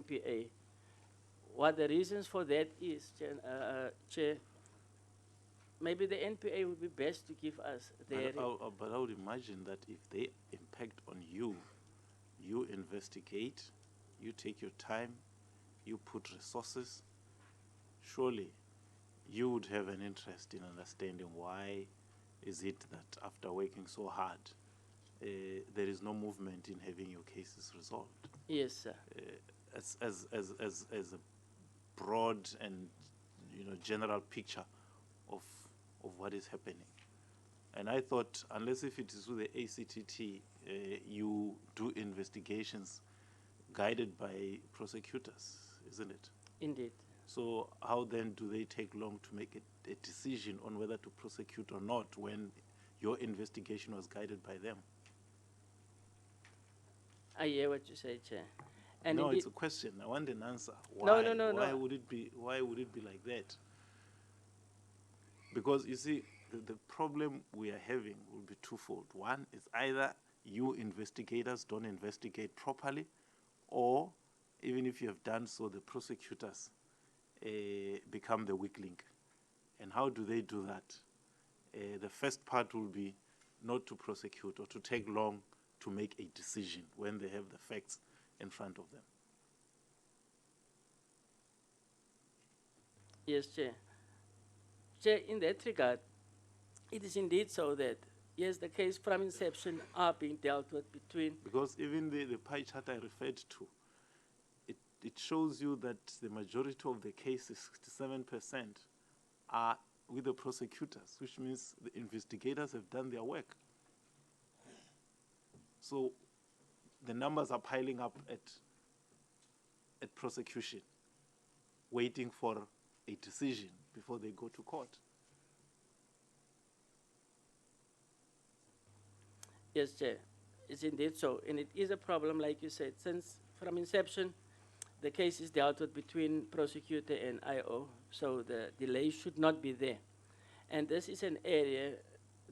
NPA. What the reasons for that is, Chair, maybe the NPA would be best to give us their... But I would imagine that if they impact on you, you investigate, you take your time, you put resources, surely you would have an interest in understanding why is it that after working so hard, there is no movement in having your cases resolved. Yes, sir. As a broad and general picture of what is happening. And I thought, unless if it is with the ACTT, you do investigations guided by prosecutors, isn't it? Indeed. So how then do they take long to make a decision on whether to prosecute or not when your investigation was guided by them? I hear what you say, Chair. And no, indeed, it's a question. I want an answer. Why? No. Why would it be like that? Because you see, the problem we are having will be twofold. One is either you investigators don't investigate properly, or even if you have done so, the prosecutors become the weak link. And how do they do that? The first part will be not to prosecute or to take long to make a decision when they have the facts in front of them. Yes, Chair. Chair, in that regard, it is indeed so that, yes, the case from inception are being dealt with between... Because even the pie chart I referred to, it shows you that the majority of the cases, 67%, are with the prosecutors, which means the investigators have done their work. So the numbers are piling up at prosecution, waiting for a decision before they go to court. Yes, Chair. It's indeed so. And it is a problem, like you said, since from inception, the case is dealt with between prosecutor and IO, so the delay should not be there. And this is an area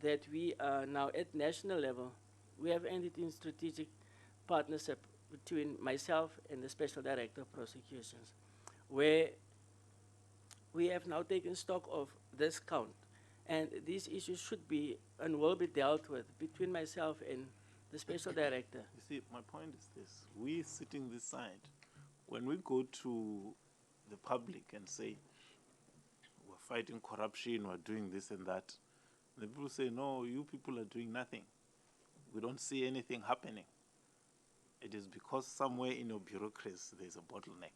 that we are now at national level. We have ended in strategic partnership between myself and the Special Director of Prosecutions, where we have now taken stock of this count. And these issues should be and will be dealt with between myself and the Special Director. You see, my point is this. We sitting this side, when we go to the public and say, we're fighting corruption, we're doing this and that, the people say, no, you people are doing nothing. We don't see anything happening. It is because somewhere in your bureaucracy there's a bottleneck.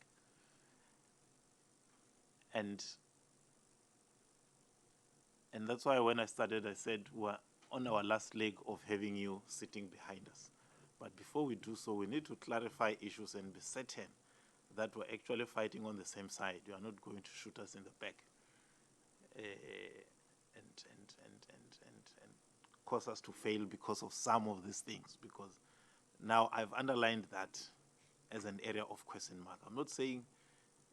And that's why when I started, I said we're on our last leg of having you sitting behind us. But before we do so, we need to clarify issues and be certain that we're actually fighting on the same side. You are not going to shoot us in the back and cause us to fail because of some of these things. Because now I've underlined that as an area of question mark. I'm not saying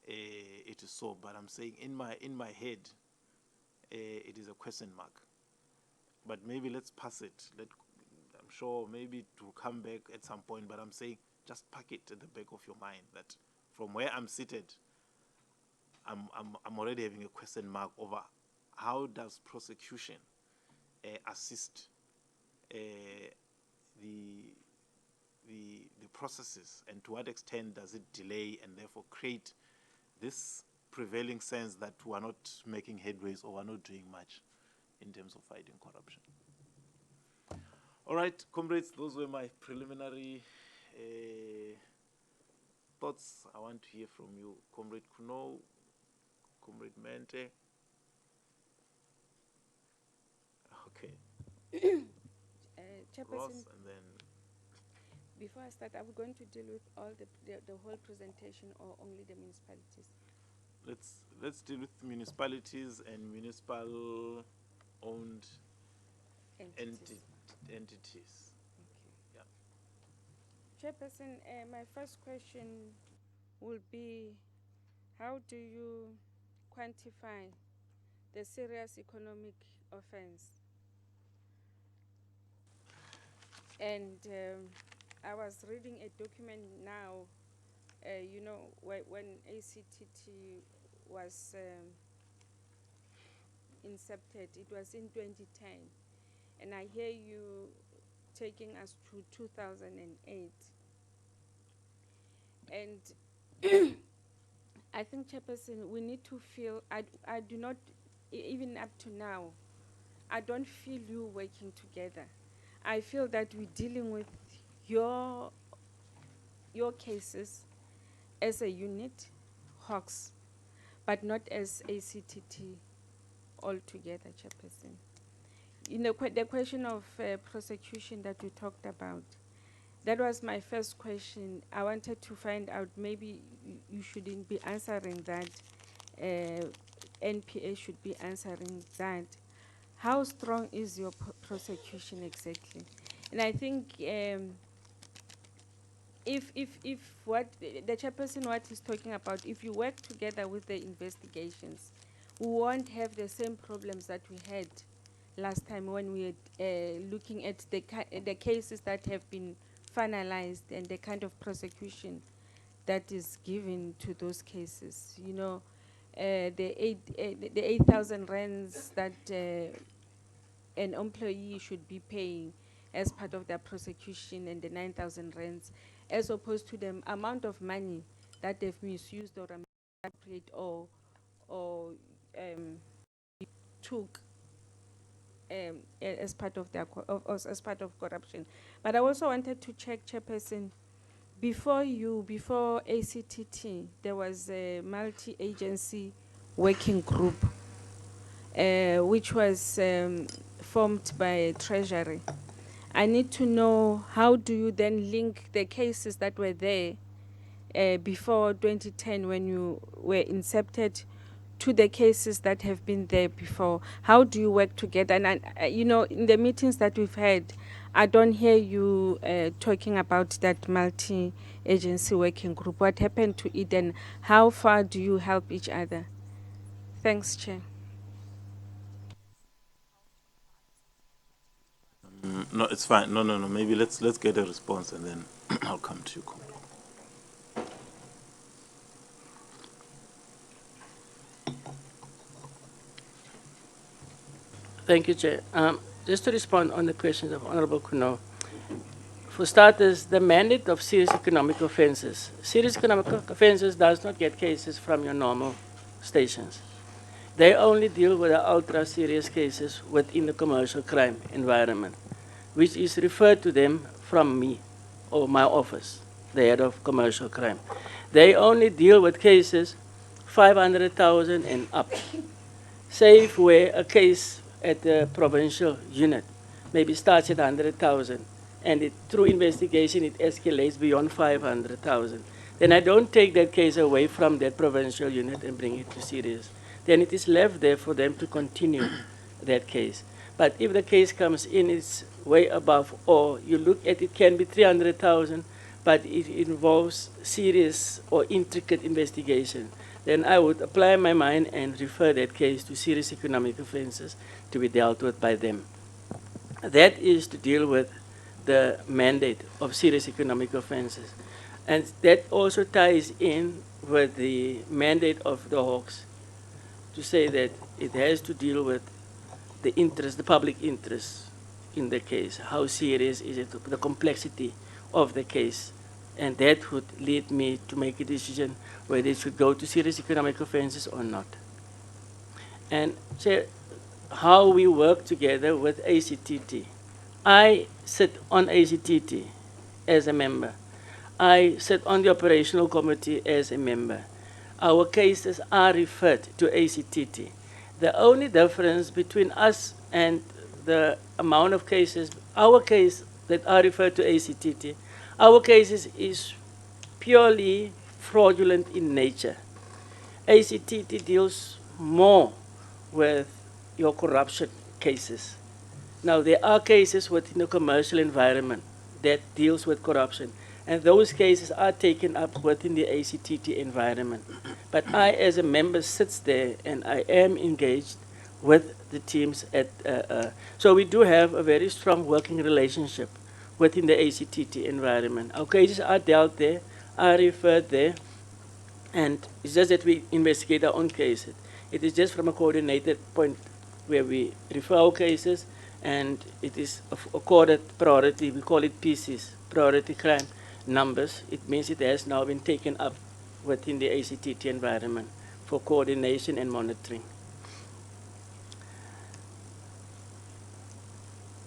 it is so, but I'm saying in my head, it is a question mark. But maybe let's pass it. I'm sure maybe it will come back at some point, but I'm saying just park it at the back of your mind that from where I'm seated, I'm already having a question mark over how does prosecution assist the processes, and to what extent does it delay and therefore create this prevailing sense that we are not making headways or we are not doing much in terms of fighting corruption. All right, comrades, those were my preliminary thoughts. I want to hear from you. Comrade Kuno, Comrade Mente. Okay. Chairperson, Ross, and then... Before I start, are we going to deal with all the whole presentation or only the municipalities? Let's deal with municipalities and municipal-owned entities. Okay. Yeah. Chairperson, my first question will be, how do you quantify the serious economic offense? And I was reading a document now you know, when ACTT was incepted, it was in 2010. And I hear you taking us to 2008. And I think, Chairperson, we need to feel, I do not, even up to now, I don't feel you working together. I feel that we're dealing with your cases as a unit, Hawks, but not as ACTT altogether, Chairperson. You know, the question of prosecution that we talked about, that was my first question. I wanted to find out, maybe you shouldn't be answering that. NPA should be answering that. How strong is your prosecution exactly? And I think if what the chairperson, what he's talking about, if you work together with the investigations, we won't have the same problems that we had last time when we were looking at the cases that have been finalized and the kind of prosecution that is given to those cases. You know, the 8,000 rands that an employee should be paying as part of their prosecution, and the 9,000 rands, as opposed to the amount of money that they've misused or appropriate or took as part of their as part of corruption. But I also wanted to check, Chairperson, before ACTT, there was a multi-agency working group which was formed by Treasury. I need to know, how do you then link the cases that were there before 2010 when you were incepted to the cases that have been there before? How do you work together? And you know, in the meetings that we've had, I don't hear you talking about that multi-agency working group. What happened to it, and how far do you help each other? Thanks, Chair. No, it's fine. No. Maybe let's get a response and then I'll come to you. Thank you, Chair. Just to respond on the questions of Honorable Kuno. For starters, the mandate of serious economic offences. Serious economic offences does not get cases from your normal stations. They only deal with the ultra-serious cases within the commercial crime environment, which is referred to them from me or my office, the head of commercial crime. They only deal with cases 500,000 and up, save where a case at the provincial unit maybe starts at 100,000, and through investigation it escalates beyond 500,000. Then I don't take that case away from that provincial unit and bring it to serious. Then it is left there for them to continue that case. But if the case comes in, it's way above, or you look at it, can be 300,000, but it involves serious or intricate investigation, then I would apply my mind and refer that case to serious economic offences to be dealt with by them. That is to deal with the mandate of serious economic offences. And that also ties in with the mandate of the Hawks to say that it has to deal with the interest, the public interest in the case. How serious is it, the complexity of the case? And that would lead me to make a decision whether it should go to serious economic offenses or not. And Chair, how we work together with ACTT. I sit on ACTT as a member. I sit on the operational committee as a member. Our cases are referred to ACTT. The only difference between us and the amount of cases, our case that are referred to ACTT, our cases is purely fraudulent in nature. ACTT deals more with your corruption cases. Now, there are cases within the commercial environment that deals with corruption, and those cases are taken up within the ACTT environment. But I, as a member, sits there and I am engaged with the teams at, so we do have a very strong working relationship within the ACTT environment. Our cases are dealt there. are referred there, and it's just that we investigate our own cases. It is just from a coordinated point where we refer our cases, and it is accorded priority. We call it PCs, priority crime numbers. It means it has now been taken up within the ACTT environment for coordination and monitoring.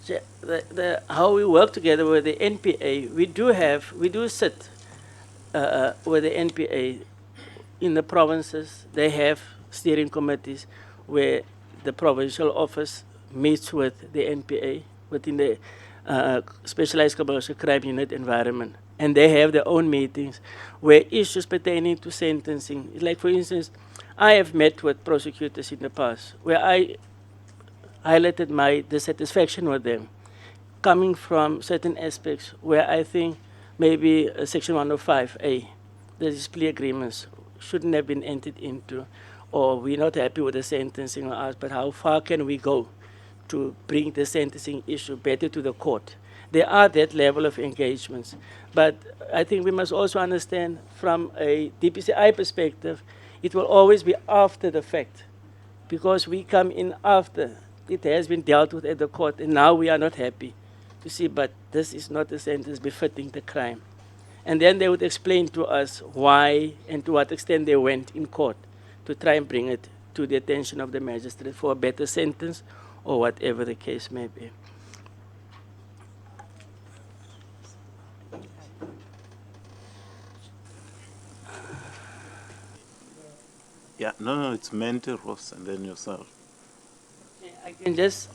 So how we work together with the NPA, we do sit with the NPA in the provinces. They have steering committees where the provincial office meets with the NPA within the specialized commercial crime unit environment. And they have their own meetings where issues pertaining to sentencing, like for instance, I have met with prosecutors in the past where I highlighted my dissatisfaction with them, coming from certain aspects where I think maybe Section 105A, these plea agreements, shouldn't have been entered into, or we're not happy with the sentencing or us, but how far can we go to bring the sentencing issue better to the court? There are that level of engagements, but I think we must also understand from a DPCI perspective, it will always be after the fact, because we come in after it has been dealt with at the court, and now we are not happy to see, but this is not a sentence befitting the crime. And then they would explain to us why and to what extent they went in court to try and bring it to the attention of the magistrate for a better sentence or whatever the case may be. Yeah, no, it's Mente, Ross, and then yourself. Okay, I can just,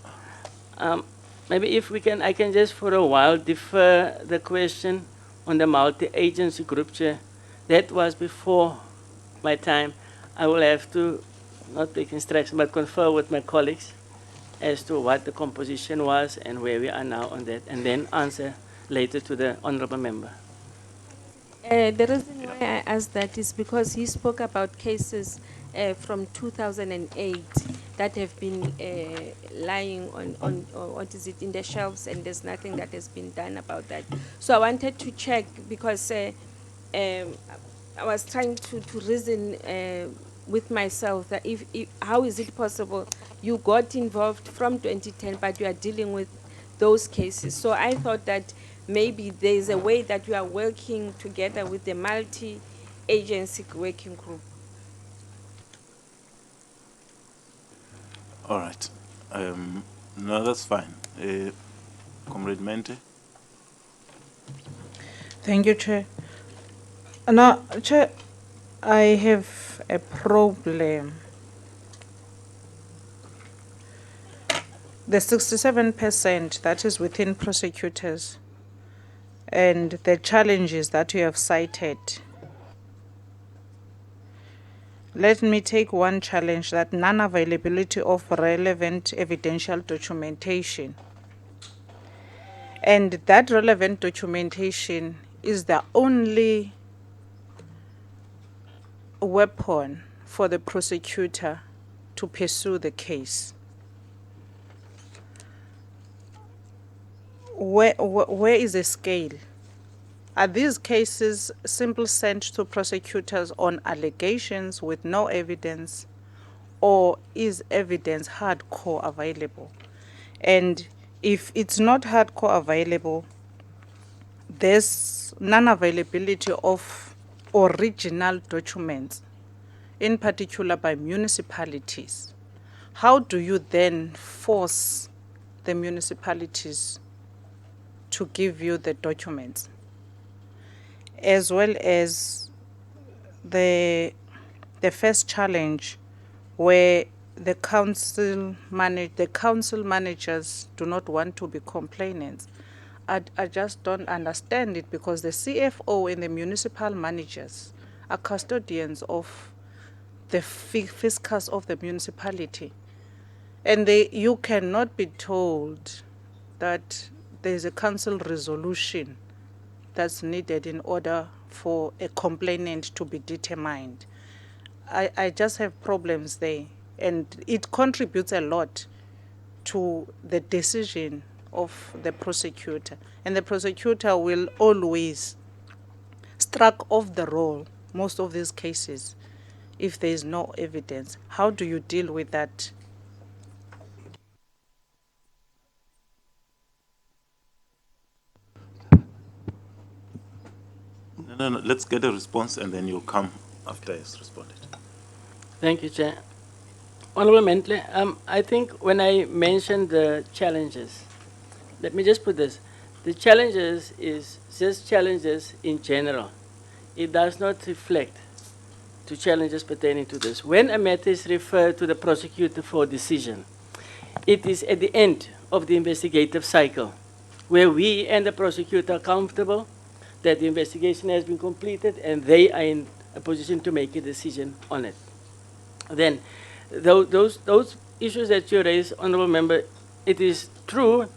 maybe if we can, I can just for a while defer the question on the multi-agency group chair. That was before my time. I will have to not take instruction, but confer with my colleagues as to what the composition was and where we are now on that, and then answer later to the honorable member. The reason why I asked that is because he spoke about cases from 2008 that have been lying on what is it, in the shelves, and there's nothing that has been done about that. So I wanted to check because I was trying to reason with myself that if how is it possible you got involved from 2010 but you are dealing with those cases. So I thought that maybe there's a way that you are working together with the multi-agency working group. All right. No, that's fine. Comrade Mente? Thank you, Chair. Now, Chair, I have a problem. The 67% that is within prosecutors and the challenges that you have cited. Let me take one challenge, that non-availability of relevant evidential documentation. And that relevant documentation is the only weapon for the prosecutor to pursue the case. Where is the scale? Are these cases simply sent to prosecutors on allegations with no evidence, or is evidence hardcore available? And if it's not hardcore available, there's non-availability of original documents, in particular by municipalities. How do you then force the municipalities to give you the documents? As well as the first challenge, where the council managers do not want to be complainants. I just don't understand it, because the CFO and the municipal managers are custodians of the fiscus of the municipality. And you cannot be told that there's a council resolution that's needed in order for a complainant to be determined. I just have problems there, and it contributes a lot to the decision of the prosecutor. And the prosecutor will always struck off the roll, most of these cases, if there is no evidence. How do you deal with that? No, let's get a response and then you'll come after it's responded. Thank you, Chair. Honorable Mentle, I think when I mentioned the challenges, let me just put this. The challenges is just challenges in general. It does not reflect to challenges pertaining to this. When a matter is referred to the prosecutor for decision, it is at the end of the investigative cycle where we and the prosecutor are comfortable that the investigation has been completed and they are in a position to make a decision on it. Then, those issues that you raised, Honourable Member, it is true,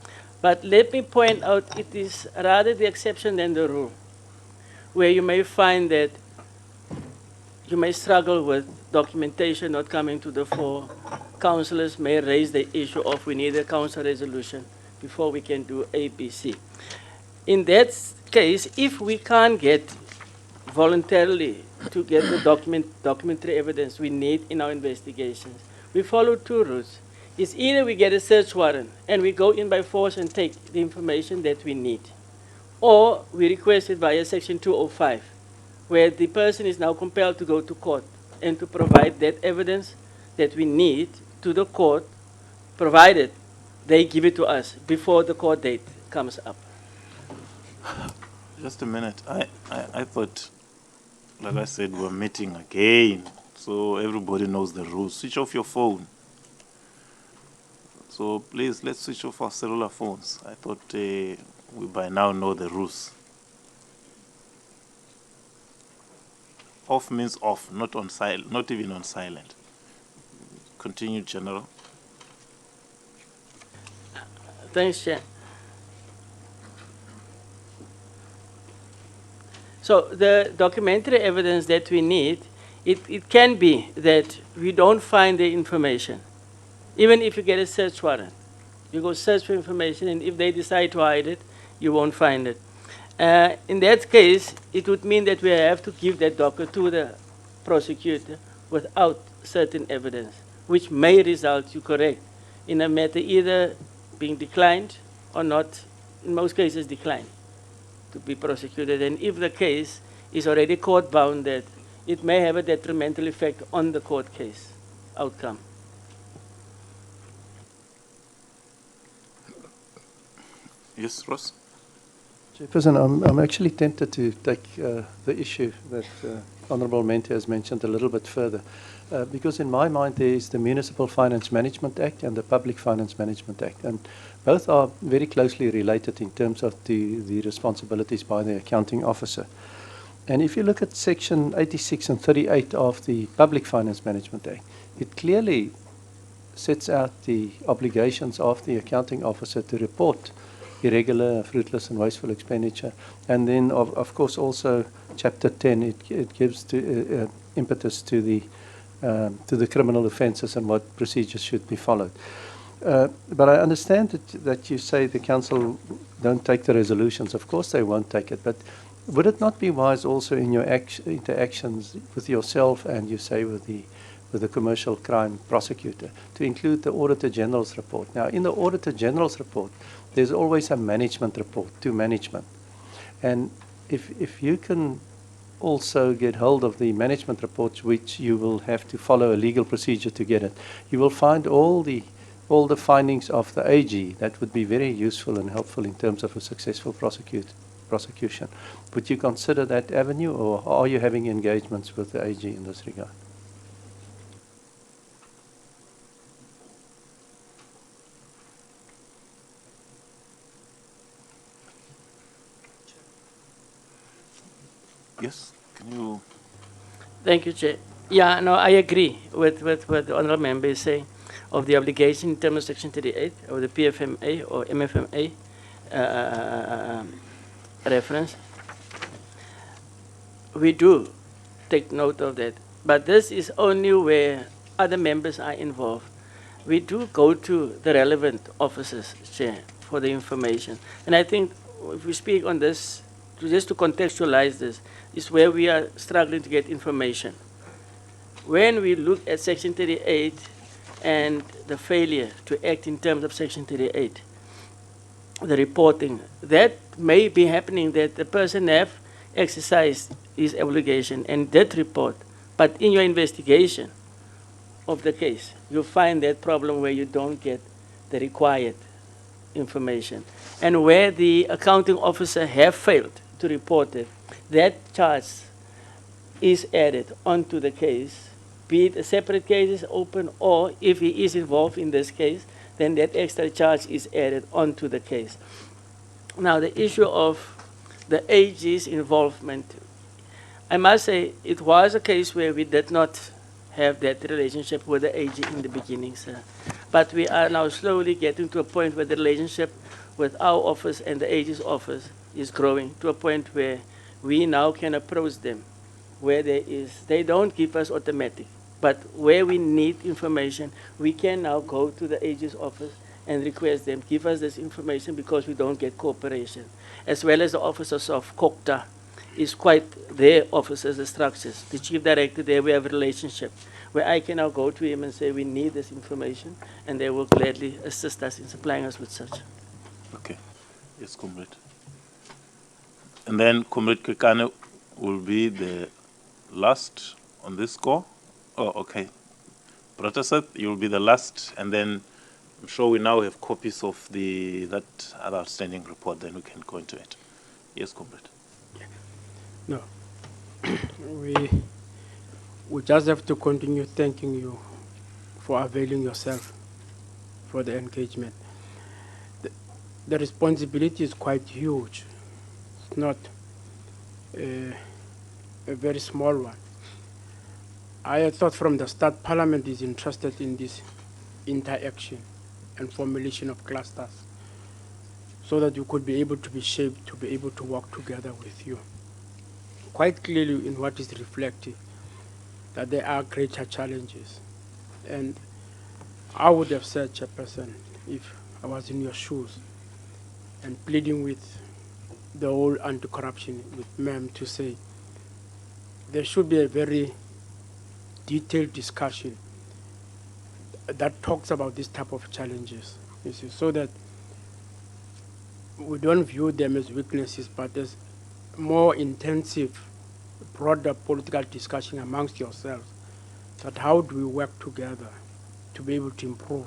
but let me point out it is rather the exception than the rule, where you may find that you may struggle with documentation not coming to the fore. Councillors may raise the issue of we need a council resolution before we can do ABC. In that case, if we can't get voluntarily to get the documentary evidence we need in our investigations, we follow two routes. It's either we get a search warrant and we go in by force and take the information that we need, or we request it via Section 205, where the person is now compelled to go to court and to provide that evidence that we need to the court, provided they give it to us before the court date comes up. Just a minute. I thought, like I said, we're meeting again, so everybody knows the rules. Switch off your phone. So please, let's switch off our cellular phones. I thought we by now know the rules. Off means off, not on silent, not even on silent. Continue, General. Thanks, Chair. So the documentary evidence that we need, it can be that we don't find the information. Even if you get a search warrant, you go search for information, and if they decide to hide it, you won't find it. In that case, it would mean that we have to give that docket to the prosecutor without certain evidence, which may result, you're correct, in a matter either being declined or not, in most cases declined, to be prosecuted. And if the case is already court-bound, that it may have a detrimental effect on the court case outcome. Yes, Ross? Chairperson, I'm actually tempted to take the issue that Honourable Mente has mentioned a little bit further, because in my mind there is the Municipal Finance Management Act and the Public Finance Management Act, and both are very closely related in terms of the responsibilities by the accounting officer. And if you look at Section 86 and 38 of the Public Finance Management Act, it clearly sets out the obligations of the accounting officer to report irregular, fruitless and wasteful expenditure. And then, of course, also Chapter 10, it gives impetus to the criminal offences and what procedures should be followed. But I understand that you say the council don't take the resolutions. Of course they won't take it, but would it not be wise also in your interactions with yourself and you say with the commercial crime prosecutor to include the Auditor General's report? Now, in the Auditor General's report, there's always a management report to management. And if you can also get hold of the management reports, which you will have to follow a legal procedure to get it, you will find all the findings of the AG. That would be very useful and helpful in terms of a successful prosecution. Would you consider that avenue, or are you having engagements with the AG in this regard? Yes, can you? Thank you, Chair. Yeah, no, I agree with what the Honourable Member is saying of the obligation in terms of Section 38 of the PFMA or MFMA reference. We do take note of that, but this is only where other members are involved. We do go to the relevant officers, Chair, for the information. And I think if we speak on this just to contextualize this, is where we are struggling to get information. When we look at Section 38 and the failure to act in terms of Section 38, the reporting, that may be happening that the person have exercised his obligation and did report, but in your investigation of the case, you find that problem where you don't get the required information. And where the accounting officer have failed to report it, that charge is added onto the case, be it a separate case is open, or if he is involved in this case, then that extra charge is added onto the case. Now, the issue of the AG's involvement, I must say it was a case where we did not have that relationship with the AG in the beginning, sir. But we are now slowly getting to a point where the relationship with our office and the AG's office is growing to a point where we now can approach them where there is, they don't give us automatic, but where we need information, we can now go to the AG's office and request them, give us this information because we don't get cooperation. As well as the officers of COCTA is quite their officers, the structures. The chief director there, we have a relationship where I can now go to him and say, we need this information, and they will gladly assist us in supplying us with such. Okay. Yes, Comrade. And then Comrade Kekane will be the last on this score. Oh, okay. Brataseth, you will be the last, and then I'm sure we now have copies of that other outstanding report, then we can go into it. Yes, Comrade. No. we just have to continue thanking you for availing yourself for the engagement. The responsibility is quite huge. It's not a very small one. I thought from the start Parliament is interested in this interaction and formulation of clusters so that you could be able to be shaped, to be able to work together with you. Quite clearly in what is reflected that there are greater challenges. And I would have said, Chairperson, if I was in your shoes and pleading with the whole anti-corruption with MEM to say there should be a very detailed discussion that talks about this type of challenges, you see, so that we don't view them as weaknesses, but as more intensive, broader political discussion amongst yourselves, that how do we work together to be able to improve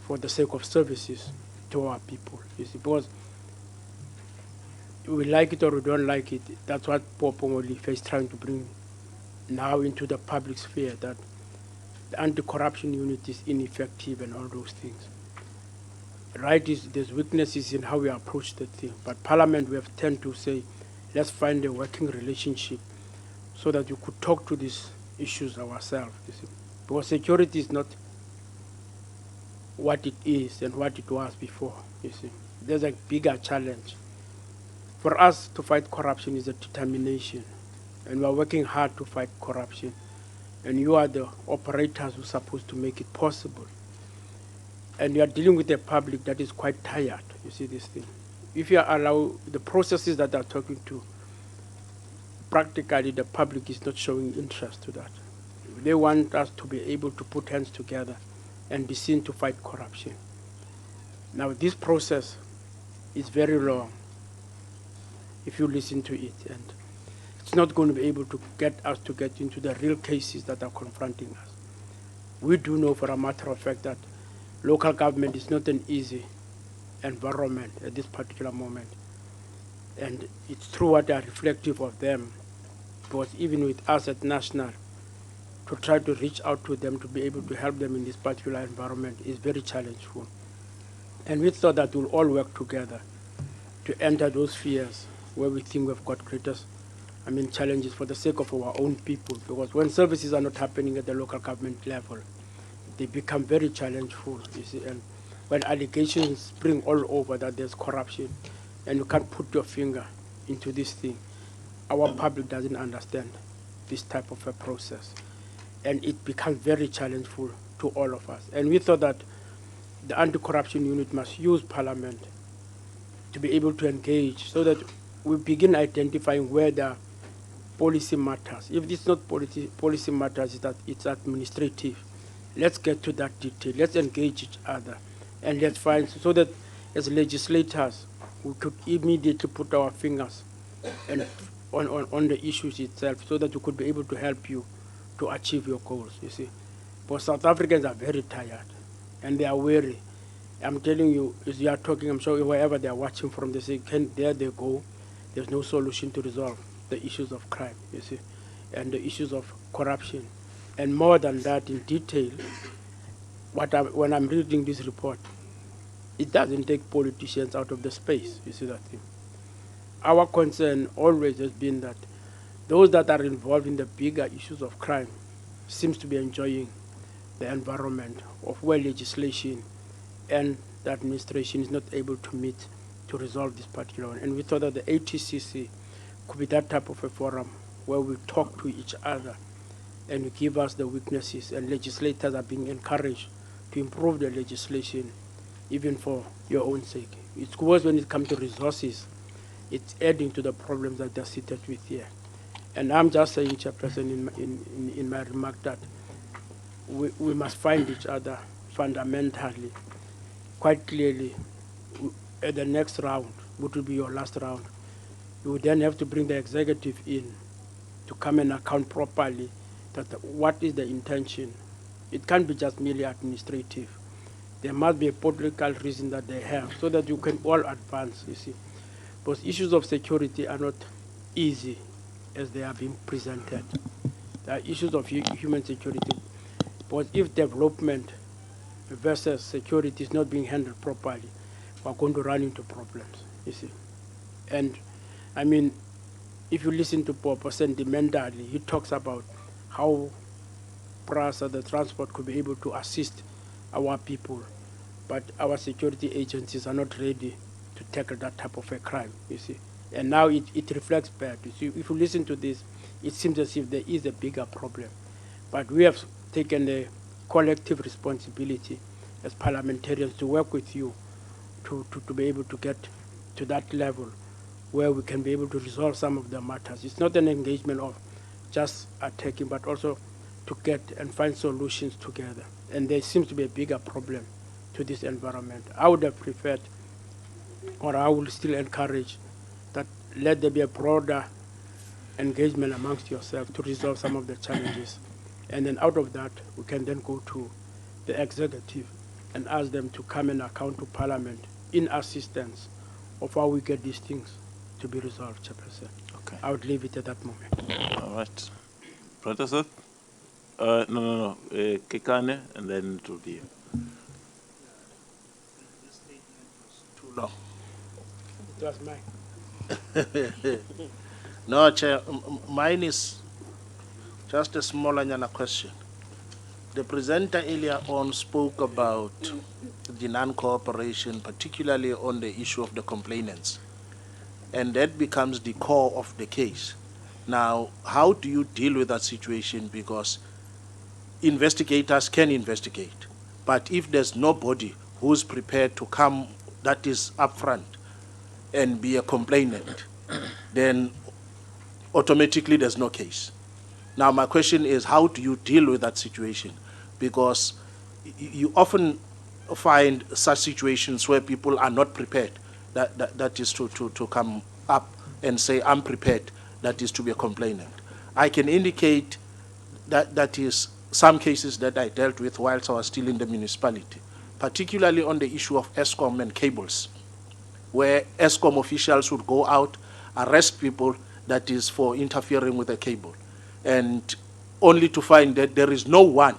for the sake of services to our people, you see, because we like it or we don't like it, that's what Popo Molife is trying to bring now into the public sphere, that the anti-corruption unit is ineffective and all those things. Right, there's weaknesses in how we approach the thing, but Parliament we have tend to say, let's find a working relationship so that you could talk to these issues ourselves, you see. Because security is not what it is and what it was before, you see. There's a bigger challenge. For us to fight corruption is a determination, and we are working hard to fight corruption. And you are the operators who are supposed to make it possible. And you are dealing with a public that is quite tired, you see this thing. If you allow the processes that are talking to, practically the public is not showing interest to that. They want us to be able to put hands together and be seen to fight corruption. Now this process is very long if you listen to it, and it's not going to be able to get us to get into the real cases that are confronting us. We do know for a matter of fact that local government is not an easy environment at this particular moment. And it's true what are reflective of them, because even with us at national, to try to reach out to them to be able to help them in this particular environment is very challenging. And we thought that we'll all work together to enter those spheres where we think we've got greatest challenges for the sake of our own people, because when services are not happening at the local government level, they become very challengeful, you see, and when allegations spring all over that there's corruption and you can't put your finger into this thing, our public doesn't understand this type of a process, and it becomes very challengeful to all of us. And we thought that the anti-corruption unit must use Parliament to be able to engage so that we begin identifying where there are policy matters. If it's not policy matters, it's administrative. Let's get to that detail. Let's engage each other, and let's find so that as legislators we could immediately put our fingers and on the issues itself, so that we could be able to help you to achieve your goals. You see, but South Africans are very tired, and they are weary. I'm telling you, as you are talking, I'm sure wherever they are watching from, they say, there they go. There's no solution to resolve the issues of crime, you see, and the issues of corruption. And more than that, in detail, when I'm reading this report, it doesn't take politicians out of the space, you see that thing. Our concern always has been that those that are involved in the bigger issues of crime seems to be enjoying the environment of where legislation and the administration is not able to meet to resolve this particular one. And we thought that the ATCC could be that type of a forum where we talk to each other and we give us the weaknesses, and legislators are being encouraged to improve the legislation even for your own sake. It's worse when it comes to resources. It's adding to the problems that they're seated with here. And I'm just saying, Chairperson, in my remark that we must find each other fundamentally, quite clearly. At the next round, which will be your last round, you would then have to bring the executive in to come and account properly that what is the intention. It can't be just merely administrative. There must be a political reason that they have so that you can all advance, you see. Because issues of security are not easy as they are being presented. There are issues of human security. But if development versus security is not being handled properly, we're going to run into problems, you see. And I mean, if you listen to Popo sentimentally, he talks about how PRASA, the transport, could be able to assist our people, but our security agencies are not ready to tackle that type of a crime, you see. And now it reflects back. You see, if you listen to this, it seems as if there is a bigger problem. But we have taken a collective responsibility as parliamentarians to work with you to be able to get to that level where we can be able to resolve some of the matters. It's not an engagement of just attacking, but also to get and find solutions together. And there seems to be a bigger problem to this environment. I would have preferred, or I will still encourage, that let there be a broader engagement amongst yourselves to resolve some of the challenges. And then out of that, we can then go to the executive and ask them to come and account to Parliament in assistance of how we get these things to be resolved, Chairperson. Okay. I would leave it at that moment. All right. Brother Seth? No. Kekane, and then it will be you. This statement was too long. It was mine. No, Chair, mine is just a smaller question. The presenter earlier on spoke about the non-cooperation, particularly on the issue of the complainants. And that becomes the core of the case. Now, how do you deal with that situation? Because investigators can investigate. But if there's nobody who's prepared to come, that is upfront, and be a complainant, then automatically there's no case. Now, my question is, how do you deal with that situation? Because you often find such situations where people are not prepared, that is to come up and say, I'm prepared, that is to be a complainant. I can indicate that is some cases that I dealt with whilst I was still in the municipality, particularly on the issue of ESCOM and cables, where ESCOM officials would go out, arrest people, that is for interfering with a cable, and only to find that there is no one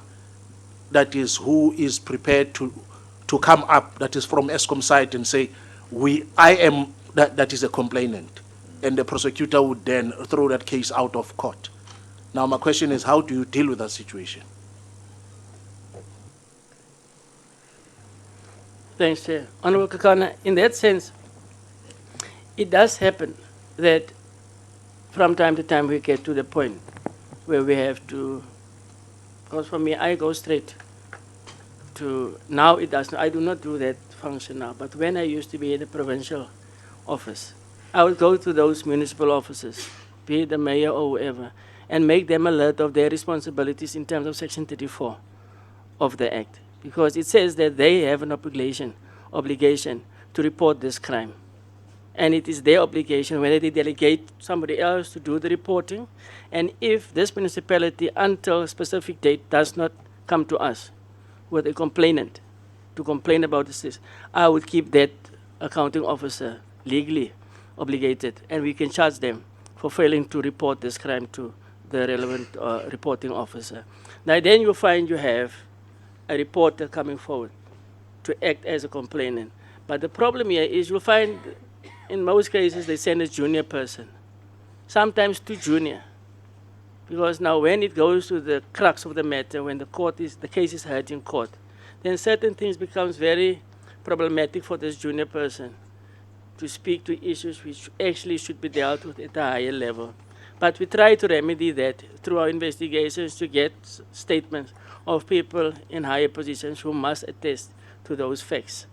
that is who is prepared to come up, that is from ESCOM side, and say, I am, that is a complainant. And the prosecutor would then throw that case out of court. Now my question is, how do you deal with that situation? Thanks, Chair. Honorable Kakana, in that sense, it does happen that from time to time we get to the point where we have to, because for me, I go straight to, now it does not, I do not do that function now, but when I used to be in the provincial office, I would go to those municipal officers, be it the mayor or whoever, and make them alert of their responsibilities in terms of Section 34 of the Act, because it says that they have an obligation to report this crime. And it is their obligation whether they delegate somebody else to do the reporting. And if this municipality, until a specific date, does not come to us with a complainant to complain about this, I would keep that accounting officer legally obligated, and we can charge them for failing to report this crime to the relevant reporting officer. Now then you find you have a reporter coming forward to act as a complainant. But the problem here is you'll find in most cases they send a junior person, sometimes too junior. Because now when it goes to the crux of the matter, when the case is heard in court, then certain things becomes very problematic for this junior person to speak to issues which actually should be dealt with at a higher level. But we try to remedy that through our investigations to get statements of people in higher positions who must attest to those facts.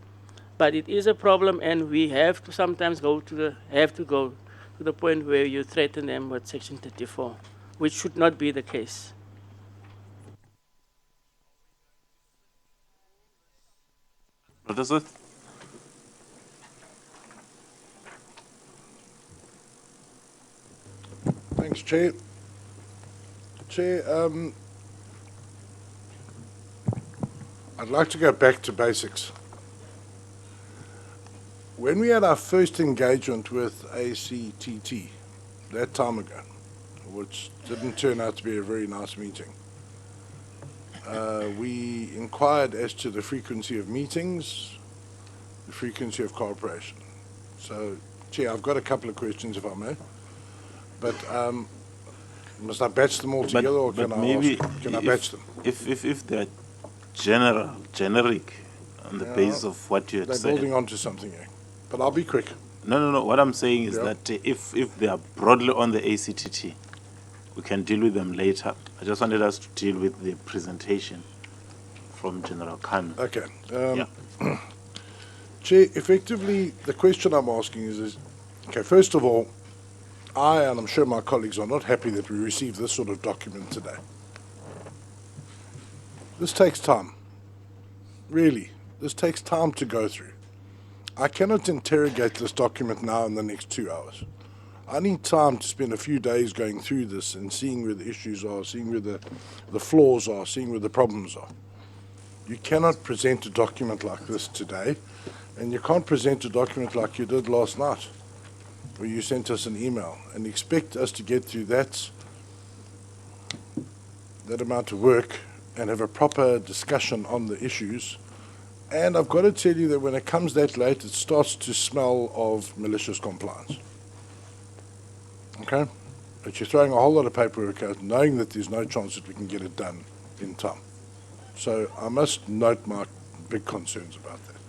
But it is a problem, and we have to sometimes go to the point where you threaten them with Section 34, which should not be the case. Brother Seth? Thanks, Chair. Chair, I'd like to go back to basics. When we had our first engagement with ACTT, that time ago, which didn't turn out to be a very nice meeting, we inquired as to the frequency of meetings, the frequency of cooperation. So, Chair, I've got a couple of questions, if I may. But must I batch them all together, or can I batch them? If they're generic on the basis of what you had They're said. building onto something here. But I'll be quick. No. What I'm saying is that if they are broadly on the ACTT, we can deal with them later. I just wanted us to deal with the presentation from General Khan. Okay. Yeah. Chair, effectively, the question I'm asking is, okay, first of all, I, and I'm sure my colleagues, are not happy that we received this sort of document today. This takes time. Really, this takes time to go through. I cannot interrogate this document now in the next 2 hours. I need time to spend a few days going through this and seeing where the issues are, seeing where the flaws are, seeing where the problems are. You cannot present a document like this today, and you can't present a document like you did last night, where you sent us an email, and expect us to get through that amount of work and have a proper discussion on the issues. And I've got to tell you that when it comes that late, it starts to smell of malicious compliance. Okay? But you're throwing a whole lot of paperwork out, knowing that there's no chance that we can get it done in time. So I must note my big concerns about that.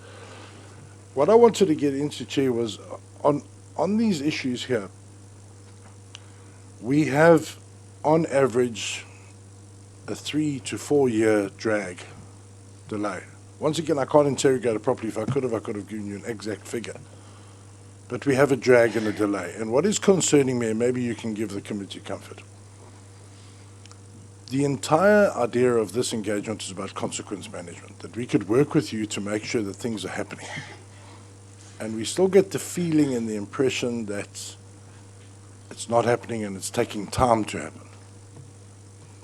What I wanted to get into, Chair, was on these issues here, we have, on average, a 3 to 4 year delay. Once again, I can't interrogate it properly. If I could have given you an exact figure. But we have a drag and a delay. And what is concerning me, and maybe you can give the committee comfort, the entire idea of this engagement is about consequence management, that we could work with you to make sure that things are happening. And we still get the feeling and the impression that it's not happening and it's taking time to happen.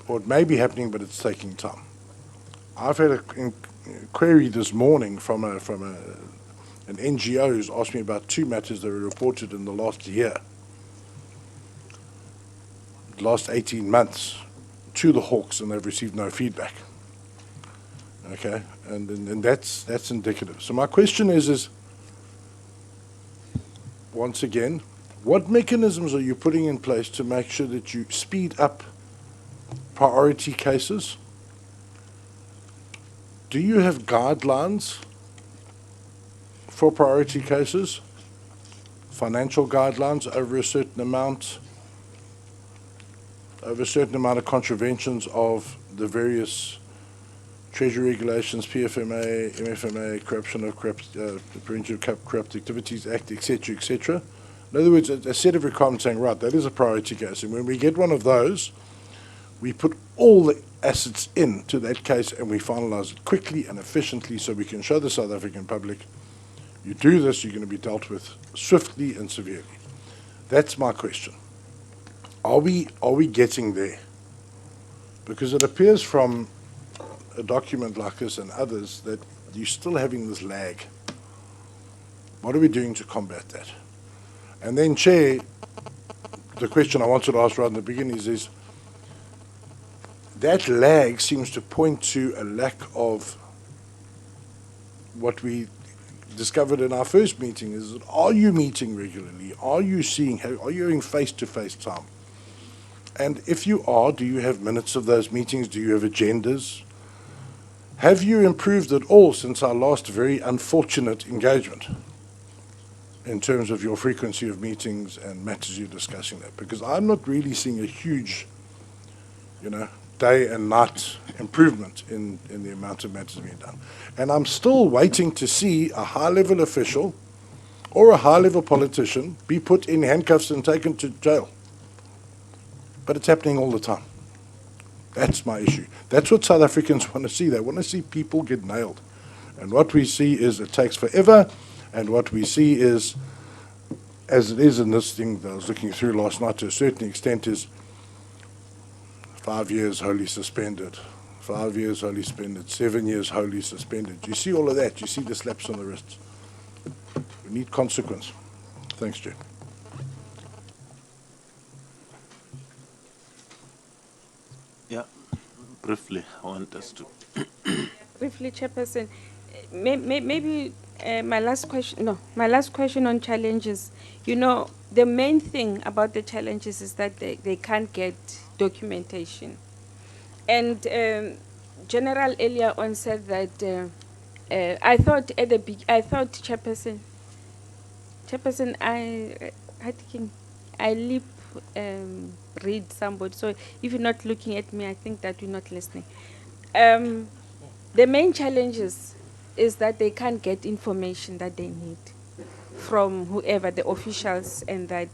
Or it may be happening, but it's taking time. I've had a query this morning from an NGO who's asked me about 2 matters that were reported in the last year, the last 18 months, to the Hawks, and they've received no feedback. Okay, and that's indicative. So my question is once again, what mechanisms are you putting in place to make sure that you speed up priority cases? Do you have guidelines for priority cases? Financial guidelines over a certain amount of contraventions of the various Treasury regulations, PFMA, MFMA, Prevention of Corrupt Activities Act, etc., etc. In other words, a set of requirements saying, right, that is a priority case. And when we get one of those, we put all the assets into that case and we finalize it quickly and efficiently so we can show the South African public, you do this, you're going to be dealt with swiftly and severely. That's my question. Are we getting there? Because it appears from a document like this and others that you're still having this lag. What are we doing to combat that? And then, Chair, the question I wanted to ask right in the beginning is that lag seems to point to a lack of what we discovered in our first meeting is, are you meeting regularly? Are you seeing, are you having face-to-face time? And if you are, do you have minutes of those meetings? Do you have agendas? Have you improved at all since our last very unfortunate engagement in terms of your frequency of meetings and matters you're discussing that? Because I'm not really seeing a huge, day and night improvement in the amount of matters being done. And I'm still waiting to see a high-level official or a high-level politician be put in handcuffs and taken to jail. But it's happening all the time. That's my issue. That's what South Africans want to see. They want to see people get nailed. And what we see is it takes forever, and what we see is, as it is in this thing that I was looking through last night to a certain extent, is 5 years wholly suspended, 5 years wholly suspended, 7 years wholly suspended. You see all of that. You see the slaps on the wrists. We need consequence. Thanks, Chair. Yeah, briefly, I want us to. Briefly, Chairperson, maybe my last question on challenges. The main thing about the challenges is that they can't get documentation. And General earlier on said that I thought Chairperson, I lip read somebody. So if you're not looking at me, I think that you're not listening. The main challenges is that they can't get information that they need from whoever, the officials and that.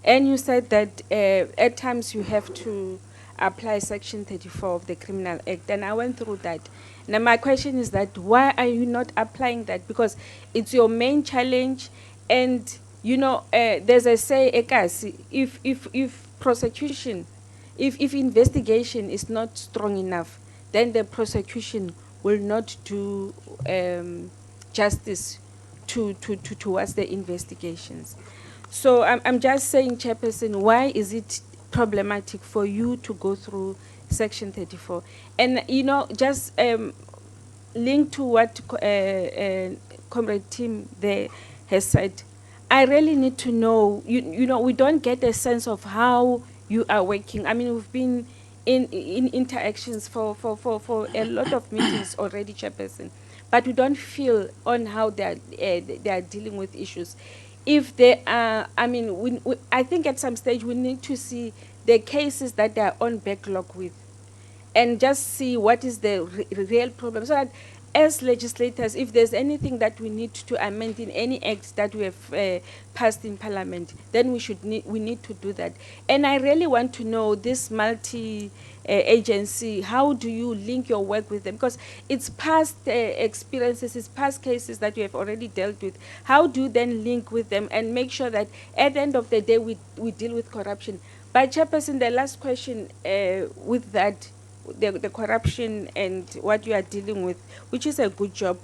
And you said that at times you have to apply Section 34 of the Criminal Act, and I went through that. Now my question is that why are you not applying that? Because it's your main challenge, and there's a say, Ekasi, if prosecution, if investigation is not strong enough, then the prosecution will not do justice towards the investigations. So I'm just saying, Chairperson, why is it problematic for you to go through Section 34? And, just linked to what Comrade Tim there has said, I really need to know, we don't get a sense of how you are working. I mean, we've been in interactions for a lot of meetings already, Chairperson, but we don't feel on how they are dealing with issues. If they are, I think at some stage we need to see the cases that they are on backlog with, and just see what is the real problem, so that as legislators, if there's anything that we need to amend in any act that we have passed in Parliament, then we need to do that. And I really want to know this multi-agency, how do you link your work with them? Because it's past experiences, it's past cases that you have already dealt with. How do you then link with them and make sure that at the end of the day we deal with corruption? But Chairperson, the last question with that, the corruption and what you are dealing with, which is a good job.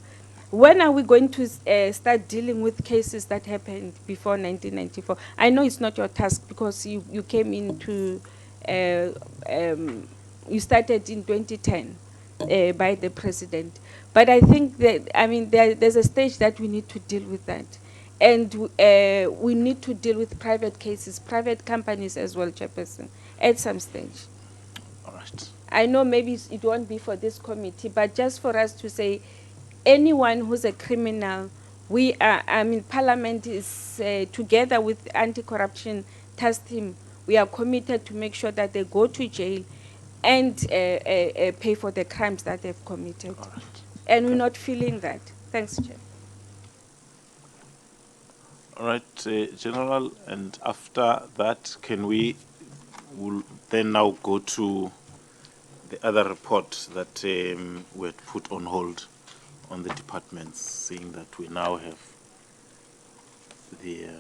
When are we going to start dealing with cases that happened before 1994? I know it's not your task because you came into, you started in 2010 by the president. But I think that, there's a stage that we need to deal with that. And we need to deal with private cases, private companies as well, Chairperson, at some stage. All right. I know maybe it won't be for this committee, but just for us to say, anyone who's a criminal, we are, Parliament is together with anti-corruption task team, we are committed to make sure that they go to jail and pay for the crimes that they've committed. All right. And we're not feeling that. Thanks, Chair. All right, General, and after that, will then now go to the other report that we had put on hold on the departments, seeing that we now have the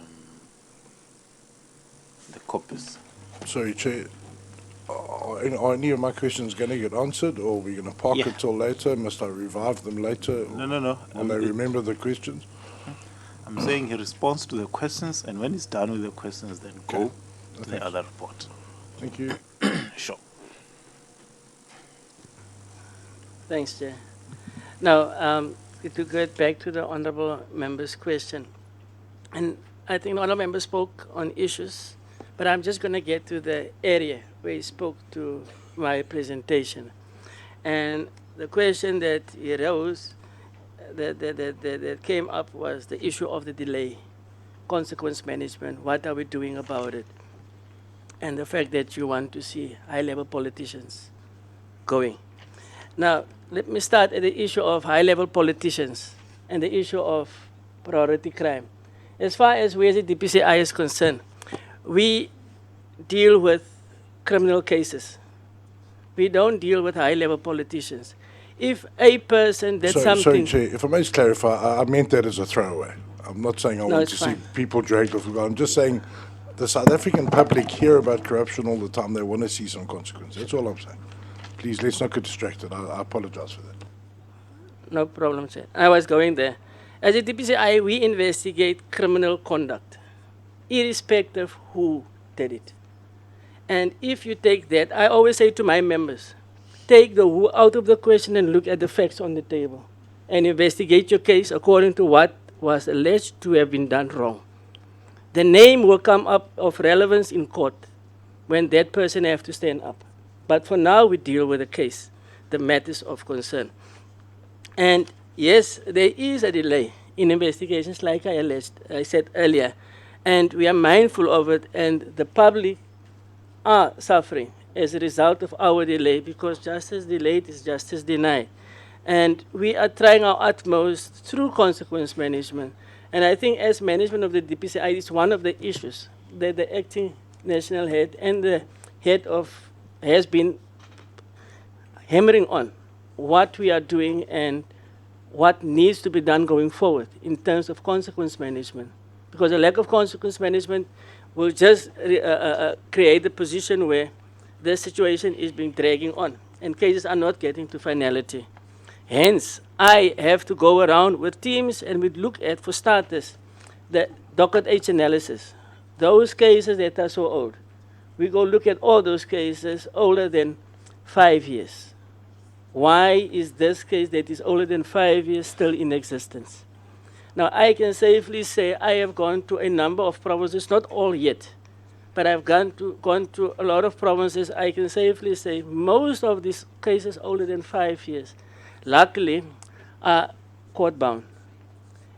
copies. Sorry, Chair. Are any of my questions going to get answered, or are we going to park Yeah. it till later? Must I revive them later? No. Will I remember the questions? I'm saying he responds to the questions, and when he's done with the questions, then go to the other report. Thank you. Sure. Thanks, Chair. Now, to get back to the honourable member's question, and I think the honourable member spoke on issues, but I'm just going to get to the area where he spoke to my presentation. And the question that he rose, that came up was the issue of the delay, consequence management, what are we doing about it? And the fact that you want to see high-level politicians going. Now, let me start at the issue of high-level politicians and the issue of priority crime. As far as we as the DPCI is concerned, we deal with criminal cases. We don't deal with high-level politicians. If a person did Sorry, something... Chair, if I may just clarify, I meant that as a throwaway. I'm not saying I want it's to see fine. people dragged off the ground. I'm just saying the South African public hear about corruption all the time. They want to see some consequence. That's all I'm saying. Please, let's not get distracted. I apologize for that. No problem, sir. I was going there. As a DPCI, we investigate criminal conduct, irrespective who did it. And if you take that, I always say to my members, take the who out of the question and look at the facts on the table and investigate your case according to what was alleged to have been done wrong. The name will come up of relevance in court when that person has to stand up. But for now, we deal with the case, the matters of concern. And yes, there is a delay in investigations, like I said earlier, and we are mindful of it, and the public are suffering as a result of our delay, because justice delayed is justice denied. And we are trying our utmost through consequence management. And I think as management of the DPCI, it's one of the issues that the acting national head and the head of has been hammering on what we are doing and what needs to be done going forward in terms of consequence management. Because a lack of consequence management will just create a position where the situation is being dragging on and cases are not getting to finality. Hence, I have to go around with teams and we look at, for starters, the docket H analysis. Those cases that are so old. We go look at all those cases older than 5 years. Why is this case that is older than 5 years still in existence? Now, I can safely say I have gone to a number of provinces, not all yet, but I've gone to a lot of provinces. I can safely say most of these cases older than 5 years, luckily, are court-bound.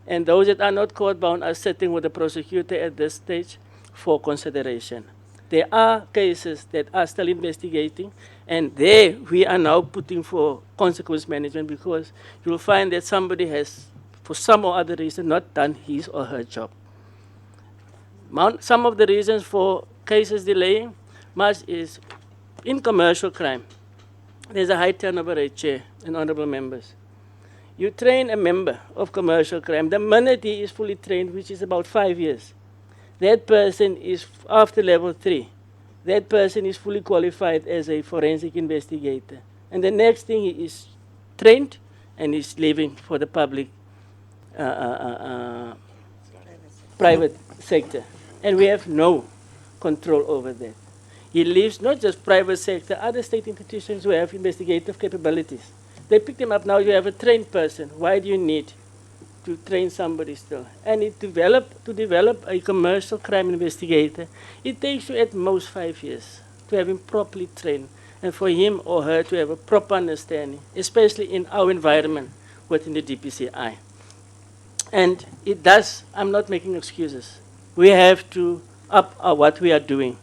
And those that are not court-bound are sitting with the prosecutor at this stage for consideration. There are cases that are still investigating, and there we are now putting for consequence management, because you'll find that somebody has, for some or other reason, not done his or her job. Some of the reasons for cases delaying much is in commercial crime. There's a high turnover rate, Chair and honorable members. You train a member of commercial crime, the minute he is fully trained, which is about 5 years, that person is after level 3. That person is fully qualified as a forensic investigator. And the next thing, he is trained and is leaving for the public private sector. And we have no control over that. He leaves not just private sector, other state institutions who have investigative capabilities. They pick them up now. You have a trained person. Why do you need to train somebody still? And to develop a commercial crime investigator, it takes you at most 5 years to have him properly trained and for him or her to have a proper understanding, especially in our environment within the DPCI. And it does, I'm not making excuses. We have to up what we are doing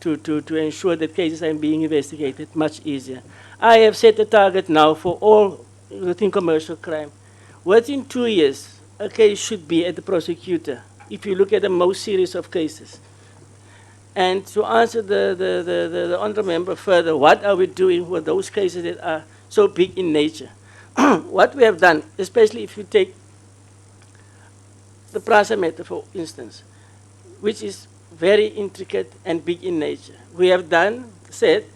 to ensure that cases are being investigated much easier. I have set a target now for all within commercial crime. Within 2 years, a case should be at the prosecutor if you look at the most serious of cases. And to answer the honourable member further, what are we doing with those cases that are so big in nature? What we have done, especially if you take the PRASA matter, for instance, which is very intricate and big in nature. We have said,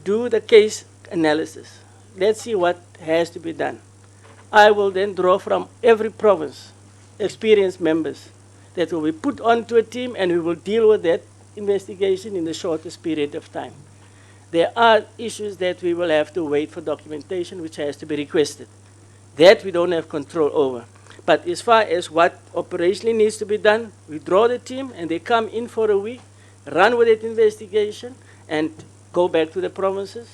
do the case analysis. Let's see what has to be done. I will then draw from every province experienced members that will be put onto a team, and we will deal with that investigation in the shortest period of time. There are issues that we will have to wait for documentation, which has to be requested. That we don't have control over. But as far as what operationally needs to be done, we draw the team and they come in for a week, run with that investigation, and go back to the provinces.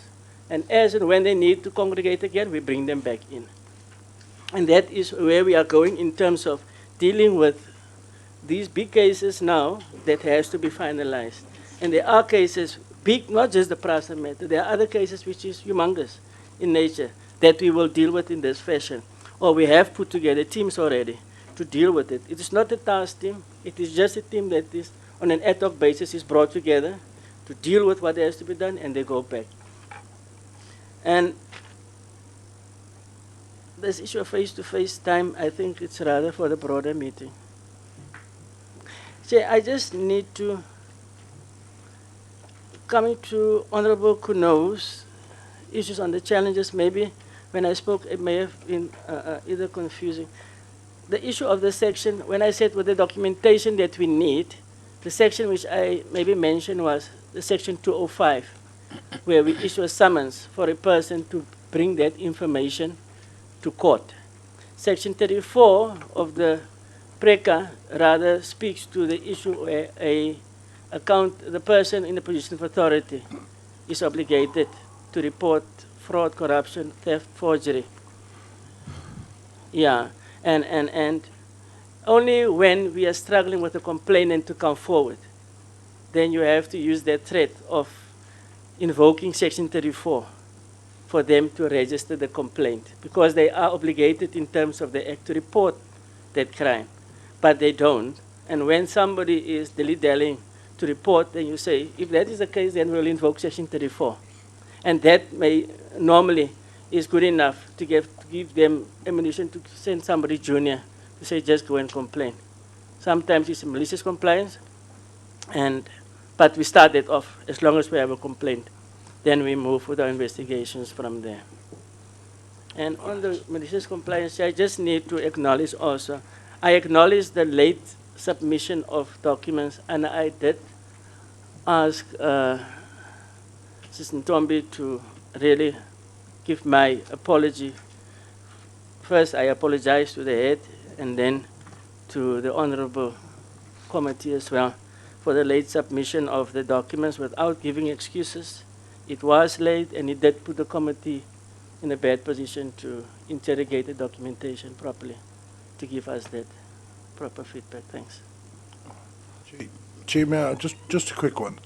And as and when they need to congregate again, we bring them back in. And that is where we are going in terms of dealing with these big cases now that has to be finalized. And there are cases, big, not just the PRASA matter, there are other cases which is humongous in nature that we will deal with in this fashion. Or we have put together teams already to deal with it. It is not a task team, it is just a team that is on an ad hoc basis is brought together to deal with what has to be done, and they go back. And this issue of face-to-face time, I think it's rather for the broader meeting. See, I just need to, coming to Honorable Kuno's issues on the challenges, maybe when I spoke, it may have been either confusing. The issue of the section, when I said with the documentation that we need, the section which I maybe mentioned was the section 205, where we issue a summons for a person to bring that information to court. Section 34 of the PRECA rather speaks to the issue where the person in the position of authority is obligated to report fraud, corruption, theft, forgery. Yeah, and only when we are struggling with a complainant to come forward, then you have to use that threat of invoking Section 34 for them to register the complaint, because they are obligated in terms of the Act to report that crime, but they don't. And when somebody is dilly-dallying to report, then you say, if that is the case, then we'll invoke Section 34. And that may normally is good enough to give them ammunition to send somebody junior to say, just go and complain. Sometimes it's a malicious compliance, but we start it off as long as we have a complaint. Then we move with our investigations from there. And on the malicious compliance, I just need to acknowledge also, I acknowledge the late submission of documents, and I did ask Assistant Tombi to really give my apology. First, I apologize to the head, and then to the Honorable Committee as well for the late submission of the documents without giving excuses. It was late, and it did put the committee in a bad position to interrogate the documentation properly, to give us that proper feedback. Thanks. Chair, just a quick one.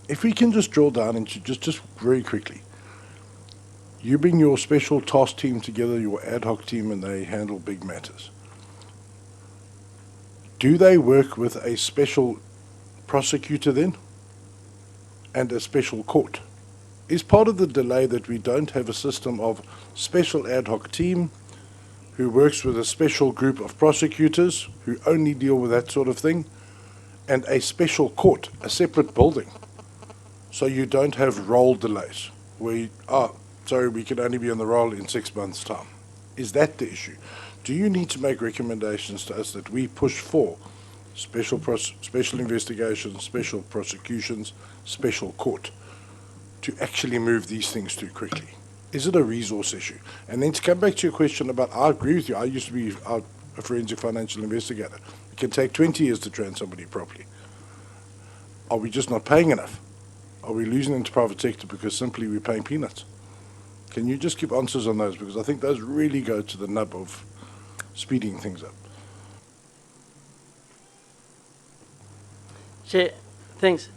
If we can just drill down into just very quickly. You bring your special task team together, your ad hoc team, and they handle big matters. Do they work with a special prosecutor then? And a special court? Is part of the delay that we don't have a system of special ad hoc team who works with a special group of prosecutors who only deal with that sort of thing, and a special court, a separate building, so you don't have roll delays where sorry, we can only be on the roll in 6 months' time? Is that the issue? Do you need to make recommendations to us that we push for special investigations, special prosecutions, special court to actually move these things too quickly? Is it a resource issue? And then to come back to your question about, I agree with you, I used to be a forensic financial investigator. It can take 20 years to train somebody properly. Are we just not paying enough? Are we losing into private sector because simply we're paying peanuts? Can you just give answers on those? Because I think those really go to the nub of speeding things up. Chair, thanks.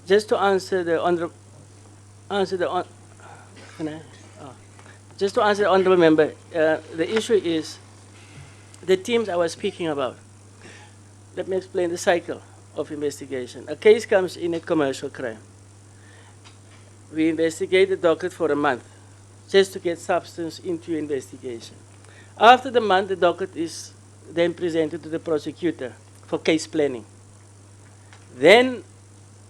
Just to answer the honorable member, the issue is the teams I was speaking about. let me explain the cycle of investigation. A case comes in a commercial crime. We investigate the docket for a month just to get substance into your investigation. After the month, the docket is then presented to the prosecutor for case planning. Then,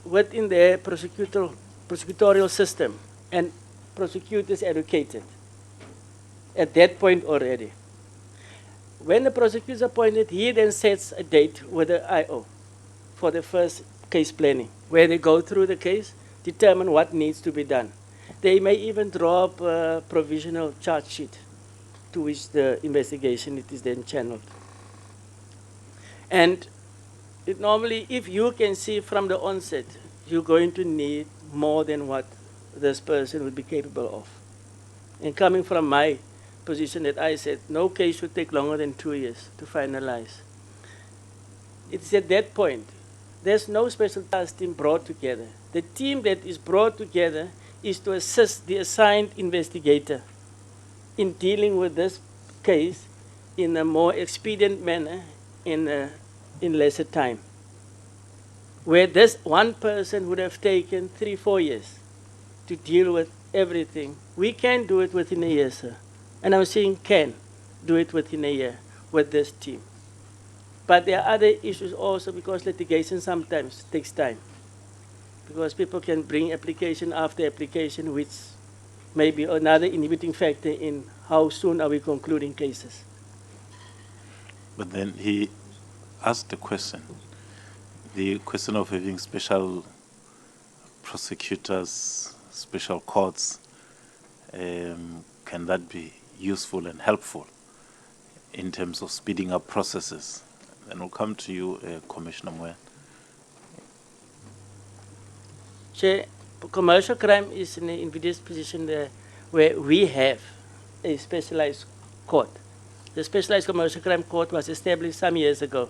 within their prosecutorial system, and prosecutors educated at that point already. When the prosecutor is appointed, he then sets a date with the IO for the first case planning, where they go through the case, determine what needs to be done. They may even draw up a provisional charge sheet to which the investigation it is then channeled. And it normally, if you can see from the onset, you're going to need more than what this person would be capable of. And coming from my position that I said, no case should take longer than 2 years to finalize. It's at that point, there's no special task team brought together. The team that is brought together is to assist the assigned investigator in dealing with this case in a more expedient manner in lesser time. Where this one person would have taken 3-4 years to deal with everything, we can do it within a year, sir. And I'm saying can do it within a year with this team. But there are other issues also because litigation sometimes takes time. Because people can bring application after application, which may be another inhibiting factor in how soon are we concluding cases. But then he asked the question of having special prosecutors, special courts, can that be useful and helpful in terms of speeding up processes? And we'll come to you, Commissioner Moya. Chair, commercial crime is in an invidious position there where we have a specialized court. The Specialized Commercial Crime Court was established some years ago,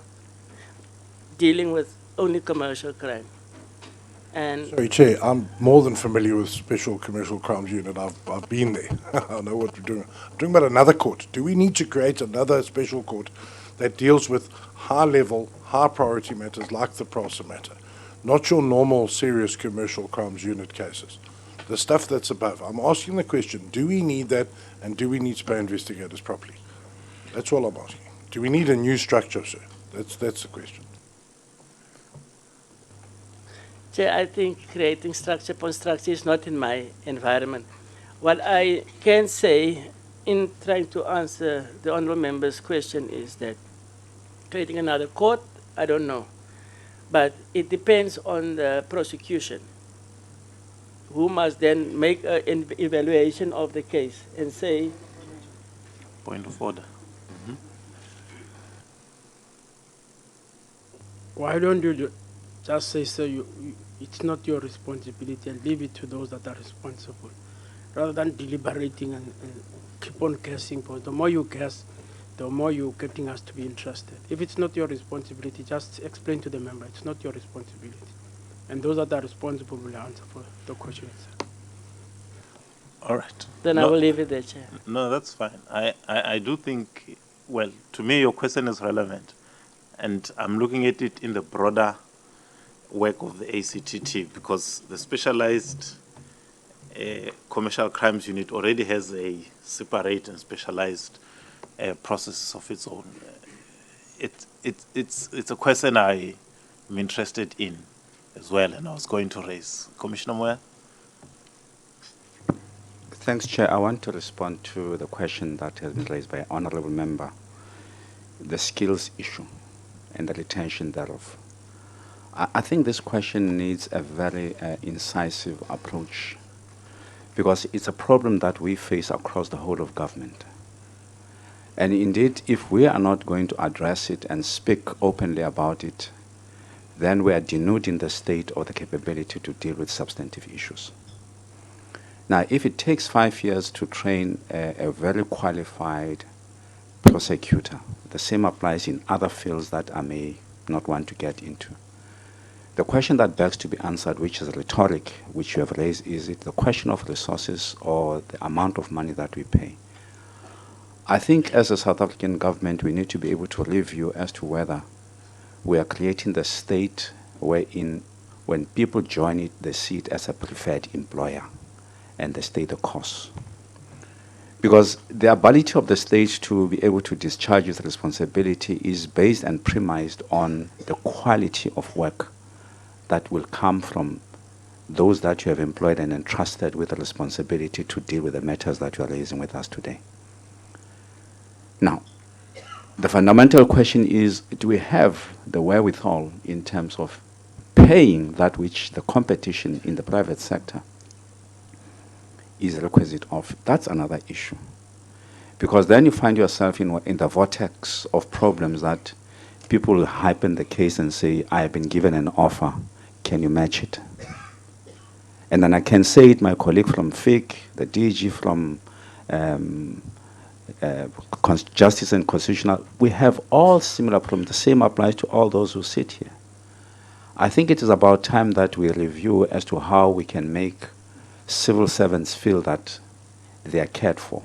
dealing with only commercial crime. And Sorry, Chair, I'm more than familiar with Special Commercial Crimes Unit. I've been there. I know what we're doing. I'm talking about another court. Do we need to create another special court that deals with high-level, high-priority matters like the PROSA matter, not your normal serious commercial crimes unit cases, the stuff that's above? I'm asking the question, do we need that, and do we need to pay investigators properly? That's all I'm asking. Do we need a new structure, sir? That's the question. Chair, I think creating structure upon structure is not in my environment. What I can say in trying to answer the honourable member's question is that creating another court, I don't know. But it depends on the prosecution, who must then make an evaluation of the case and say. Point of order. Why don't you just say, sir, it's not your responsibility and leave it to those that are responsible, rather than deliberating and keep on guessing. Because the more you guess, the more you're getting us to be interested. If it's not your responsibility, just explain to the member it's not your responsibility. And those that are responsible will answer for the question itself. All right. Then I will leave it there, Chair. No, that's fine. I do think, well, to me, your question is relevant. And I'm looking at it in the broader work of the ACTT, because the Specialized Commercial Crimes Unit already has a separate and specialized processes of its own. It's a question I'm interested in as well, and I was going to raise. Commissioner Moya? Thanks, Chair. I want to respond to the question that has been raised by an honourable member, the skills issue and the retention thereof. I think this question needs a very incisive approach, because it's a problem that we face across the whole of government. And indeed, if we are not going to address it and speak openly about it, then we are denuding the state of the capability to deal with substantive issues. Now, if it takes 5 years to train a very qualified prosecutor, the same applies in other fields that I may not want to get into. The question that begs to be answered, which is rhetoric, which you have raised, is it the question of resources or the amount of money that we pay? I think as a South African government, we need to be able to review as to whether we are creating the state wherein when people join it, they see it as a preferred employer and they stay the course. Because the ability of the state to be able to discharge its responsibility is based and premised on the quality of work that will come from those that you have employed and entrusted with the responsibility to deal with the matters that you are raising with us today. Now, the fundamental question is, do we have the wherewithal in terms of paying that which the competition in the private sector is requisite of? That's another issue. Because then you find yourself in the vortex of problems that people will hypen the case and say, I have been given an offer, can you match it? And then I can say it, my colleague from FIC, the DG from Justice and Constitutional, we have all similar problems. The same applies to all those who sit here. I think it is about time that we review as to how we can make civil servants feel that they are cared for.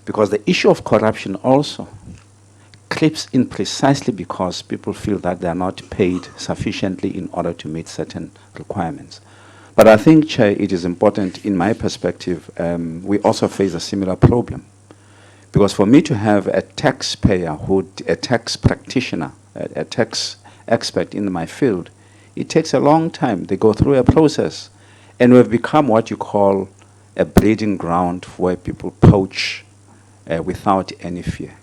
Because the issue of corruption also creeps in precisely because people feel that they are not paid sufficiently in order to meet certain requirements. But I think, Chair, it is important, in my perspective, we also face a similar problem. Because for me to have a taxpayer, a tax practitioner, a tax expert in my field, it takes a long time. They go through a process. And we've become what you call a breeding ground where people poach without any fear.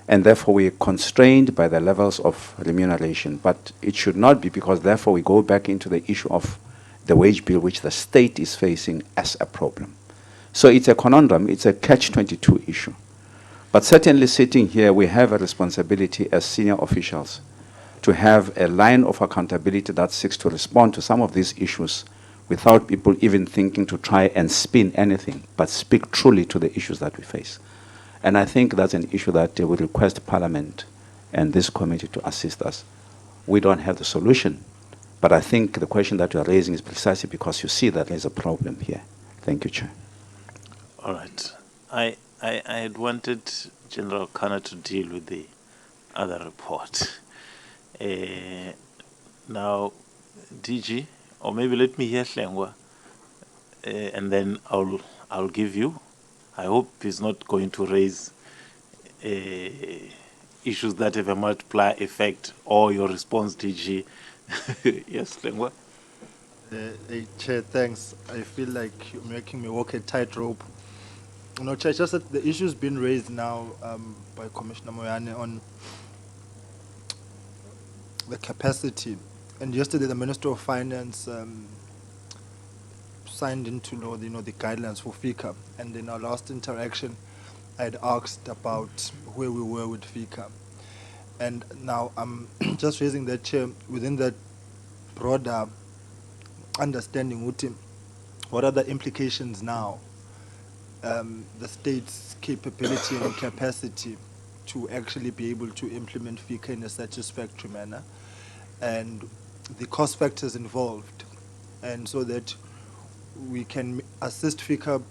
And therefore we are constrained by the levels of remuneration. But it should not be, because therefore we go back into the issue of the wage bill which the state is facing as a problem. So it's a conundrum, it's a catch-22 issue. But certainly sitting here, we have a responsibility as senior officials to have a line of accountability that seeks to respond to some of these issues without people even thinking to try and spin anything, but speak truly to the issues that we face. And I think that's an issue that we request Parliament and this committee to assist us. We don't have the solution, but I think the question that you are raising is precisely because you see that there's a problem here. Thank you, Chair. All right. I had wanted General Kana to deal with the other report. Now, DG, or maybe let me hear Hlengwa, and then I'll give you. I hope he's not going to raise issues that have a multiplier effect, or your response, DG. Yes, Hlengwa. Chair, thanks. I feel like you're making me walk a tightrope. You know, Chair, just that the issue's been raised now by Commissioner Moyane on the capacity. And yesterday, the Minister of Finance signed into law, the guidelines for FICA. And in our last interaction, I had asked about where we were with FICA. And now I'm just raising that, Chair, within that broader understanding, what are the implications now? The state's capability and capacity to actually be able to implement FICA in a satisfactory manner, and the cost factors involved, and so that we can assist FICA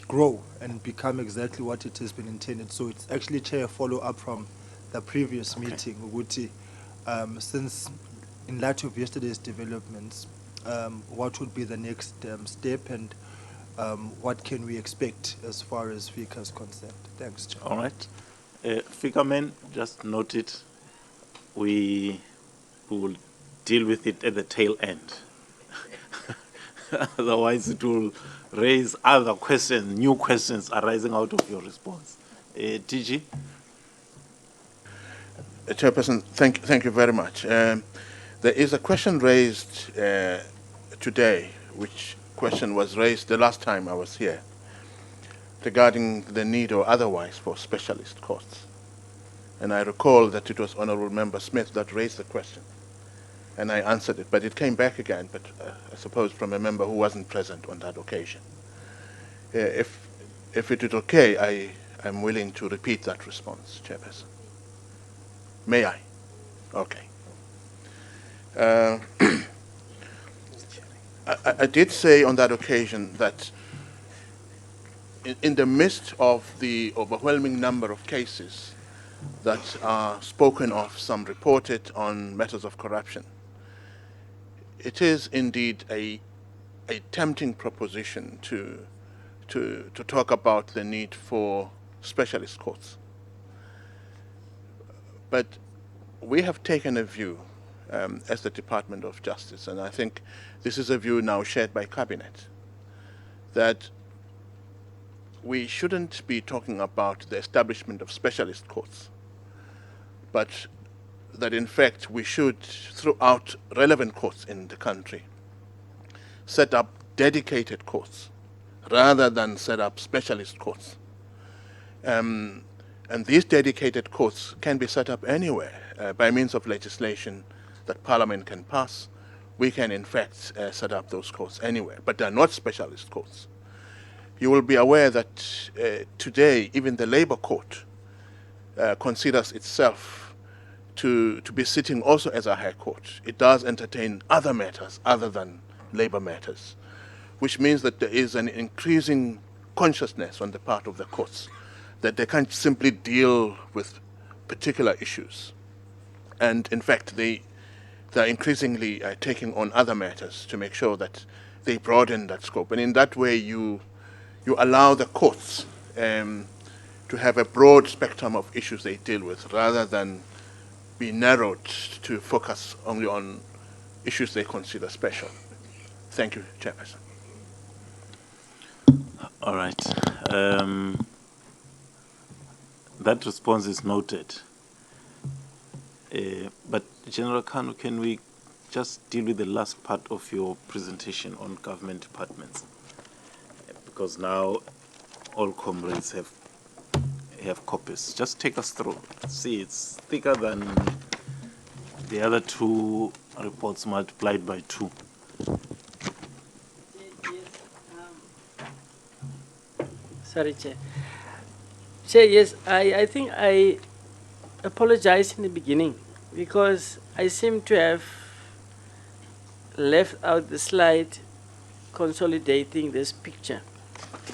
grow and become exactly what it has been intended. So it's actually, Chair, a follow-up from the previous meeting, Uguti, since in light of yesterday's developments, what would be the next step, and what can we expect as far as FICA is concerned? Thanks, Chair. All right. FICA men, just note it. We will deal with it at the tail end. Otherwise, it will raise other questions, new questions arising out of your response. DG? Chairperson, thank you very much. There is a question raised today, which question was raised the last time I was here, regarding the need or otherwise for specialist courts. And I recall that it was Honorable Member Smith that raised the question, and I answered it, but it came back again, but I suppose from a member who wasn't present on that occasion. If it is okay, I'm willing to repeat that response, Chairperson. May I? Okay. I did say on that occasion that in the midst of the overwhelming number of cases that are spoken of, some reported on matters of corruption. It is indeed a tempting proposition to talk about the need for specialist courts. But we have taken a view as the Department of Justice, and I think this is a view now shared by Cabinet, that we shouldn't be talking about the establishment of specialist courts, but that in fact we should, throughout relevant courts in the country, set up dedicated courts rather than set up specialist courts. And these dedicated courts can be set up anywhere by means of legislation that Parliament can pass. We can in fact set up those courts anywhere, but they're not specialist courts. You will be aware that today even the Labour Court considers itself to be sitting also as a high court. It does entertain other matters other than labour matters, which means that there is an increasing consciousness on the part of the courts that they can't simply deal with particular issues. And in fact, they're increasingly taking on other matters to make sure that they broaden that scope. And in that way, you allow the courts to have a broad spectrum of issues they deal with, rather than be narrowed to focus only on issues they consider special. Thank you, Chairperson. All right. That response is noted. But General Kanu, can we just deal with the last part of your presentation on government departments? Because now all comrades have copies. Just take us through. See, it's thicker than the other two reports multiplied by 2. Sorry, Chair. Chair, yes, I think I apologize in the beginning because I seem to have left out the slide consolidating this picture,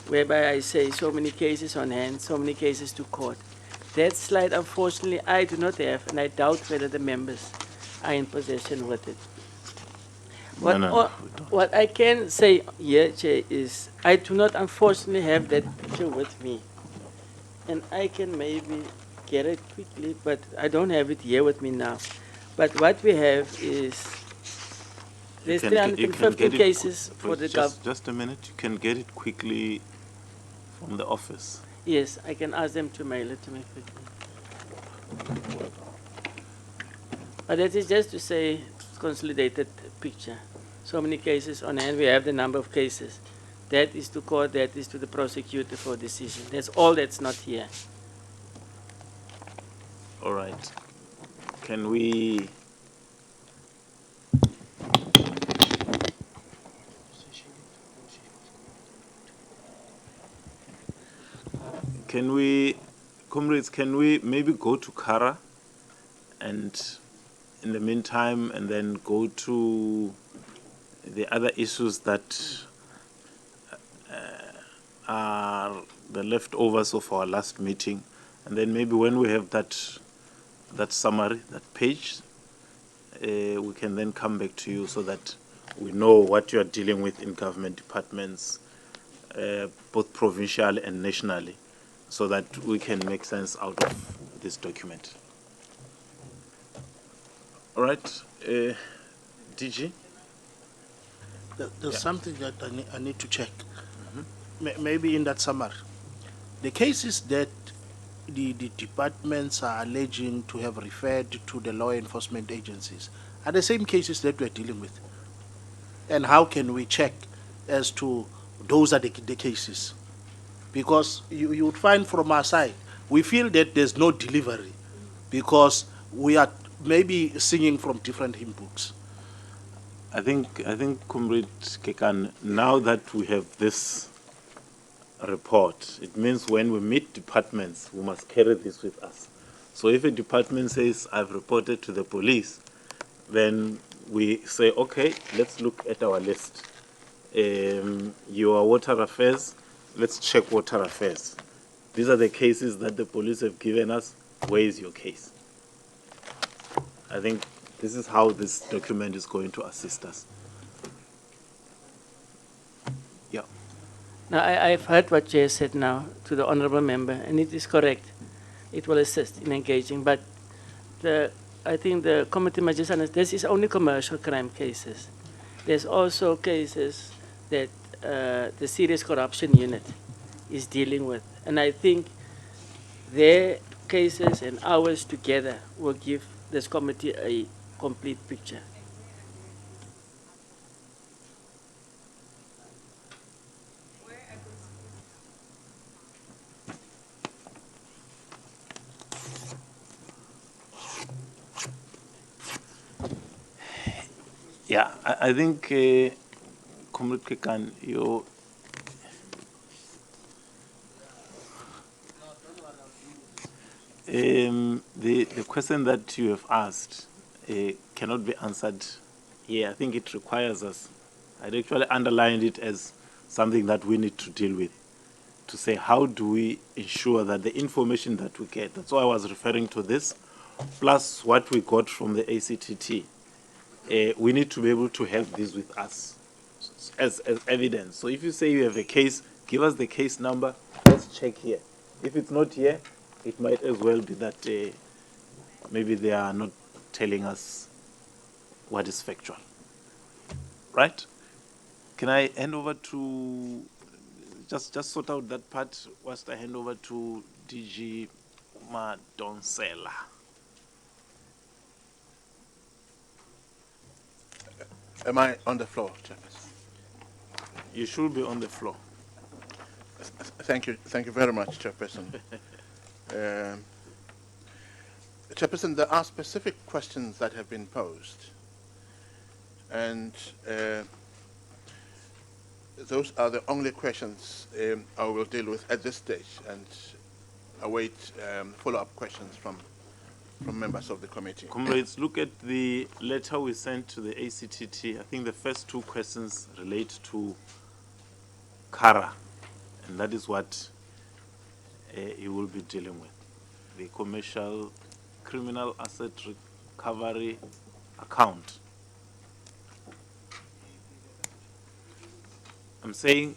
whereby I say so many cases on hand, so many cases to court. That slide, unfortunately, I do not have, and I doubt whether the members are in possession with it. What I can say here, Chair, is I do not unfortunately have that picture with me. And I can maybe get it quickly, but I don't have it here with me now. But what we have is there's 350 cases for the government. Just a minute, you can get it quickly from the office. Yes, I can ask them to mail it to me quickly. But that is just to say consolidated picture. So many cases on hand, we have the number of cases. That is to court, that is to the prosecutor for decision. That's all that's not here. All right. Can we... comrades, can we maybe go to CARA and in the meantime, and then go to the other issues that are the leftovers of our last meeting, and then maybe when we have that summary, that page, we can then come back to you so that we know what you are dealing with in government departments, both provincial and nationally, so that we can make sense out of this document. All right, DG? There's something that I need to check. Maybe in that summary. The cases that the departments are alleging to have referred to the law enforcement agencies are the same cases that we're dealing with. And how can we check as to those are the cases? Because you would find from our side, we feel that there's no delivery because we are maybe singing from different hymn books. I think Comrade Kekan, now that we have this report, it means when we meet departments, we must carry this with us. So if a department says, I've reported to the police, then we say, okay, let's look at our list. Your water affairs, let's check water affairs. These are the cases that the police have given us. where is your case? I think this is how this document is going to assist us. Yeah. Now, I've heard what Chair said now to the honourable member, and it is correct. It will assist in engaging, but I think the committee must just understand this is only commercial crime cases. There's also cases that the serious corruption unit is dealing with, and I think their cases and ours together will give this committee a complete picture. Yeah, I think, Comrade Kekan, the question that you have asked cannot be answered here. I think it requires us. I'd actually underlined it as something that we need to deal with, to say how do we ensure that the information that we get, that's why I was referring to this, plus what we got from the ACTT, we need to be able to have this with us as evidence. So if you say you have a case, give us the case number, let's check here. If it's not here, it might as well be that maybe they are not telling us what is factual. Right? Can I hand over to, just sort out that part whilst I hand over to DG Madonsela. Am I on the floor, Chairperson? You should be on the floor. Thank you very much, Chairperson. Chairperson, there are specific questions that have been posed, and those are the only questions I will deal with at this stage, and await follow-up questions from members of the committee. Comrades, look at the letter we sent to the ACTT. I think the first two questions relate to CARA, and that is what he will be dealing with. The Commercial Criminal Asset Recovery Account. I'm saying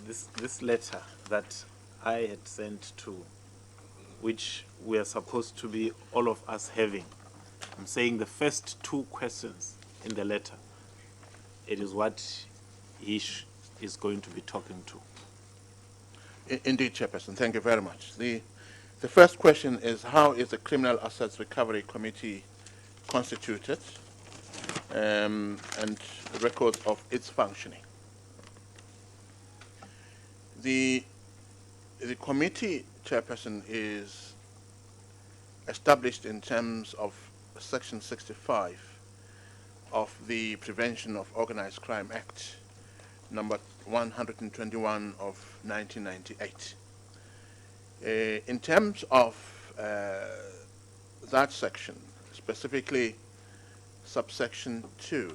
this letter that I had sent to, which we are supposed to be all of us having. I'm saying the first two questions in the letter, it is what he is going to be talking to. Indeed, Chairperson, thank you very much. The first question is, how is the Criminal Assets Recovery Committee constituted, and records of its functioning? The committee, Chairperson, is established in terms of Section 65 of the Prevention of Organized Crime Act, number 121 of 1998. In terms of that section, specifically subsection 2,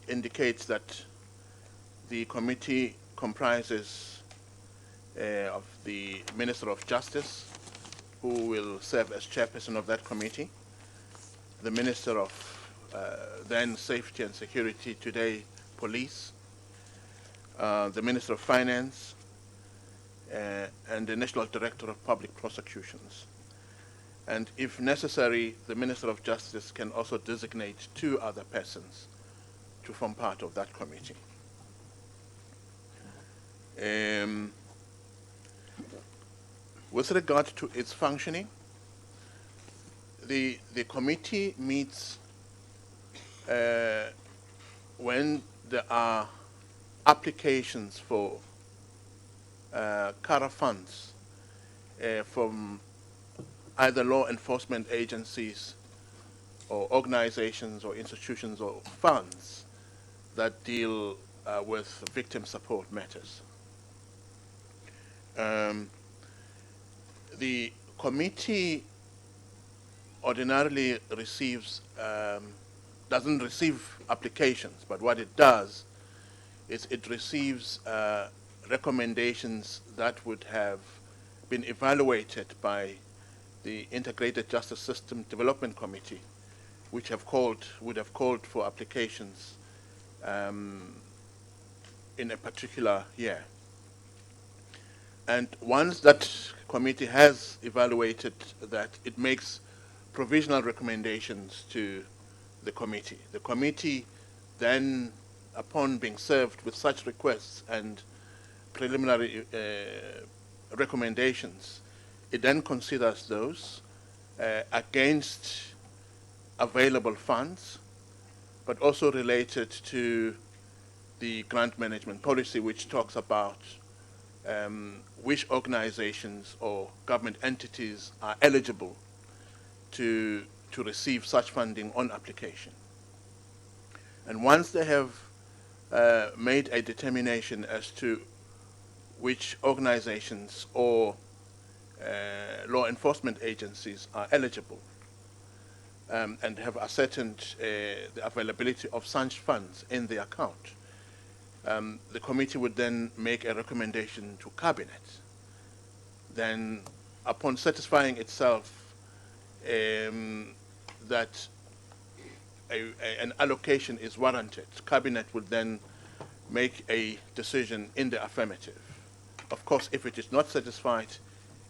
indicates that the committee comprises of the Minister of Justice, who will serve as chairperson of that committee, the Minister of then Safety and Security, today Police, the Minister of Finance, and the National Director of Public Prosecutions. And if necessary, the Minister of Justice can also designate 2 other persons to form part of that committee. With regard to its functioning, the committee meets when there are applications for CARA funds from either law enforcement agencies or organizations or institutions or funds that deal with victim support matters. The committee ordinarily receives, doesn't receive applications, but what it does is it receives recommendations that would have been evaluated by the Integrated Justice System Development Committee, which would have called for applications in a particular year. And once that committee has evaluated that, it makes provisional recommendations to the committee. The committee then, upon being served with such requests and preliminary recommendations, it then considers those against available funds, but also related to the grant management policy, which talks about which organizations or government entities are eligible to receive such funding on application. And once they have made a determination as to which organizations or law enforcement agencies are eligible and have ascertained the availability of such funds in the account, the committee would then make a recommendation to Cabinet. Then, upon satisfying itself that an allocation is warranted, Cabinet would then make a decision in the affirmative. Of course, if it is not satisfied,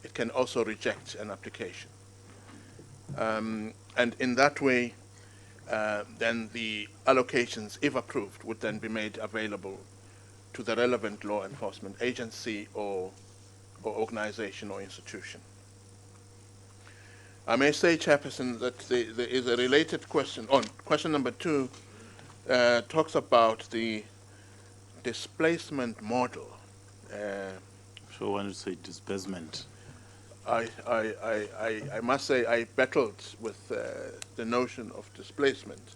it can also reject an application. And in that way, then the allocations, if approved, would then be made available to the relevant law enforcement agency or organization or institution. I may say, Chairperson, that there is a related question. Question number 2 talks about the displacement model. So when you say disbursement, I must say I battled with the notion of displacement,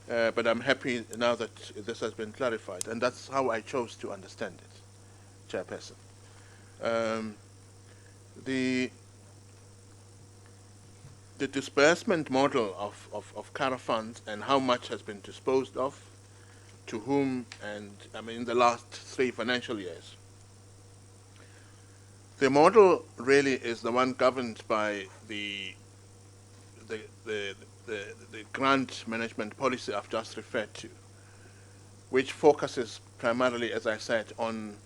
but I'm happy now that this has been clarified, and that's how I chose to understand it, Chairperson. The disbursement model of CARA funds and how much has been disposed of, to whom, and I mean in the last 3 financial years. The model really is the one governed by the grant management policy I've just referred to, which focuses primarily, as I said, on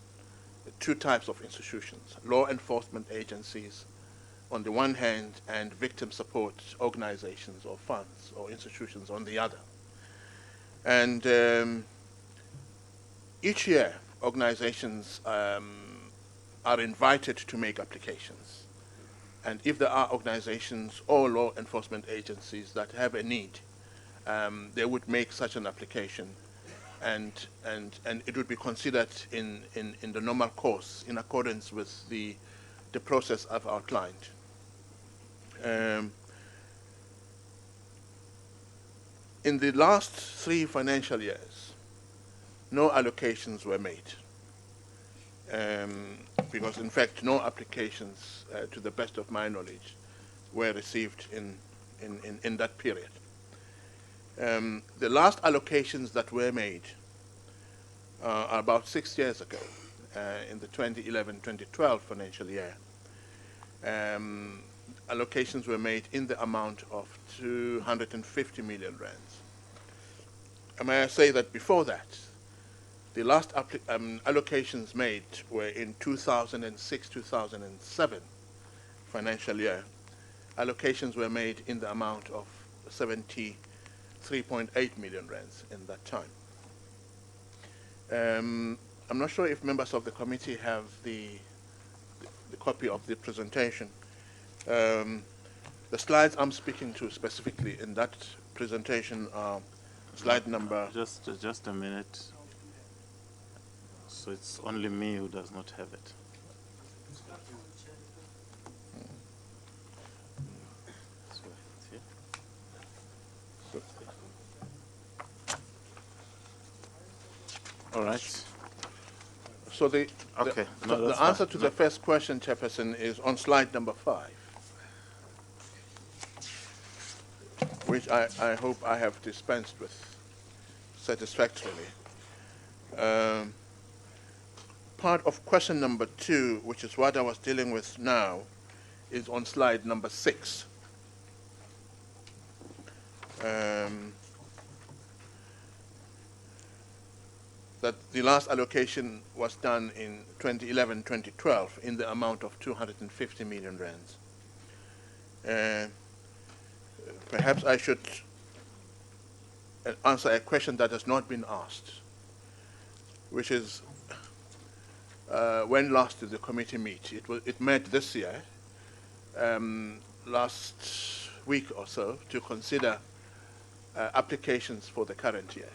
2 types of institutions: law enforcement agencies on the one hand, and victim support organizations or funds or institutions on the other. And each year, organizations are invited to make applications. And if there are organizations or law enforcement agencies that have a need, they would make such an application, and it would be considered in the normal course in accordance with the process I've outlined. In the last 3 financial years, no allocations were made, because in fact no applications, to the best of my knowledge, were received in that period. The last allocations that were made are about 6 years ago, in the 2011-2012 financial year. Allocations were made in the amount of 250 million rands. And may I say that before that, the last allocations made were in 2006-2007 financial year. Allocations were made in the amount of 73.8 million rands in that time. I'm not sure if members of the committee have the copy of the presentation. The slides I'm speaking to specifically in that presentation are slide number... Just a minute. So it's only me who does not have it. All right. So the answer to fine. the first question, Chairperson, is on slide number 5, which I hope I have dispensed with satisfactorily. part of question number 2, which is what I was dealing with now, is on slide number 6. That the last allocation was done in 2011-2012 in the amount of 250 million rands. Perhaps I should answer a question that has not been asked, which is when last did the committee meet? It met this year, last week or so, to consider applications for the current year.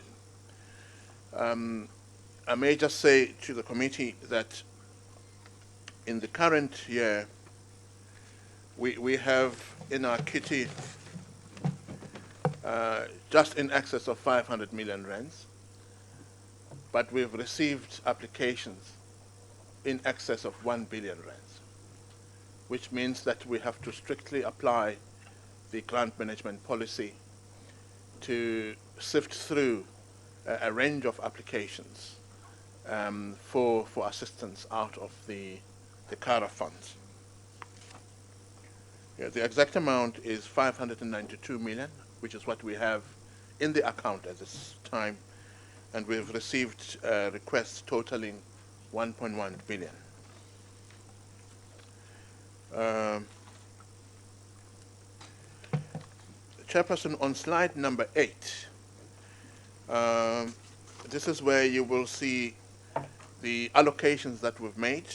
I may just say to the committee that in the current year, we have in our kitty just in excess of 500 million rands, but we've received applications in excess of 1 billion rands, which means that we have to strictly apply the grant management policy to sift through a range of applications for assistance out of the CARA funds. Yeah, the exact amount is 592 million, which is what we have in the account at this time, and we've received requests totaling 1.1 billion. Chairperson, on slide number 8, this is where you will see the allocations that we've made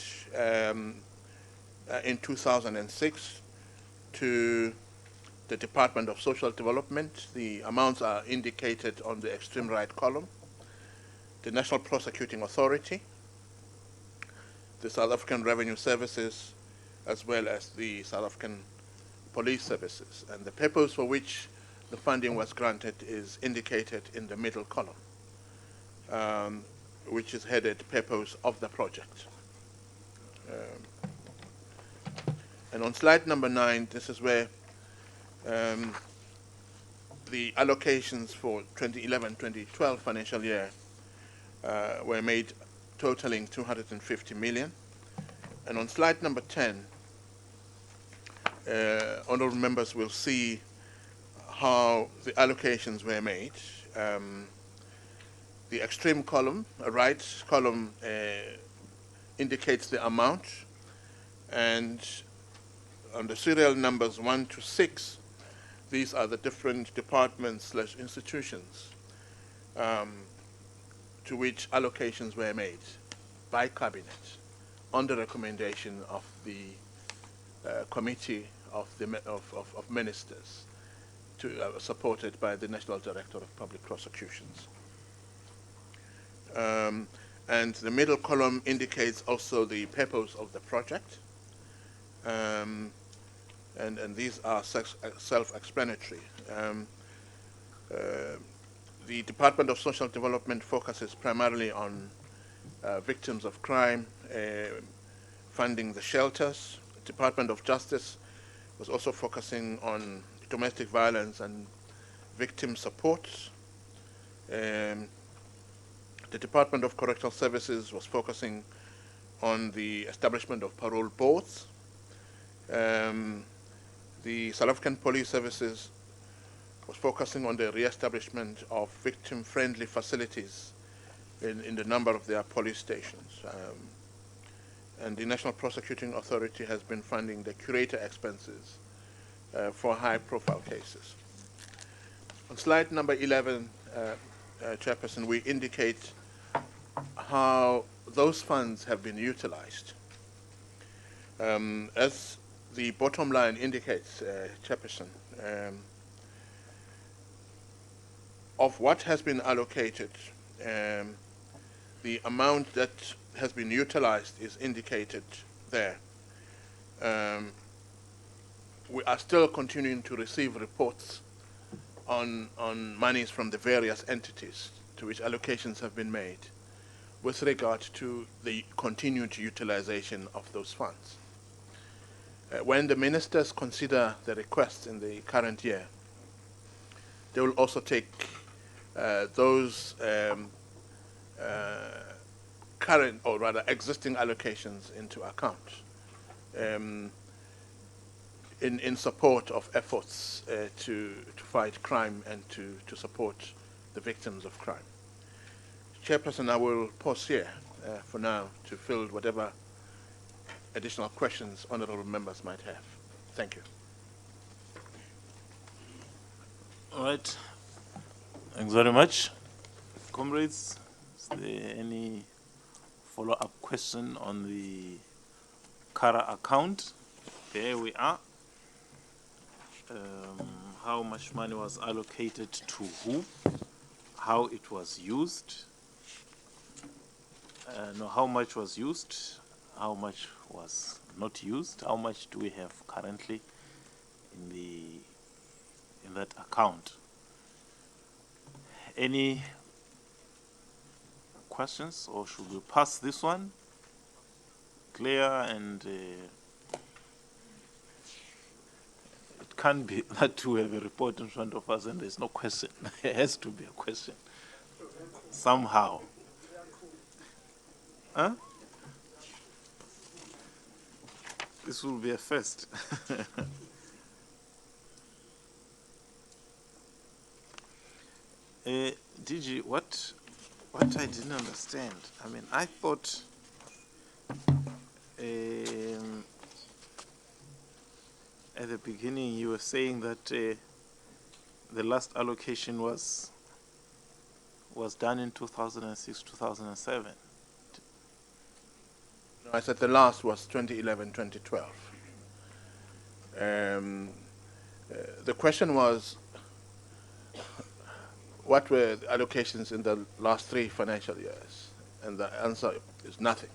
in 2006 to the Department of Social Development. The amounts are indicated on the extreme right column. The National Prosecuting Authority, the South African Revenue Services, as well as the South African Police Services. And the purpose for which the funding was granted is indicated in the middle column, which is headed Purpose of the Project. And on slide number 9, this is where the allocations for 2011-2012 financial year were made, totaling 250 million. And on slide number 10, honorable members will see how the allocations were made. The extreme column, right column, indicates the amount, and on the serial numbers 1 to 6, these are the different departments / institutions to which allocations were made by Cabinet on the recommendation of the Committee of Ministers, supported by the National Director of Public Prosecutions. And the middle column indicates also the purpose of the project. And these are self-explanatory. The Department of Social Development focuses primarily on victims of crime, funding the shelters. The Department of Justice was also focusing on domestic violence and victim support. The Department of Correctional Services was focusing on the establishment of parole boards. The South African Police Services was focusing on the re-establishment of victim-friendly facilities in the number of their police stations. And the National Prosecuting Authority has been funding the curator expenses for high-profile cases. On slide number 11, Chairperson, we indicate how those funds have been utilized. As the bottom line indicates, Chairperson, of what has been allocated, the amount that has been utilized is indicated there. We are still continuing to receive reports on monies from the various entities to which allocations have been made with regard to the continued utilization of those funds. When the ministers consider the requests in the current year, they will also take those current, or rather existing allocations into account in support of efforts to fight crime and to support the victims of crime. Chairperson, I will pause here for now to field whatever additional questions honorable members might have. Thank you. All right. Thanks very much. Comrades, is there any follow-up question on the CARA account? There we are. How much money was allocated to who? How it was used? No, how much was used? How much was not used? How much do we have currently in that account? Any questions, or should we pass this one? Clear, and it can't be that we have a report in front of us and there's no question. There has to be a question somehow. Huh? This will be a first. DG, what I didn't understand, I mean, I thought at the beginning you were saying that the last allocation was done in 2006, 2007. No, I said the last was 2011, 2012. The question was, what were the allocations in the last 3 financial years? And the answer is nothing.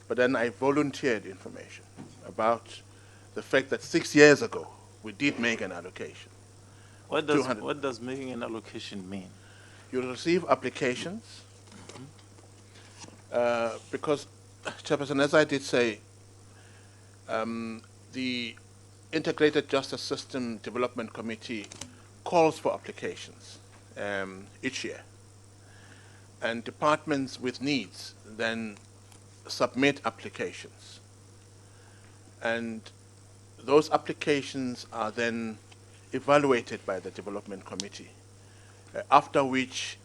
But then I volunteered information about the fact that 6 years ago we did make an allocation. What does making an allocation mean? You receive applications because, Chairperson, as I did say, the Integrated Justice System Development Committee calls for applications each year. And departments with needs then submit applications. And those applications are then evaluated by the Development Committee, after which,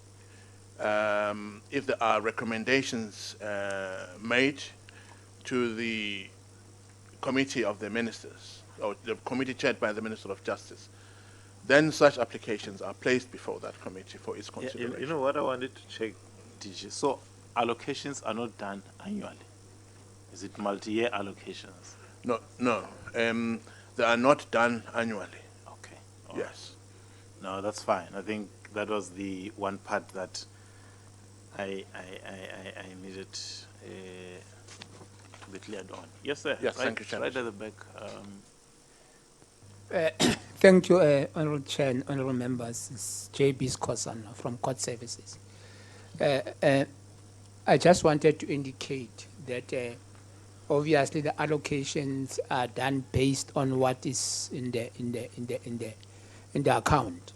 if there are recommendations made to the Committee of the Ministers, or the committee chaired by the Minister of Justice, then such applications are placed before that committee for its consideration. You know what I wanted to check, DG? So allocations are not done annually. Is it multi-year allocations? No, they are not done annually. Okay. Yes. No, that's fine. I think that was the one part that I needed to be cleared on. Yes, sir. Yes, thank you, Chairman. Right at the back. Thank you, Honourable Chair and Honourable Members. It's J.B. Skosana from Court Services. I just wanted to indicate that obviously the allocations are done based on what is in the account,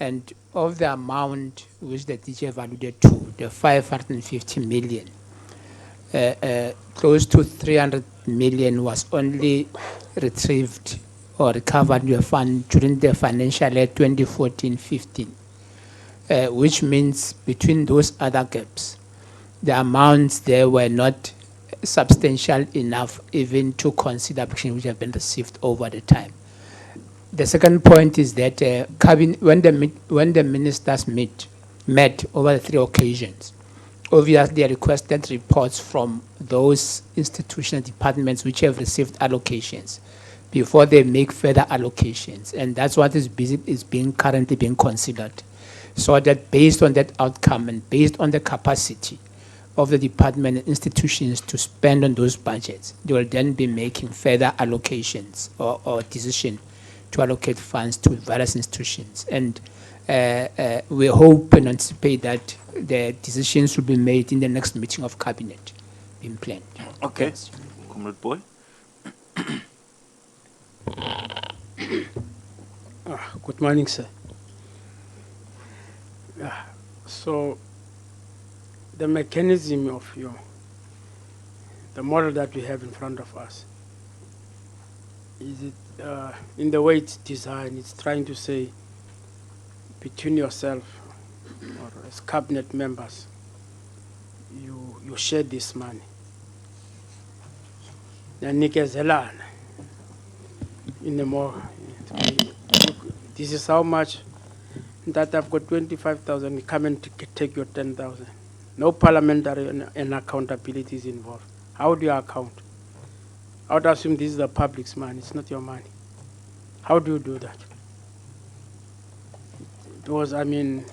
and of the amount which the DG alluded to, the 550 million, close to 300 million was only retrieved or recovered your fund during the financial year 2014-15, which means between those other gaps, the amounts there were not substantial enough even to consider applications which have been received over the time. The second point is that when the ministers met over the 3 occasions, obviously they requested reports from those institutional departments which have received allocations before they make further allocations, and that's what is currently being considered. So that based on that outcome and based on the capacity of the department and institutions to spend on those budgets, they will then be making further allocations or decision to allocate funds to various institutions. And we hope and anticipate that the decisions will be made in the next meeting of cabinet being planned. Okay. Thanks. Comrade Boy. Good morning, sir. So the mechanism of the model that we have in front of us, is it in the way it's designed, it's trying to say between yourself or as cabinet members, you share this money. Yanikezelana in the more, this is how much that I've got 25,000, come and take your 10,000. No parliamentary and accountability is involved. How do you account? I would assume this is the public's money, it's not your money. How do you do that? Because, I mean,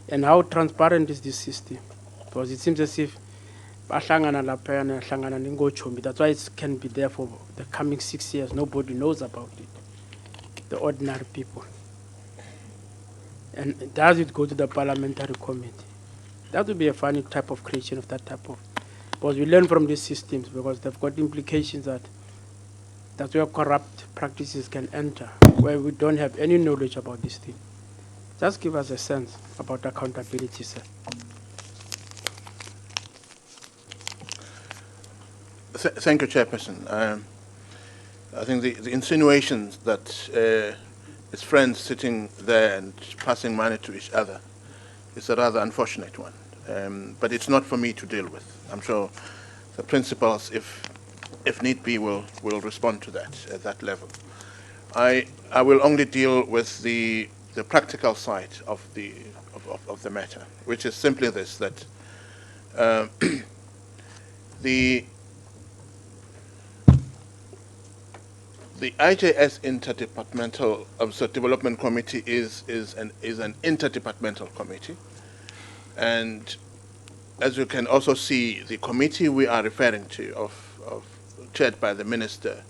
and how transparent is this system? Because it seems as if that's why it can be there for the coming 6 years. Nobody knows about it, the ordinary people. And does it go to the parliamentary committee? That would be a funny type of creation of that type of, because we learn from these systems because they've got implications that's where corrupt practices can enter, where we don't have any knowledge about this thing. Just give us a sense about accountability, sir. Thank you, Chairperson. I think the insinuations that his friends sitting there and passing money to each other is a rather unfortunate one. But it's not for me to deal with. I'm sure the principals, if need be, will respond to that at that level. I will only deal with the practical side of the matter, which is simply this: that the IJS Interdepartmental Development Committee is an interdepartmental committee, and as you can also see, the committee we are referring to, chaired by the minister,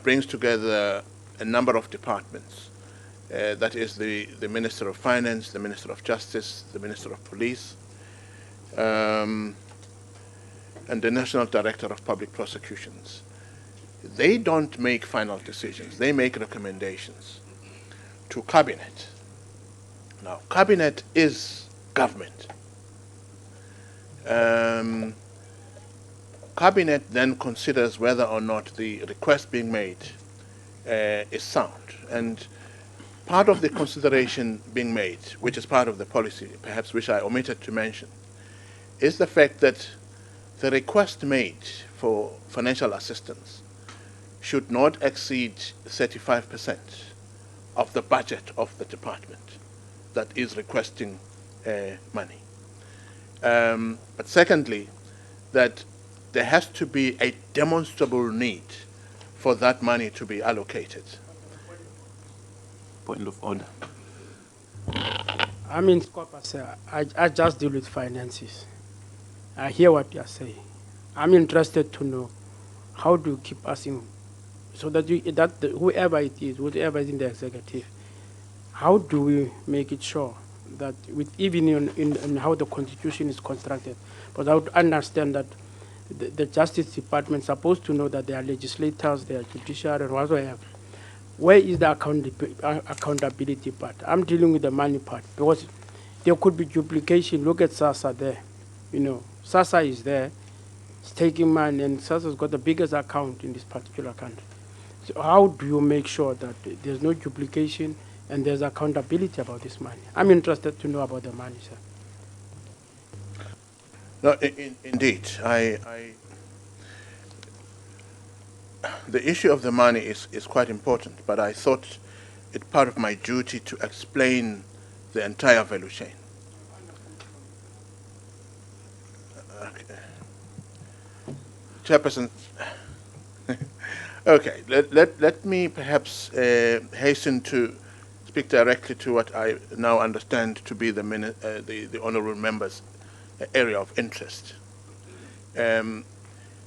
brings together a number of departments. That is the Minister of Finance, the Minister of Justice, the Minister of Police, and the National Director of Public Prosecutions. They don't make final decisions. They make recommendations to Cabinet. Now, Cabinet is government. Cabinet then considers whether or not the request being made is sound. And part of the consideration being made, which is part of the policy, perhaps which I omitted to mention, is the fact that the request made for financial assistance should not exceed 35% of the budget of the department that is requesting money. But secondly, that there has to be a demonstrable need for that money to be allocated. Point of order. I mean, SCOPA, sir, I just deal with finances. I hear what you are saying. I'm interested to know, how do you keep us in, so that whoever it is, whatever is in the executive, how do we make it sure that even in how the constitution is constructed, but I would understand that the Justice Department is supposed to know that there are legislators, there are judiciary, and whatsoever. Where is the accountability part? I'm dealing with the money part, because there could be duplication. Look at SASA there. SASA is there, it's taking money, and SASA's got the biggest account in this particular country. So how do you make sure that there's no duplication and there's accountability about this money? I'm interested to know about the money, sir. No, indeed. The issue of the money is quite important, but I thought it part of my duty to explain the entire value chain. Okay. Chairperson, okay, let me perhaps hasten to speak directly to what I now understand to be the honourable member's area of interest.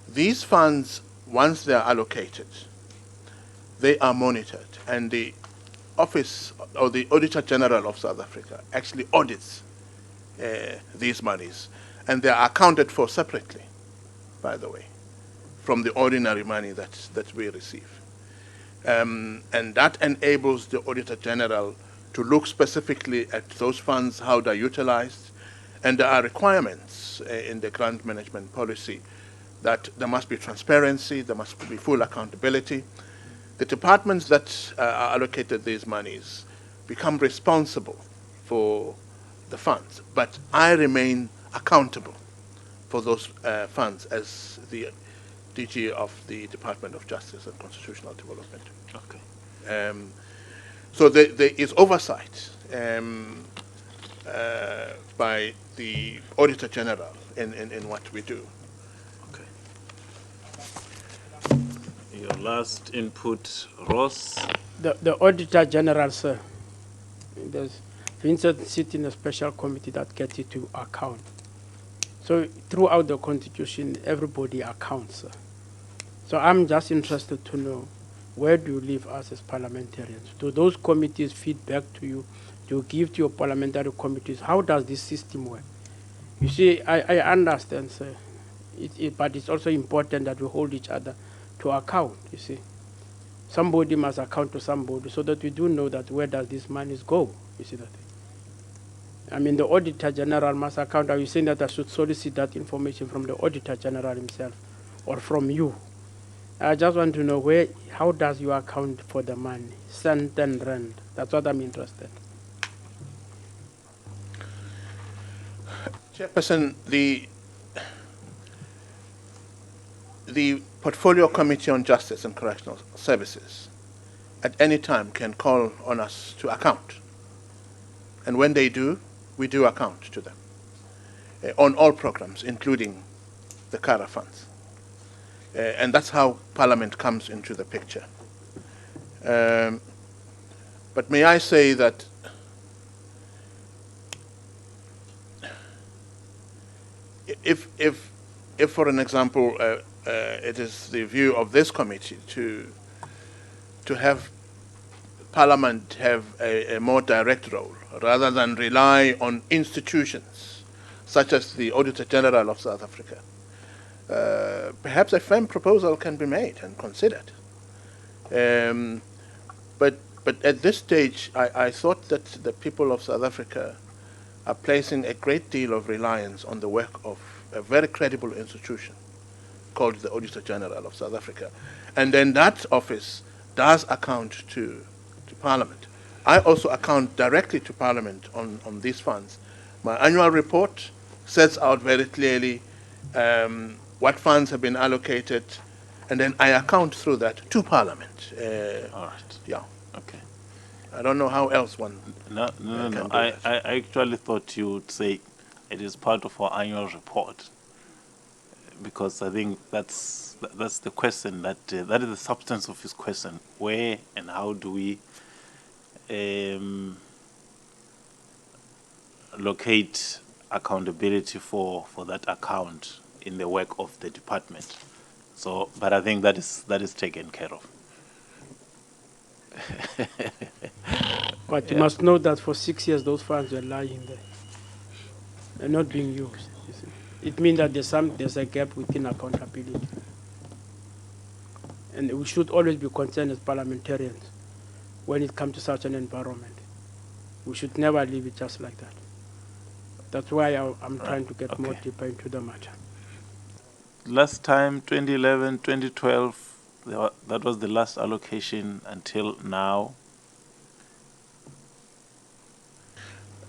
These funds, once they are allocated, they are monitored, and the office or the Auditor General of South Africa actually audits these monies, and they are accounted for separately, by the way, from the ordinary money that we receive. And that enables the Auditor General to look specifically at those funds, how they're utilized, And there are requirements in the grant management policy that there must be transparency, there must be full accountability. The departments that are allocated these monies become responsible for the funds, but I remain accountable for those funds as the DG of the Department of Justice and Constitutional Development. Okay. So there is oversight by the Auditor General in what we do. Okay. Your last input, Ross. The Auditor General, sir, there's Vincent sits in a special committee that gets it to account. So throughout the Constitution, everybody accounts, sir. So I'm just interested to know, where do you leave us as parliamentarians? Do those committees feed back to you? Do you give to your parliamentary committees? How does this system work? You see, I understand, sir, but it's also important that we hold each other to account, you see. Somebody must account to somebody so that we do know that where does this money go, you see that. I mean, the Auditor General must account. Are you saying that I should solicit that information from the Auditor General himself or from you? I just want to know how does you account for the money, cent and rand? That's what I'm interested. Chairperson, the Portfolio Committee on Justice and Correctional Services at any time can call on us to account. And when they do, we do account to them on all programs, including the CARA funds. And that's how Parliament comes into the picture. But may I say that if for an example, it is the view of this committee to have Parliament have a more direct role rather than rely on institutions such as the Auditor General of South Africa, perhaps a firm proposal can be made and considered. But at this stage, I thought that the people of South Africa are placing a great deal of reliance on the work of a very credible institution called the Auditor General of South Africa. And then that office does account to Parliament. I also account directly to Parliament on these funds. My annual report sets out very clearly what funds have been allocated, and then I account through that to Parliament. All right. Yeah. Okay. I don't know how else one. No. I actually thought you would say it is part of our annual report, because I think that's the question that is the substance of his question. Where and how do we locate accountability for that account in the work of the department? So, but I think that is taken care of. But you must know that for 6 years those funds were lying there. They're not being used. You see. It means that there's a gap within accountability. And we should always be concerned as parliamentarians when it comes to such an environment. We should never leave it just like that. That's why I'm trying to get more deeper into the matter. Last time, 2011, 2012, that was the last allocation until now.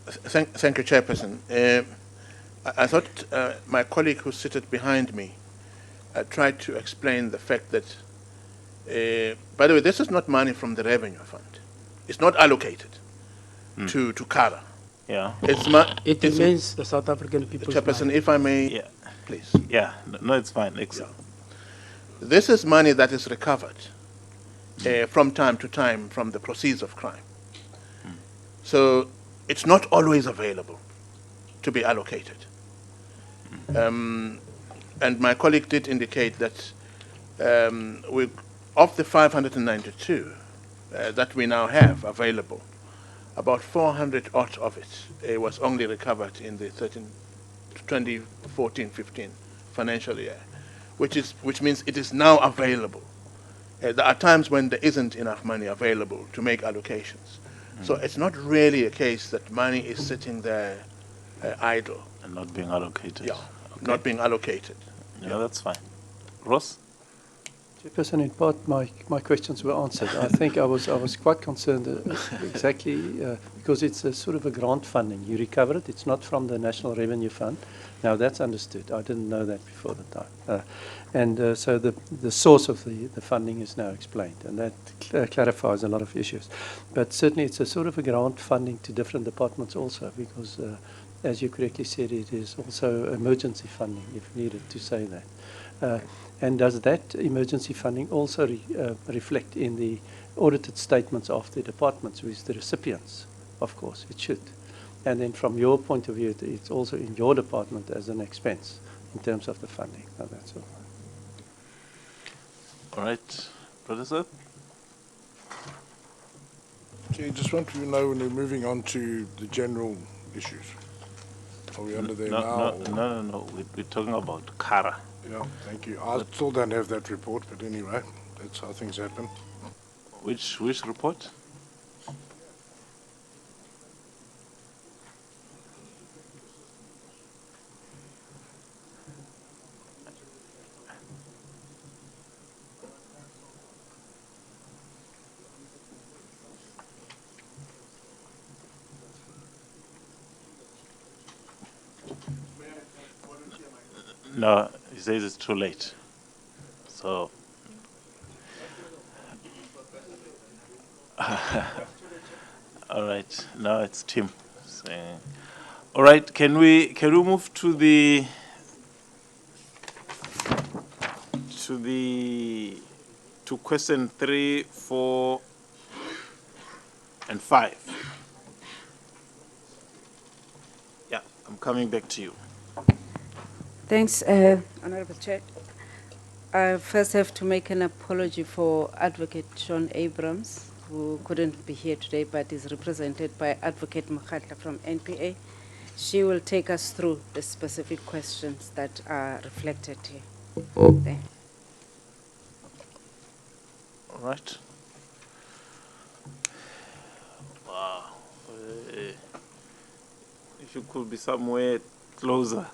Thank you, Chairperson. I thought my colleague who seated behind me tried to explain the fact that, by the way, this is not money from the revenue fund. It's not allocated to CARA. Yeah. It remains the South African people's Chairperson, money. if I may, please. Yeah, no, it's fine. Excellent. Yeah. This is money that is recovered from time to time from the proceeds of crime. So it's not always available to be allocated. And my colleague did indicate that of the 592 that we now have available, about 400 odd of it was only recovered in the 2014-15 financial year, which means it is now available. There are times when there isn't enough money available to make allocations. So it's not really a case that money is sitting there idle. And not being allocated. Yeah, Okay. not being allocated. Yeah, that's fine. Ross? Chairperson, in part, my questions were answered. I think I was quite concerned exactly because it's a sort of a grant funding. You recover it. It's not from the National Revenue Fund. Now, that's understood. I didn't know that before the time. So the source of the funding is now explained, and that clarifies a lot of issues. But certainly, it's a sort of a grant funding to different departments also because, as you correctly said, it is also emergency funding, if needed, to say that. And does that emergency funding also reflect in the audited statements of the departments with the recipients? Of course, it should. And then from your point of view, it's also in your department as an expense in terms of the funding. No, that's all. All right. Professor? Chair, just want to know when we're moving on to the general issues. Are we under there now? No. We're talking about CARA. Yeah, thank you. I still don't have that report, but anyway, that's how things happen. Which report? No, he says it's too late. So, all right. Now it's Tim. All right. Can we move to question 3, 4, and 5? Yeah, I'm coming back to you. Thanks, Honorable Chair. I first have to make an apology for Advocate Sean Abrams, who couldn't be here today, but is represented by Advocate Mkhatla from NPA. She will take us through the specific questions that are reflected here. There. All right. Wow. If you could be somewhere closer.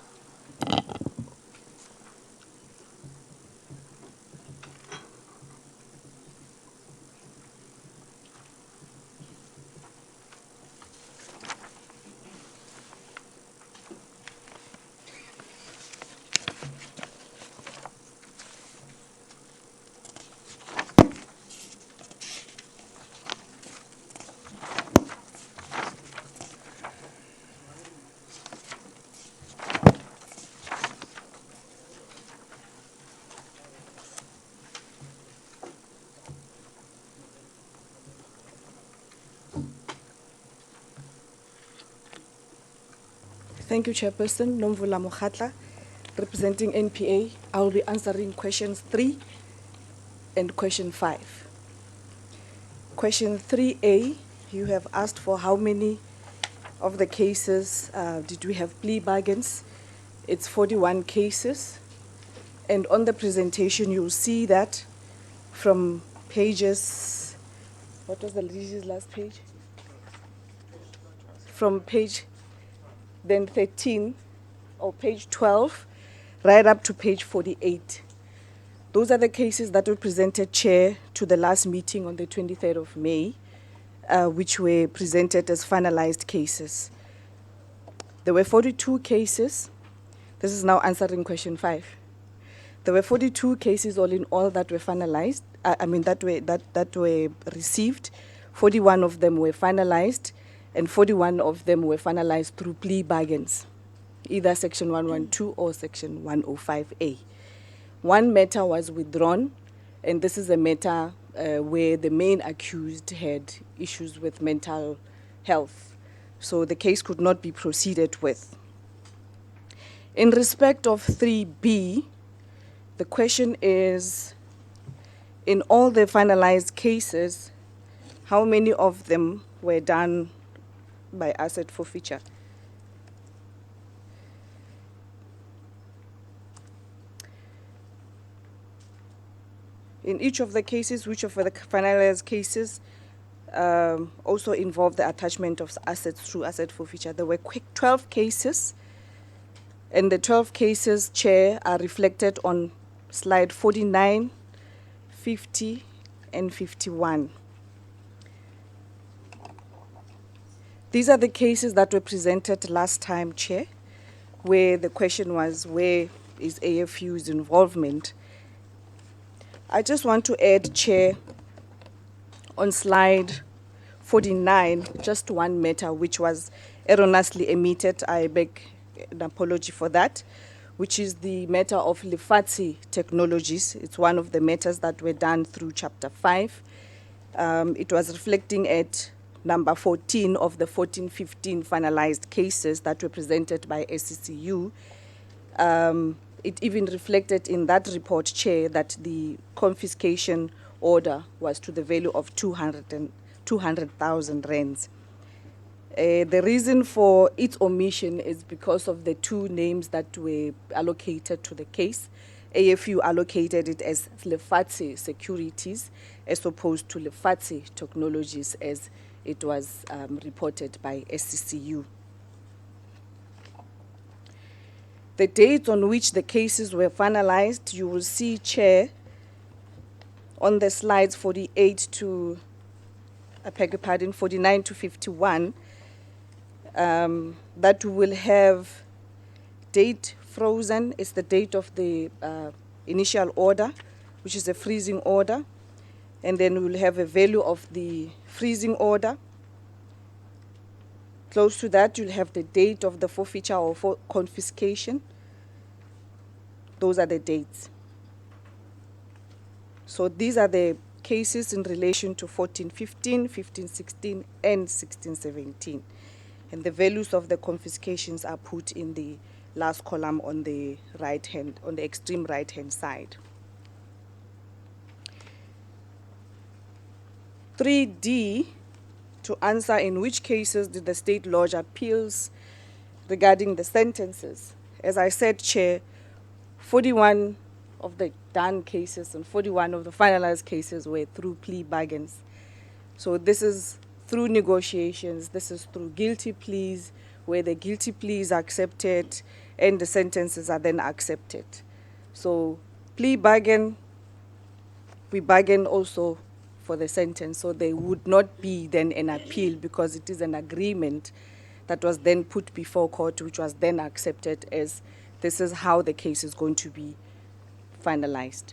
Thank you, Chairperson. Nomvula Mokhatla, representing NPA. I will be answering questions 3 and question 5. Question 3A, you have asked for how many of the cases did we have plea bargains. It's 41 cases. And on the presentation, you'll see that from pages, what was the lady's last page? From page then 13 or page 12, right up to page 48. Those are the cases that were presented, Chair, to the last meeting on the 23rd of May, which were presented as finalized cases. There were 42 cases. This is now answering question 5. There were 42 cases all in all that were finalized, that were received. 41 of them were finalized, and 41 of them were finalized through plea bargains, either Section 112 or Section 105A. One matter was withdrawn, and this is a matter where the main accused had issues with mental health, so the case could not be proceeded with. In respect of 3B, the question is, in all the finalized cases, how many of them were done by asset forfeiture? In each of the cases, which of the finalized cases also involved the attachment of assets through asset forfeiture. There were 12 cases, and the 12 cases, Chair, are reflected on slide 49, 50, and 51. These are the cases that were presented last time, Chair, where the question was, where is AFU's involvement? I just want to add, Chair, on slide 49, just one matter which was erroneously omitted. I beg an apology for that, which is the matter of Lefatsi Technologies. It's one of the matters that were done through Chapter 5. It was reflecting at number 14 of the 14-15 finalized cases that were presented by SCCU. It even reflected in that report, Chair, that the confiscation order was to the value of 200,000 rands. The reason for its omission is because of the two names that were allocated to the case. AFU allocated it as Lefatsi Securities as opposed to Lefatsi Technologies as it was reported by SCCU. The dates on which the cases were finalized, you will see, Chair, on the slides 48 to, I beg your pardon, 49 to 51, that will have date frozen. It's the date of the initial order, which is a freezing order. And then we'll have a value of the freezing order. Close to that, you'll have the date of the forfeiture or confiscation. Those are the dates. So these are the cases in relation to 14-15, 15-16, and 16-17. And the values of the confiscations are put in the last column on the right hand, on the extreme right-hand side. 3D, to answer in which cases did the state lodge appeals regarding the sentences. As I said, Chair, 41 of the done cases and 41 of the finalized cases were through plea bargains. So this is through negotiations, this is through guilty pleas, where the guilty pleas are accepted and the sentences are then accepted. So plea bargain, we bargain also for the sentence, so there would not be then an appeal because it is an agreement that was then put before court, which was then accepted as this is how the case is going to be finalized.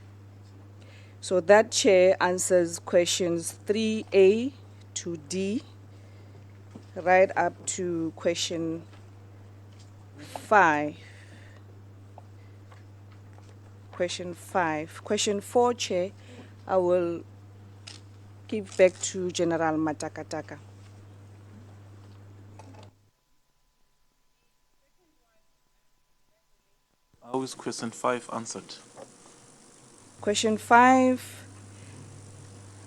So that, Chair, answers questions 3A to D, right up to question 5. Question 5. Question 4, Chair, I will give back to General Matakataka. How is question 5 answered? Question 5,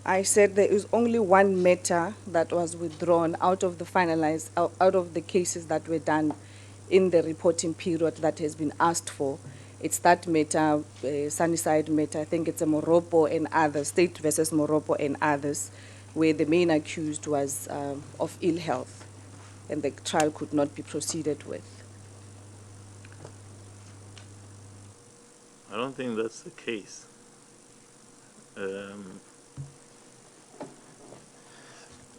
I said there is only one matter that was withdrawn out of the finalized, out of the cases that were done in the reporting period that has been asked for. It's that matter, Sunnyside matter, I think it's a Moropo and others, State versus Moropo and others, where the main accused was of ill health and the trial could not be proceeded with. I don't think that's the case.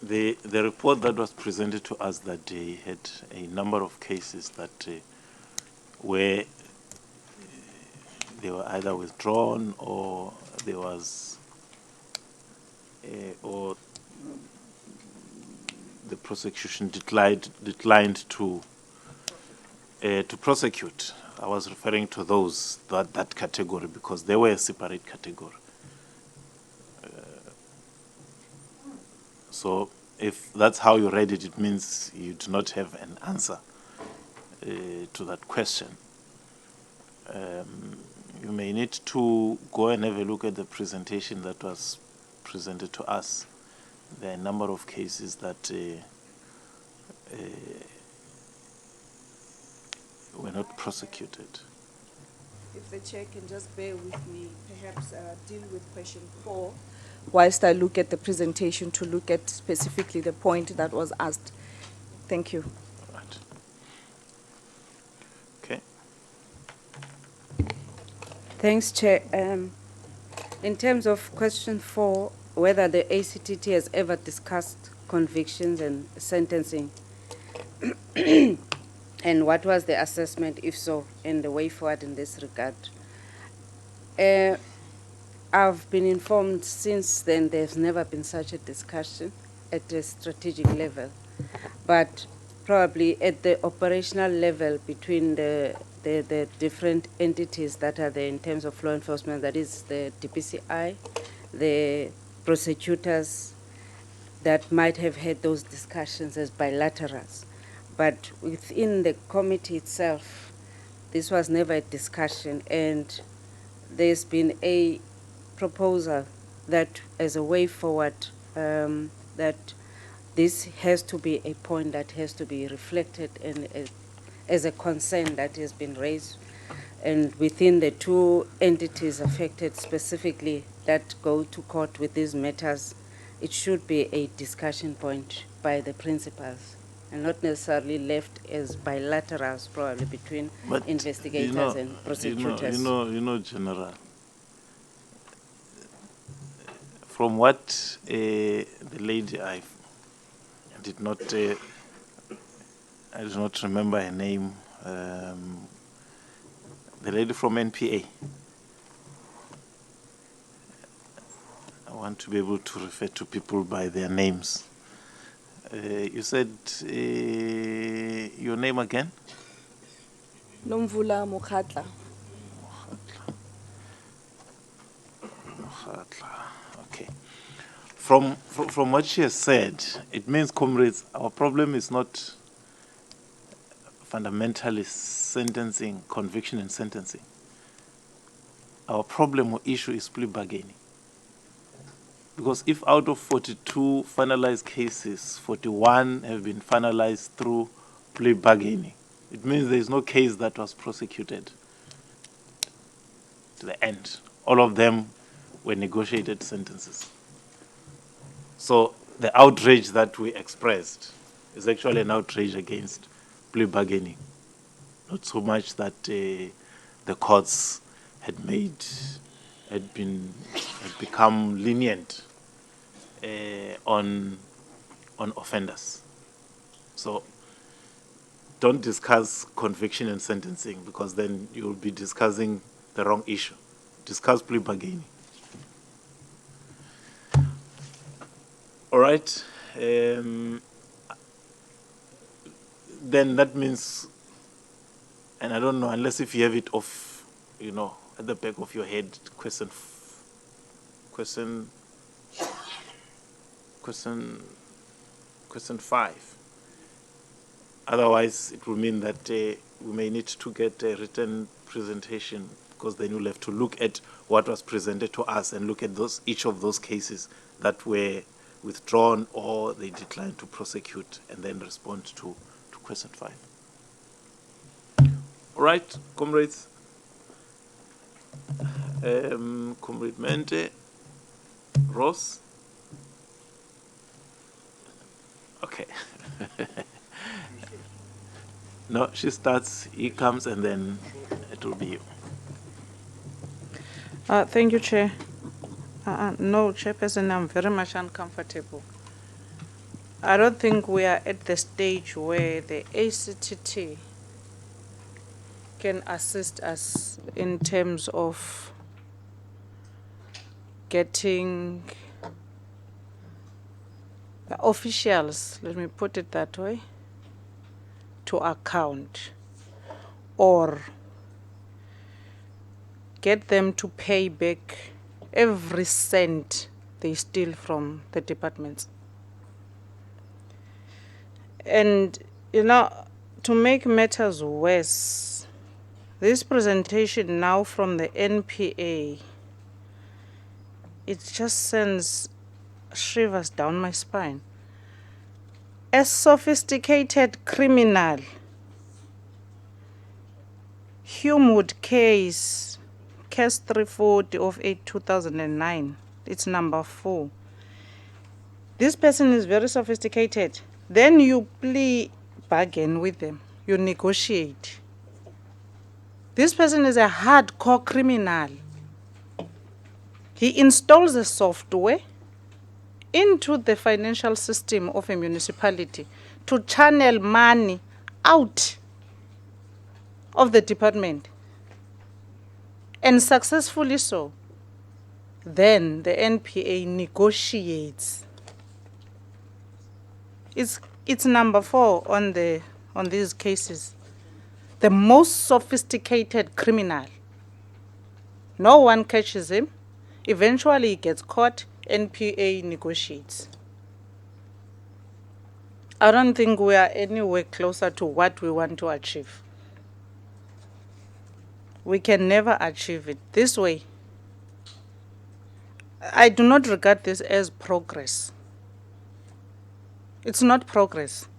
The report that was presented to us that day had a number of cases that where they were either withdrawn or there was or the prosecution declined to prosecute. I was referring to those that category because they were a separate category. So if that's how you read it, it means you do not have an answer to that question. You may need to go and have a look at the presentation that was presented to us. There are a number of cases that were not prosecuted. If the Chair can just bear with me, perhaps deal with question 4, whilst I look at the presentation to look at specifically the point that was asked. Thank you. Right. Okay. Thanks, Chair. In terms of question 4, whether the ACTT has ever discussed convictions and sentencing, and what was the assessment, if so, and the way forward in this regard. I've been informed since then there's never been such a discussion at a strategic level, but probably at the operational level between the different entities that are there in terms of law enforcement, that is the DPCI, the prosecutors, that might have had those discussions as bilaterals. But within the committee itself, this was never a discussion, and there's been a proposal that as a way forward, that this has to be a point that has to be reflected and as a concern that has been raised, and within the two entities affected specifically that go to court with these matters, it should be a discussion point by the principals and not necessarily left as bilaterals probably between investigators and prosecutors. You know, General, from what the lady I did not remember her name, the lady from NPA. I want to be able to refer to people by their names. You said your name again? Nomvula Mukhatla. Okay. From what she has said, it means, comrades, our problem is not fundamentally sentencing, conviction and sentencing. Our problem or issue is plea bargaining. Because if out of 42 finalized cases, 41 have been finalized through plea bargaining, it means there is no case that was prosecuted to the end. All of them were negotiated sentences. So the outrage that we expressed is actually an outrage against plea bargaining. Not so much that the courts had become lenient on offenders. So don't discuss conviction and sentencing, because then you'll be discussing the wrong issue. Discuss plea bargaining. All right. Then that means, and I don't know, unless if you have it off, at the back of your head, question 5. Otherwise, it will mean that we may need to get a written presentation, because then you'll have to look at what was presented to us and look at each of those cases that were withdrawn or they declined to prosecute, and then respond to question 5. All right, comrades. Comrade Mente, Ross. Okay. No, she starts, he comes, and then it will be you. Thank you, Chair. No, Chairperson, I'm very much uncomfortable. I don't think we are at the stage where the ACTT can assist us in terms of getting the officials, let me put it that way, to account, or get them to pay back every cent they steal from the departments. And, to make matters worse, this presentation now from the NPA, it just sends shivers down my spine. A sophisticated criminal, Humewood case 340 of 2009, It's number 4. This person is very sophisticated. Then you plea bargain with them. You negotiate. This person is a hardcore criminal. He installs the software into the financial system of a municipality to channel money out of the department, and successfully so. Then the NPA negotiates. It's number 4 on these cases. The most sophisticated criminal. No one catches him. Eventually he gets caught. NPA negotiates. I don't think we are anywhere closer to what we want to achieve. We can never achieve it this way. I do not regard this as progress. It's not progress.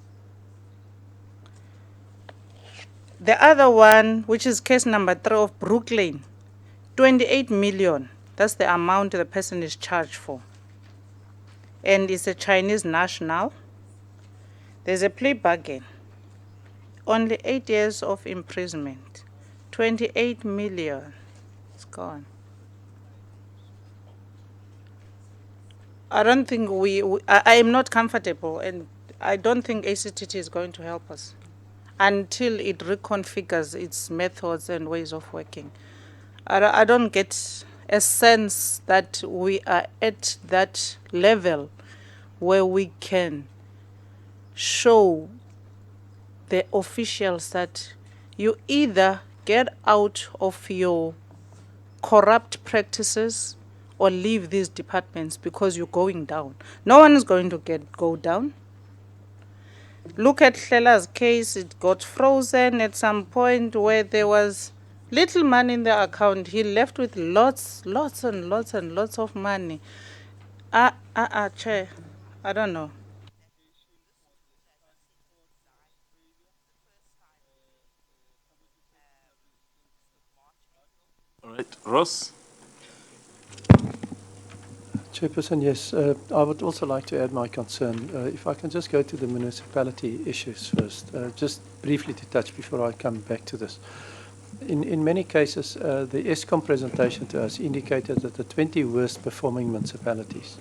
The other one, which is case number 3 of Brooklyn, 28 million. That's the amount the person is charged for. And it's a Chinese national. There's a plea bargain. Only 8 years of imprisonment. 28 million. It's gone. I don't think I am not comfortable, and I don't think ACTT is going to help us until it reconfigures its methods and ways of working. I don't get a sense that we are at that level where we can show the officials that you either get out of your corrupt practices or leave these departments because you're going down. No one is going to go down. Look at Hlela's case. It got frozen at some point where there was little money in the account. He left with lots and lots of money. Chair, I don't know. All right, Ross? Chairperson, yes. I would also like to add my concern. If I can just go to the municipality issues first, just briefly to touch before I come back to this. In many cases, the ESCOM presentation to us indicated that the 20 worst performing municipalities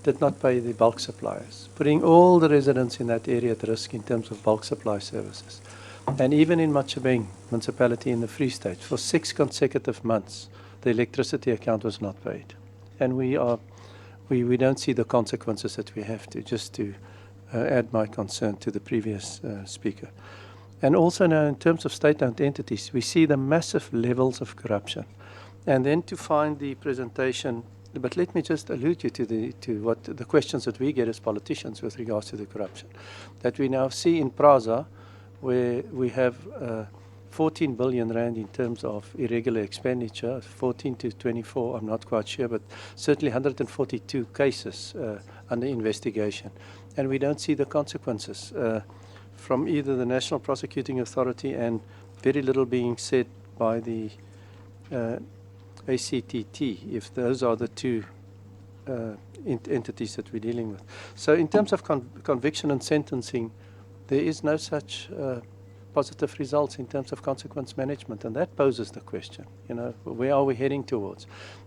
did not pay the bulk suppliers, putting all the residents in that area at risk in terms of bulk supply services. And even in Machabeng municipality in the Free State, for 6 consecutive months, the electricity account was not paid. And we don't see the consequences that we have to, just to add my concern to the previous speaker. And also now in terms of state-owned entities, we see the massive levels of corruption. And then to find the presentation, but let me just allude you to what the questions that we get as politicians with regards to the corruption. That we now see in Praza, where we have 14 billion rand in terms of irregular expenditure, 14 to 24, I'm not quite sure, but certainly 142 cases under investigation. And we don't see the consequences from either the National Prosecuting Authority, and very little being said by the ACTT, if those are the two entities that we're dealing with. So in terms of conviction and sentencing, there is no such positive results in terms of consequence management, and that poses the question, you know, where are we heading towards?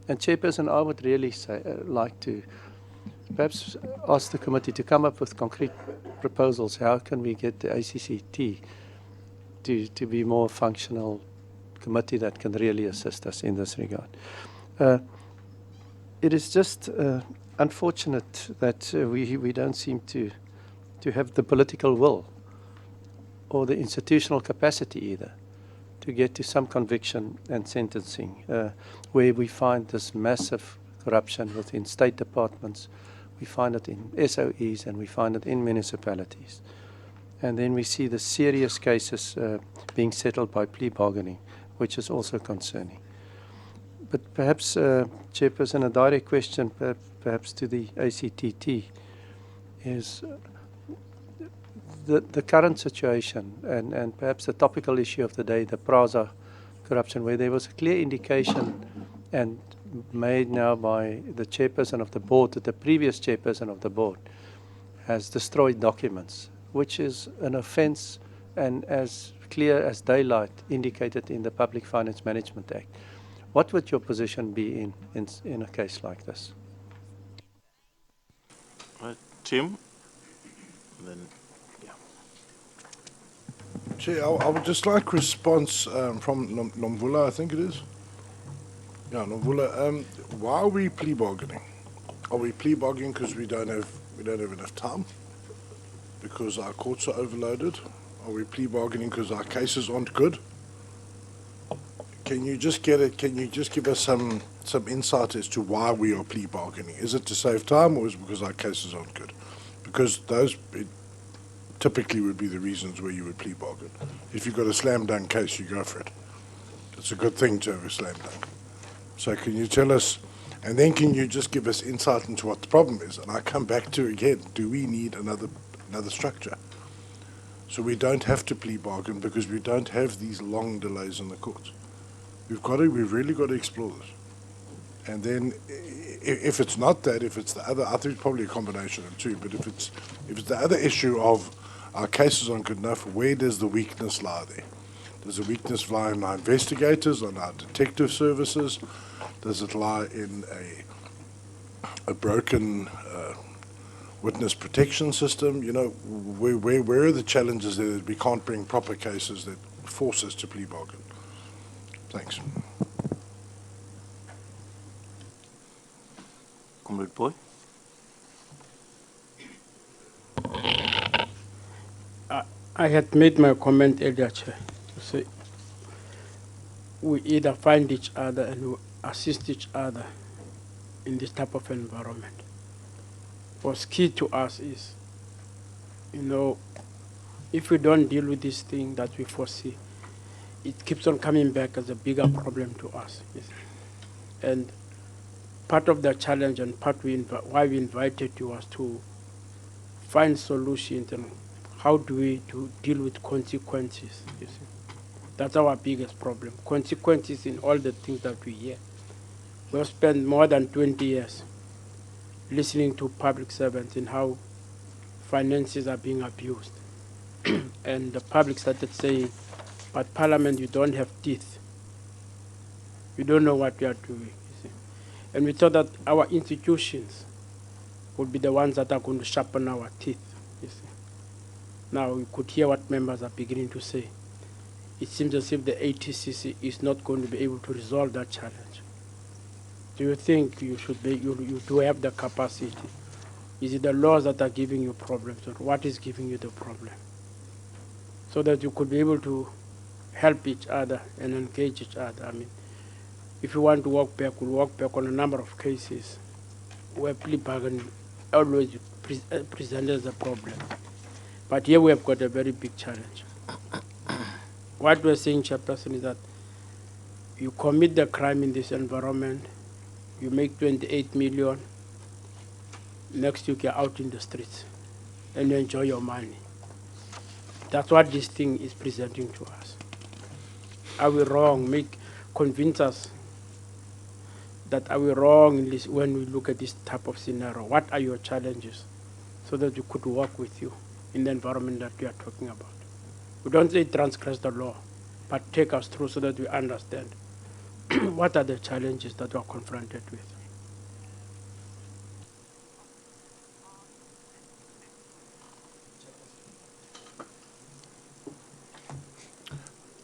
And Chairperson, I would really say, like to perhaps ask the committee to come up with concrete proposals. How can we get the ACCT to be more functional committee that can really assist us in this regard? It is just unfortunate that we don't seem to have the political will or the institutional capacity either to get to some conviction and sentencing, where we find this massive corruption within state departments, we find it in SOEs, and we find it in municipalities. And then we see the serious cases being settled by plea bargaining, which is also concerning. But perhaps, Chairperson, a direct question perhaps to the ACTT is the current situation and perhaps the topical issue of the day, the Praza corruption, where there was a clear indication and made now by the chairperson of the board, that the previous chairperson of the board has destroyed documents, which is an offence and as clear as daylight indicated in the Public Finance Management Act. What would your position be in a case like this? Right, Tim? Then, yeah. Chair, I would just like response from Nomvula, I think it is. Yeah, Nomvula. Why are we plea bargaining? Are we plea bargaining because we don't have enough time? Because our courts are overloaded? Are we plea bargaining because our cases aren't good? Can you just give us some insight as to why we are plea bargaining? Is it to save time, or is it because our cases aren't good? Because those typically would be the reasons where you would plea bargain. If you've got a slam dunk case, you go for it. It's a good thing to have a slam dunk. So can you tell us, and then can you just give us insight into what the problem is? And I come back to again, do we need another structure? So we don't have to plea bargain because we don't have these long delays in the courts. We've really got to explore this. And then if it's not that, if it's the other, I think it's probably a combination of two, but if it's the other issue of our cases aren't good enough, where does the weakness lie there? Does the weakness lie in our investigators, on our detective services? Does it lie in a broken witness protection system? You know, where are the challenges there that we can't bring proper cases that force us to plea bargain? Thanks. Comrade Boy? I had made my comment earlier, Chair, to say we either find each other and we assist each other in this type of environment. What's key to us is, you know, if we don't deal with this thing that we foresee, it keeps on coming back as a bigger problem to us. Yes. And part of the challenge and why we invited you was to find solutions and how do we deal with consequences. You see. That's our biggest problem. Consequences in all the things that we hear. We've spent more than 20 years listening to public servants and how finances are being abused. And the public started saying, but Parliament, you don't have teeth. You don't know what you are doing. You see. And we thought that our institutions would be the ones that are going to sharpen our teeth. You see. Now you could hear what members are beginning to say. It seems as if the ATCC is not going to be able to resolve that challenge. Do you think you do have the capacity? Is it the laws that are giving you problems, or what is giving you the problem? So that you could be able to help each other and engage each other. I mean, if you want to walk back, we'll walk back on a number of cases where plea bargaining always presented as a problem. But here we have got a very big challenge. What we're saying, Chairperson, is that you commit the crime in this environment, you make 28 million, next week you're out in the streets and you enjoy your money. That's what this thing is presenting to us. Are we wrong? Convince us that are we wrong in this, when we look at this type of scenario? What are your challenges so that we could work with you in the environment that we are talking about? We don't say transgress the law, but take us through so that we understand what are the challenges that we are confronted with.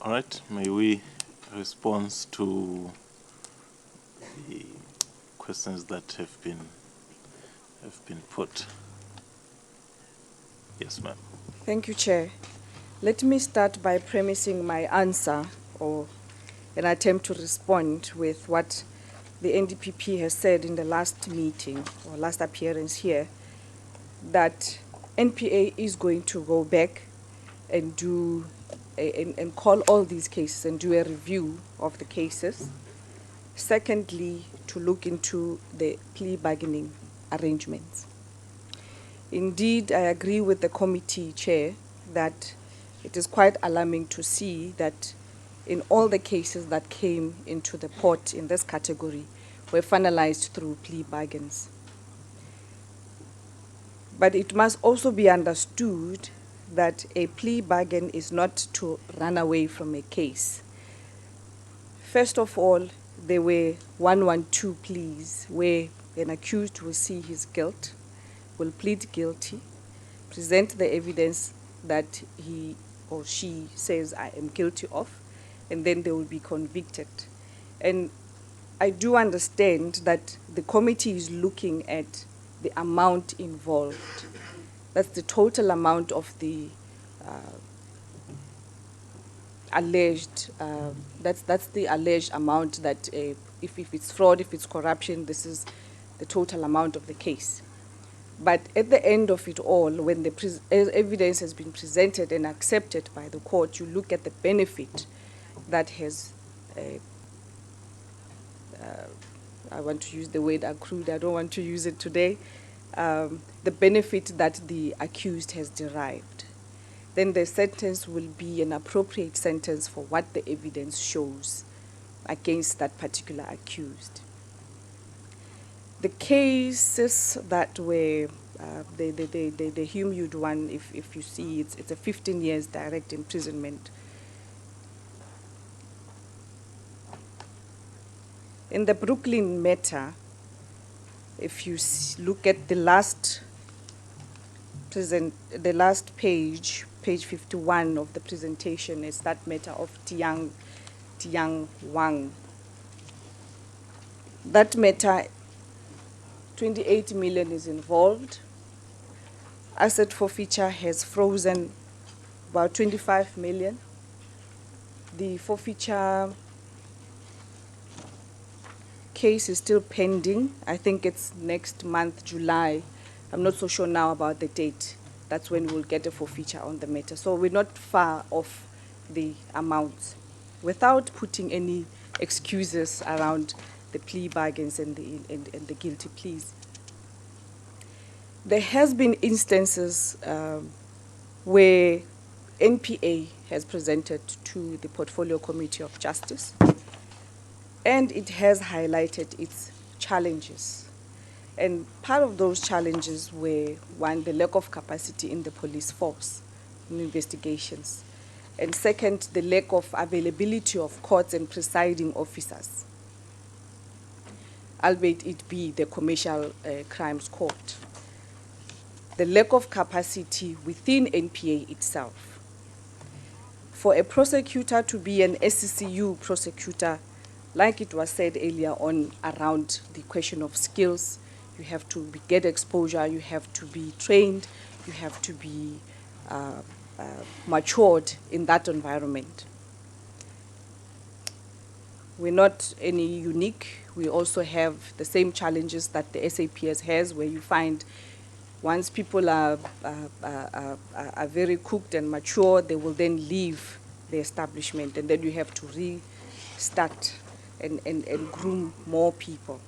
All right, may we respond to the questions that have been put? Yes, ma'am. Thank you, Chair. Let me start by premising my answer or an attempt to respond with what the NDPP has said in the last meeting or last appearance here, that NPA is going to go back and do and call all these cases and do a review of the cases. Secondly, to look into the plea bargaining arrangements. Indeed, I agree with the committee chair that it is quite alarming to see that in all the cases that came into the port in this category, were finalized through plea bargains. But it must also be understood that a plea bargain is not to run away from a case. First of all, there were 112 pleas where an accused will see his guilt, will plead guilty, present the evidence that he or she says I am guilty of, and then they will be convicted. And I do understand that the committee is looking at the amount involved. That's the total amount of the alleged, that's the alleged amount that if it's fraud, if it's corruption, this is the total amount of the case. But at the end of it all, when the evidence has been presented and accepted by the court, you look at the benefit that has, I want to use the word accrued, I don't want to use it today, the benefit that the accused has derived. Then the sentence will be an appropriate sentence for what the evidence shows against that particular accused. The cases that were, the Hume one, if you see, it's a 15 years direct imprisonment. In the Brooklyn matter, if you look at the last page, page 51 of the presentation, is that matter of Tiang Wang. That matter, 28 million is involved. Asset forfeiture has frozen about 25 million. The forfeiture case is still pending. I think it's next month, July. I'm not so sure now about the date. That's when we'll get a forfeiture on the matter. So we're not far off the amounts. Without putting any excuses around the plea bargains and the guilty pleas. There has been instances where NPA has presented to the Portfolio Committee of Justice, and it has highlighted its challenges. And part of those challenges were, one, the lack of capacity in the police force in investigations, and second, the lack of availability of courts and presiding officers, albeit it be the Commercial Crimes Court. The lack of capacity within NPA itself. For a prosecutor to be an SCCU prosecutor, like it was said earlier on around the question of skills, you have to get exposure, you have to be trained, you have to be matured in that environment. We're not any unique. We also have the same challenges that the SAPS has, where you find once people are very cooked and mature, they will then leave the establishment, and then you have to restart and groom more people.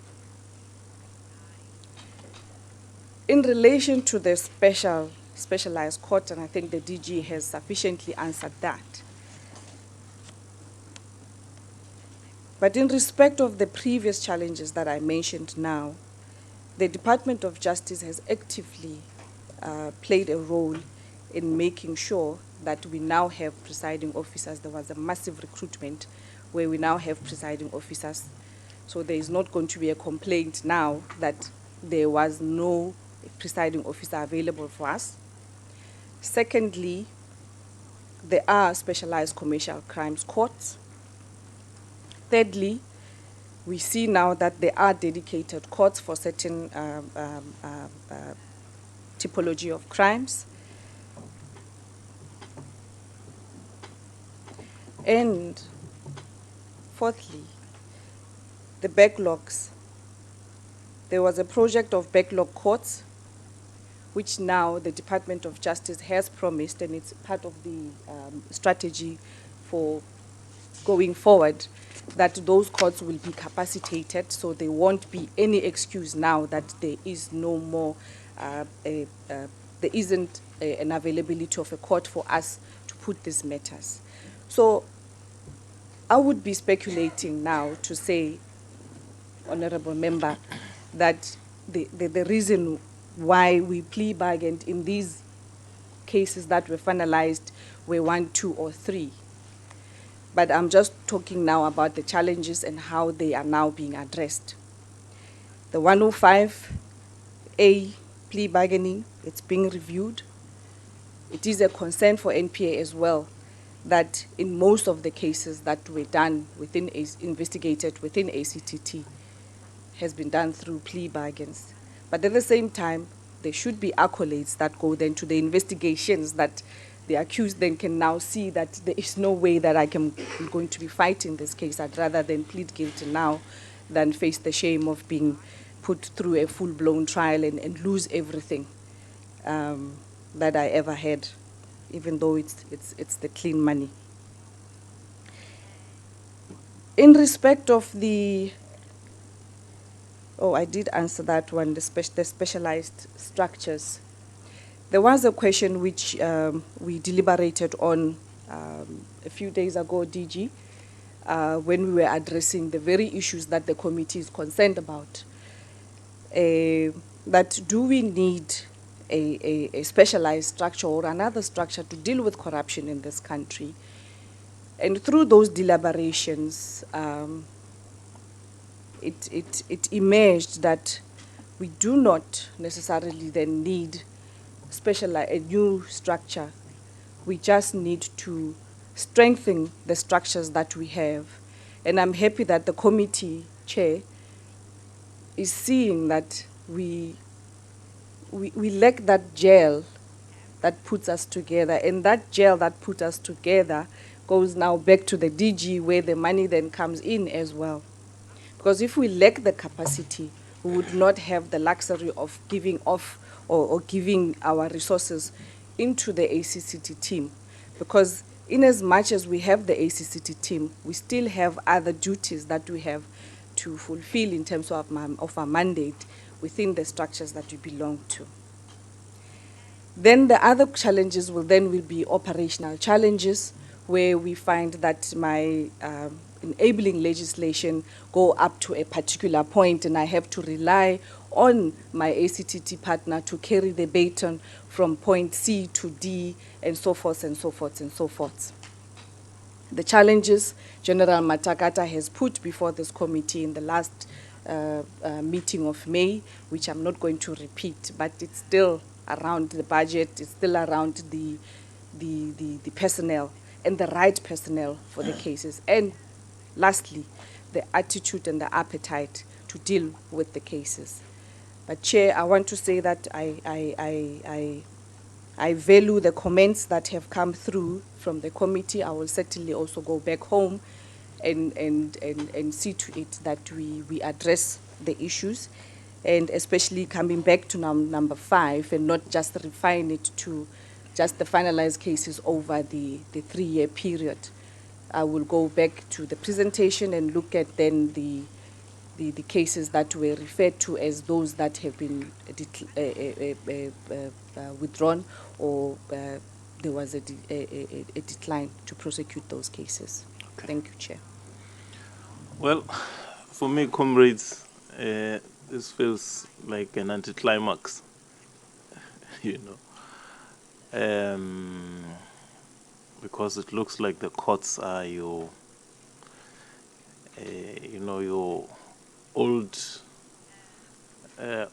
In relation to the specialized court, and I think the DG has sufficiently answered that. But in respect of the previous challenges that I mentioned now, the Department of Justice has actively played a role in making sure that we now have presiding officers. There was a massive recruitment where we now have presiding officers. So there is not going to be a complaint now that there was no presiding officer available for us. Secondly, there are specialized commercial crimes courts. Thirdly, we see now that there are dedicated courts for certain typology of crimes. And fourthly, the backlogs. There was a project of backlog courts, which now the Department of Justice has promised, and it's part of the strategy for going forward, that those courts will be capacitated, so there won't be any excuse now that there is no more, there isn't an availability of a court for us to put these matters. So I would be speculating now to say honorable member, that the reason why we plea bargained in these cases that were finalized were 1, 2, or 3. But I'm just talking now about the challenges and how they are now being addressed. The 105A plea bargaining, it's being reviewed. It is a concern for NPA as well that in most of the cases that were done investigated within ACTT has been done through plea bargains. But at the same time, there should be accolades that go then to the investigations that the accused then can now see that there is no way that I'm going to be fighting this case. I'd rather than plead guilty now than face the shame of being put through a full-blown trial and lose everything that I ever had, even though it's the clean money. In respect of the, I did answer that one, the specialized structures. There was a question which we deliberated on a few days ago, DG, when we were addressing the very issues that the committee is concerned about. That do we need a specialized structure or another structure to deal with corruption in this country? And through those deliberations, it emerged that we do not necessarily then need a new structure. We just need to strengthen the structures that we have. And I'm happy that the committee chair is seeing that we lack that gel that puts us together. And that gel that puts us together goes now back to the DG where the money then comes in as well. Because if we lack the capacity, we would not have the luxury of giving off or giving our resources into the ACCT team. Because in as much as we have the ACCT team, we still have other duties that we have to fulfill in terms of our mandate within the structures that we belong to. Then the other challenges will be operational challenges, where we find that my enabling legislation go up to a particular point and I have to rely on my ACTT partner to carry the baton from point C to D and so forth and so forth and so forth. The challenges General Matakata has put before this committee in the last meeting of May, which I'm not going to repeat, but it's still around the budget, it's still around the personnel and the right personnel for the cases. And lastly, the attitude and the appetite to deal with the cases. But Chair, I want to say that I value the comments that have come through from the committee. I will certainly also go back home and see to it that we address the issues, and especially coming back to number 5 and not just refine it to just the finalized cases over the 3-year period. I will go back to the presentation and look at then the cases that were referred to as those that have been withdrawn or there was a decline to prosecute those cases. Okay. Thank you, Chair. Well, for me, comrades, this feels like an anticlimax, you know, because it looks like the courts are your, your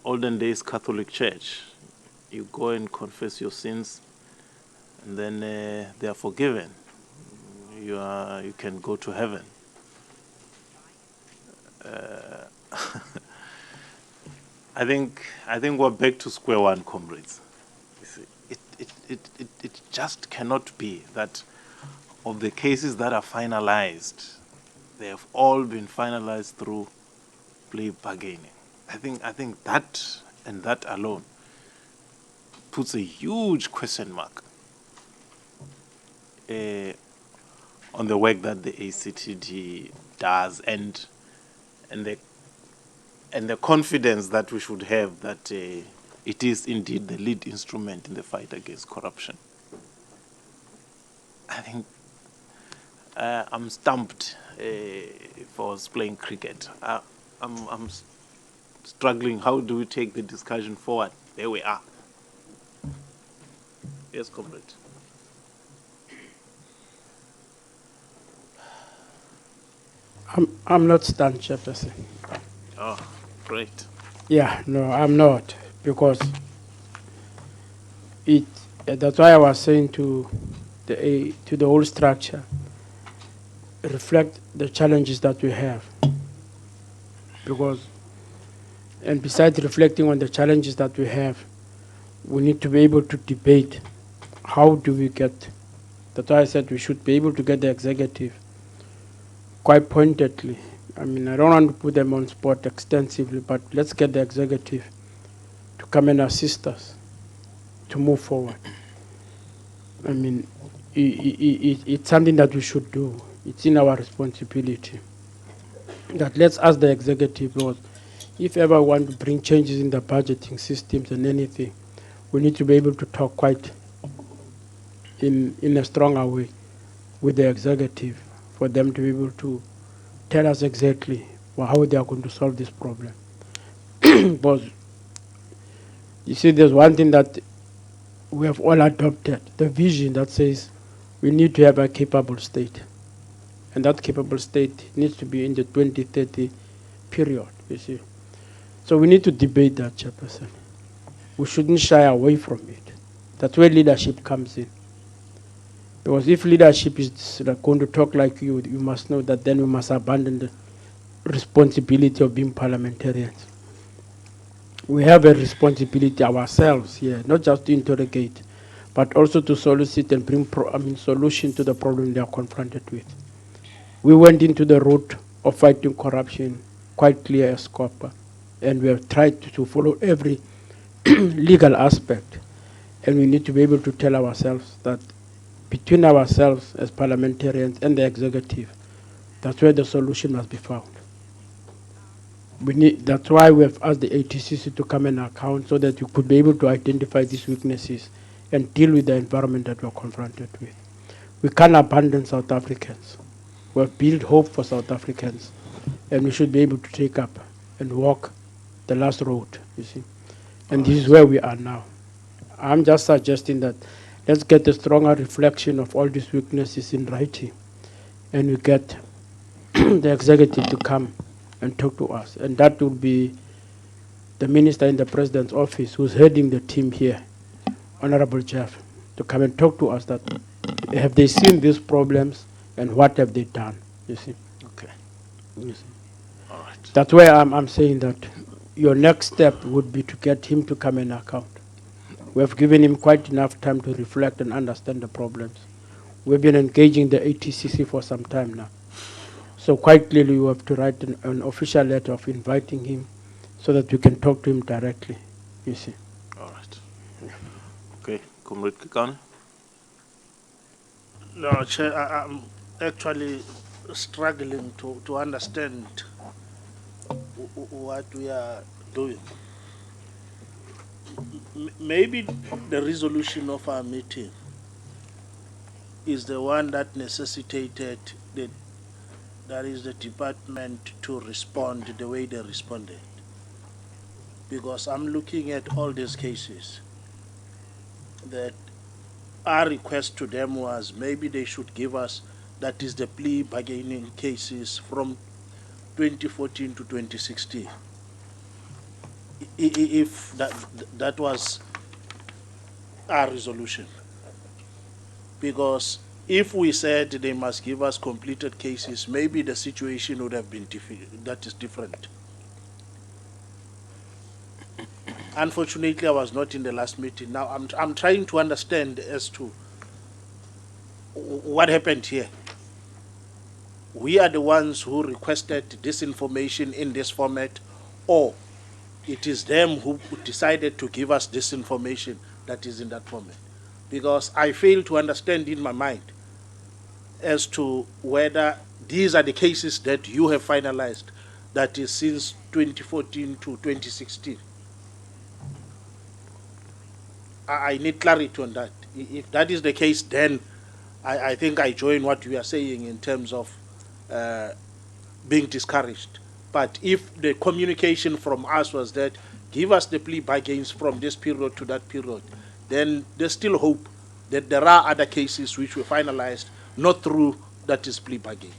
olden days Catholic Church. You go and confess your sins, and then they are forgiven. You can go to heaven. I think we're back to square one, comrades. It just cannot be that of the cases that are finalized, they have all been finalized through plea bargaining. I think that and that alone puts a huge question mark on the work that the ACTT does and the confidence that we should have that it is indeed the lead instrument in the fight against corruption. I think I'm stumped if I was playing cricket. I'm struggling. How do we take the discussion forward? There we are. Yes, comrade. I'm not stunned, Chairperson. Oh, great. Yeah, no, I'm not, because that's why I was saying to the whole structure, reflect the challenges that we have. Because, and besides reflecting on the challenges that we have, we need to be able to debate how do we get, that's why I said we should be able to get the executive quite pointedly. I mean, I don't want to put them on spot extensively, but let's get the executive to come and assist us to move forward. I mean, it's something that we should do. It's in our responsibility. That let's ask the executive, Lord, if ever we want to bring changes in the budgeting systems and anything, we need to be able to talk quite in a stronger way with the executive for them to be able to tell us exactly how they are going to solve this problem. Because you see, there's one thing that we have all adopted, the vision that says we need to have a capable state. And that capable state needs to be in the 2030 period, you see. So we need to debate that, Chairperson. We shouldn't shy away from it. That's where leadership comes in. Because if leadership is going to talk like you must know that then we must abandon the responsibility of being parliamentarians. We have a responsibility ourselves here, not just to interrogate, but also to solicit and bring solution to the problem they are confronted with. We went into the route of fighting corruption quite clear as SCOPA, and we have tried to follow every legal aspect. And we need to be able to tell ourselves that between ourselves as parliamentarians and the executive, that's where the solution must be found. That's why we have asked the ATCC to come and account so that we could be able to identify these weaknesses and deal with the environment that we're confronted with. We can't abandon South Africans. We have built hope for South Africans, and we should be able to take up and walk the last road, you see. And this is where we are now. I'm just suggesting that let's get a stronger reflection of all these weaknesses in writing, and we get the executive to come and talk to us. And that will be the minister in the president's office who's heading the team here, Honorable Jeff, to come and talk to us that have they seen these problems and what have they done, you see. Okay. You see. All right. That's why I'm saying that your next step would be to get him to come and account. We have given him quite enough time to reflect and understand the problems. We've been engaging the ATCC for some time now. So quite clearly we have to write an official letter of inviting him so that we can talk to him directly, you see. All right. Okay, Comrade Kikane. No, Chair, I'm actually struggling to understand what we are doing. Maybe the resolution of our meeting is the one that necessitated that is the department to respond the way they responded. Because I'm looking at all these cases that our request to them was maybe they should give us, that is the plea bargaining cases from 2014 to 2016. If that was our resolution. Because if we said they must give us completed cases, maybe the situation would have been that is different. Unfortunately, I was not in the last meeting. Now I'm trying to understand as to what happened here. We are the ones who requested this information in this format, or it is them who decided to give us this information that is in that format. Because I fail to understand in my mind as to whether these are the cases that you have finalized, that is since 2014 to 2016. I need clarity on that. If that is the case, then I think I join what you are saying in terms of being discouraged. But if the communication from us was that, give us the plea bargains from this period to that period, then there's still hope that there are other cases which were finalized, not through that is plea bargain.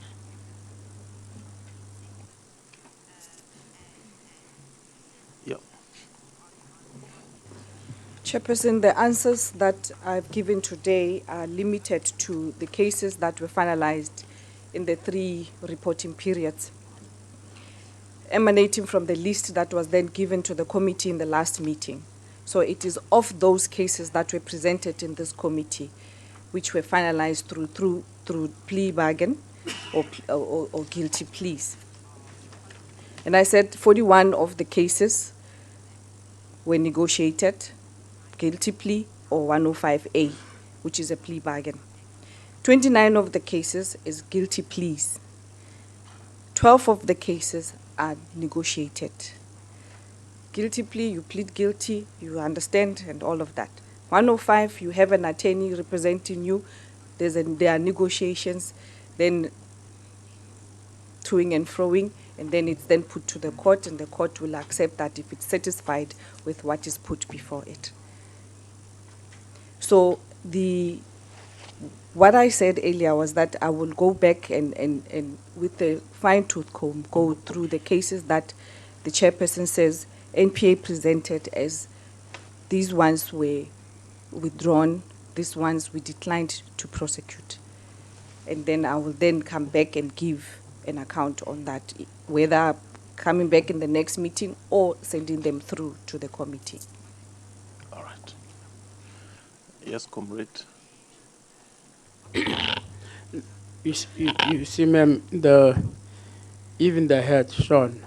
Chairperson, the answers that I've given today are limited to the cases that were finalized in the 3 reporting periods, emanating from the list that was then given to the committee in the last meeting. So it is of those cases that were presented in this committee, which were finalized through plea bargain or guilty pleas. And I said 41 of the cases were negotiated, guilty plea or 105A, which is a plea bargain. 29 of the cases is guilty pleas. 12 of the cases are negotiated. Guilty plea, you plead guilty, you understand, and all of that. 105, you have an attorney representing you, there are negotiations, then toing and froing, and then it's then put to the court, and the court will accept that if it's satisfied with what is put before it. So what I said earlier was that I will go back and with the fine-tooth comb go through the cases that the chairperson says NPA presented as these ones were withdrawn, these ones we declined to prosecute. And then I will then come back and give an account on that, whether coming back in the next meeting or sending them through to the committee. All right. Yes, comrade. You see, ma'am, even the head, Sean,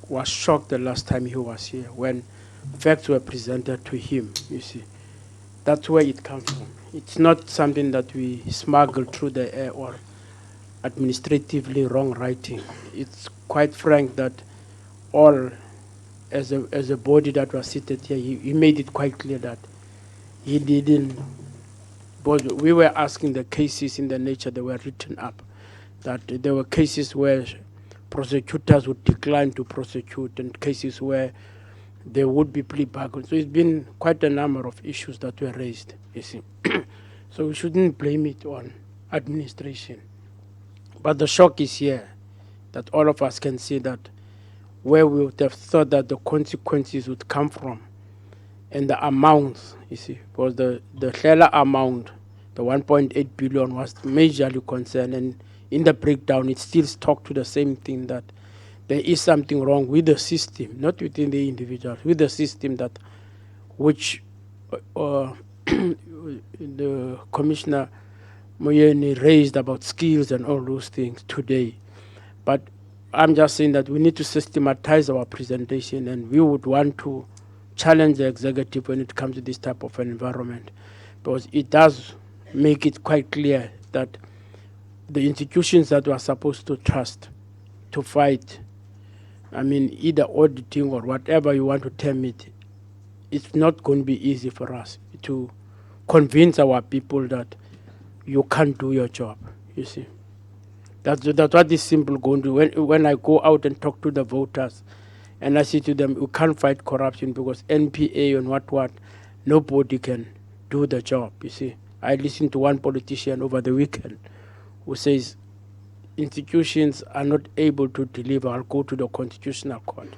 was shocked the last time he was here when facts were presented to him, you see. That's where it comes from. It's not something that we smuggle through the air or administratively wrong writing. It's quite frank that all, as a body that was seated here, he made it quite clear that he didn't, but we were asking the cases in the nature they were written up, that there were cases where prosecutors would decline to prosecute and cases where there would be plea bargains. So it's been quite a number of issues that were raised, you see. So we shouldn't blame it on administration. But the shock is here, that all of us can see that where we would have thought that the consequences would come from, and the amounts, you see, because the Hlela amount, the 1.8 billion was majorly concerned, and in the breakdown it still stuck to the same thing, that there is something wrong with the system, not within the individual, with the system that which the Commissioner Moyeni raised about skills and all those things today. But I'm just saying that we need to systematize our presentation, and we would want to challenge the executive when it comes to this type of an environment, because it does make it quite clear that the institutions that we are supposed to trust to fight, I mean, either auditing or whatever you want to term it, it's not going to be easy for us to convince our people that you can't do your job, you see. That's what is simple going to do. When I go out and talk to the voters, and I say to them, we can't fight corruption because NPA and what, nobody can do the job, you see. I listened to one politician over the weekend who says institutions are not able to deliver. I'll go to the Constitutional Court.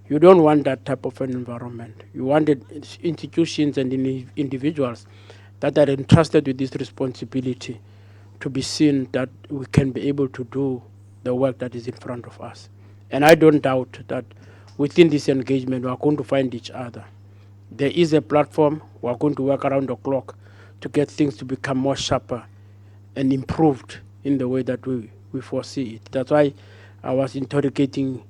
You don't want that type of an environment. You want institutions and individuals that are entrusted with this responsibility to be seen that we can be able to do the work that is in front of us. And I don't doubt that within this engagement, we are going to find each other. There is a platform. We are going to work around the clock to get things to become more sharper and improved in the way that we foresee it. That's why I was interrogating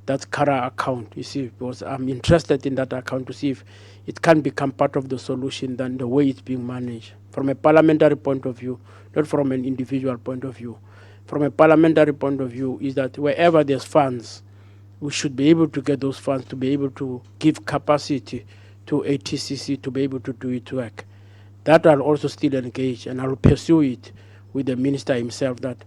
that CARA account, you see, because I'm interested in that account to see if it can become part of the solution than the way it's being managed. From a parliamentary point of view, not from an individual point of view. From a parliamentary point of view is that wherever there's funds, we should be able to get those funds to be able to give capacity to ATCC to be able to do its work. That I'll also still engage, and I'll pursue it with the minister himself, that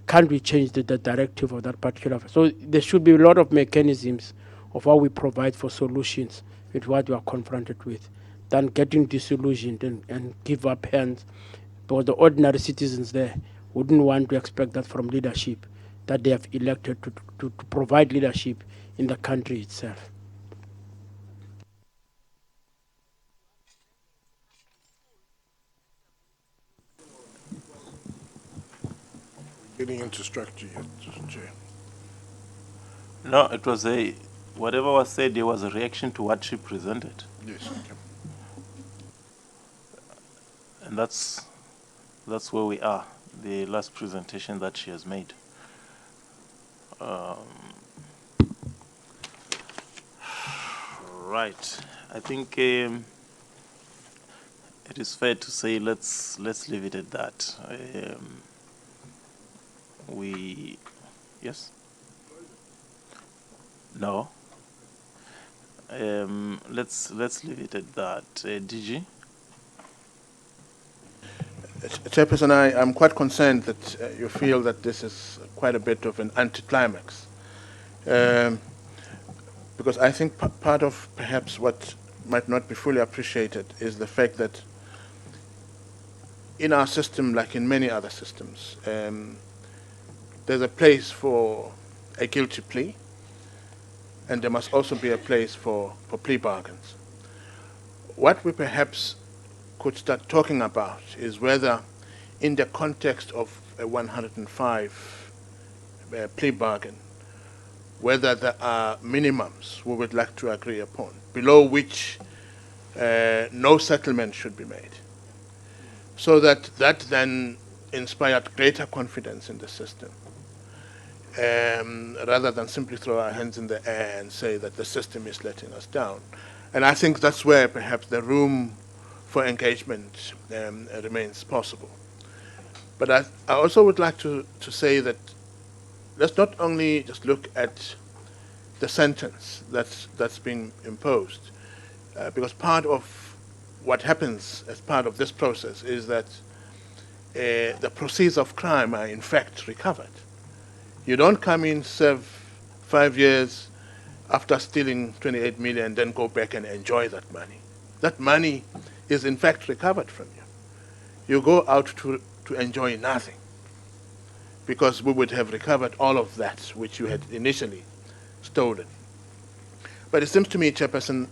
can't we change the directive of that particular? So there should be a lot of mechanisms of how we provide for solutions with what we are confronted with, than getting disillusioned and give up hands, because the ordinary citizens there wouldn't want to expect that from leadership, that they have elected to provide leadership in the country itself. Getting into structure yet, Chair. No, it was whatever was said, there was a reaction to what she presented. Yes. Okay. And that's where we are, the last presentation that she has made. Right, I think it is fair to say let's leave it at that. Yes? No. Let's leave it at that. DG? Chairperson, I'm quite concerned that you feel that this is quite a bit of an anticlimax. Because I think part of perhaps what might not be fully appreciated is the fact that in our system, like in many other systems, there's a place for a guilty plea, and there must also be a place for plea bargains. What we perhaps could start talking about is whether, in the context of a 105 plea bargain, whether there are minimums we would like to agree upon, below which no settlement should be made, so that then inspired greater confidence in the system, rather than simply throw our hands in the air and say that the system is letting us down. And I think that's where perhaps the room for engagement remains possible. But I also would like to say that let's not only just look at the sentence that's being imposed, because part of what happens as part of this process is that the proceeds of crime are in fact recovered. You don't come in, serve 5 years after stealing 28 million, then go back and enjoy that money. That money is in fact recovered from you. You go out to enjoy nothing, because we would have recovered all of that which you had initially stolen. But it seems to me, Chairperson,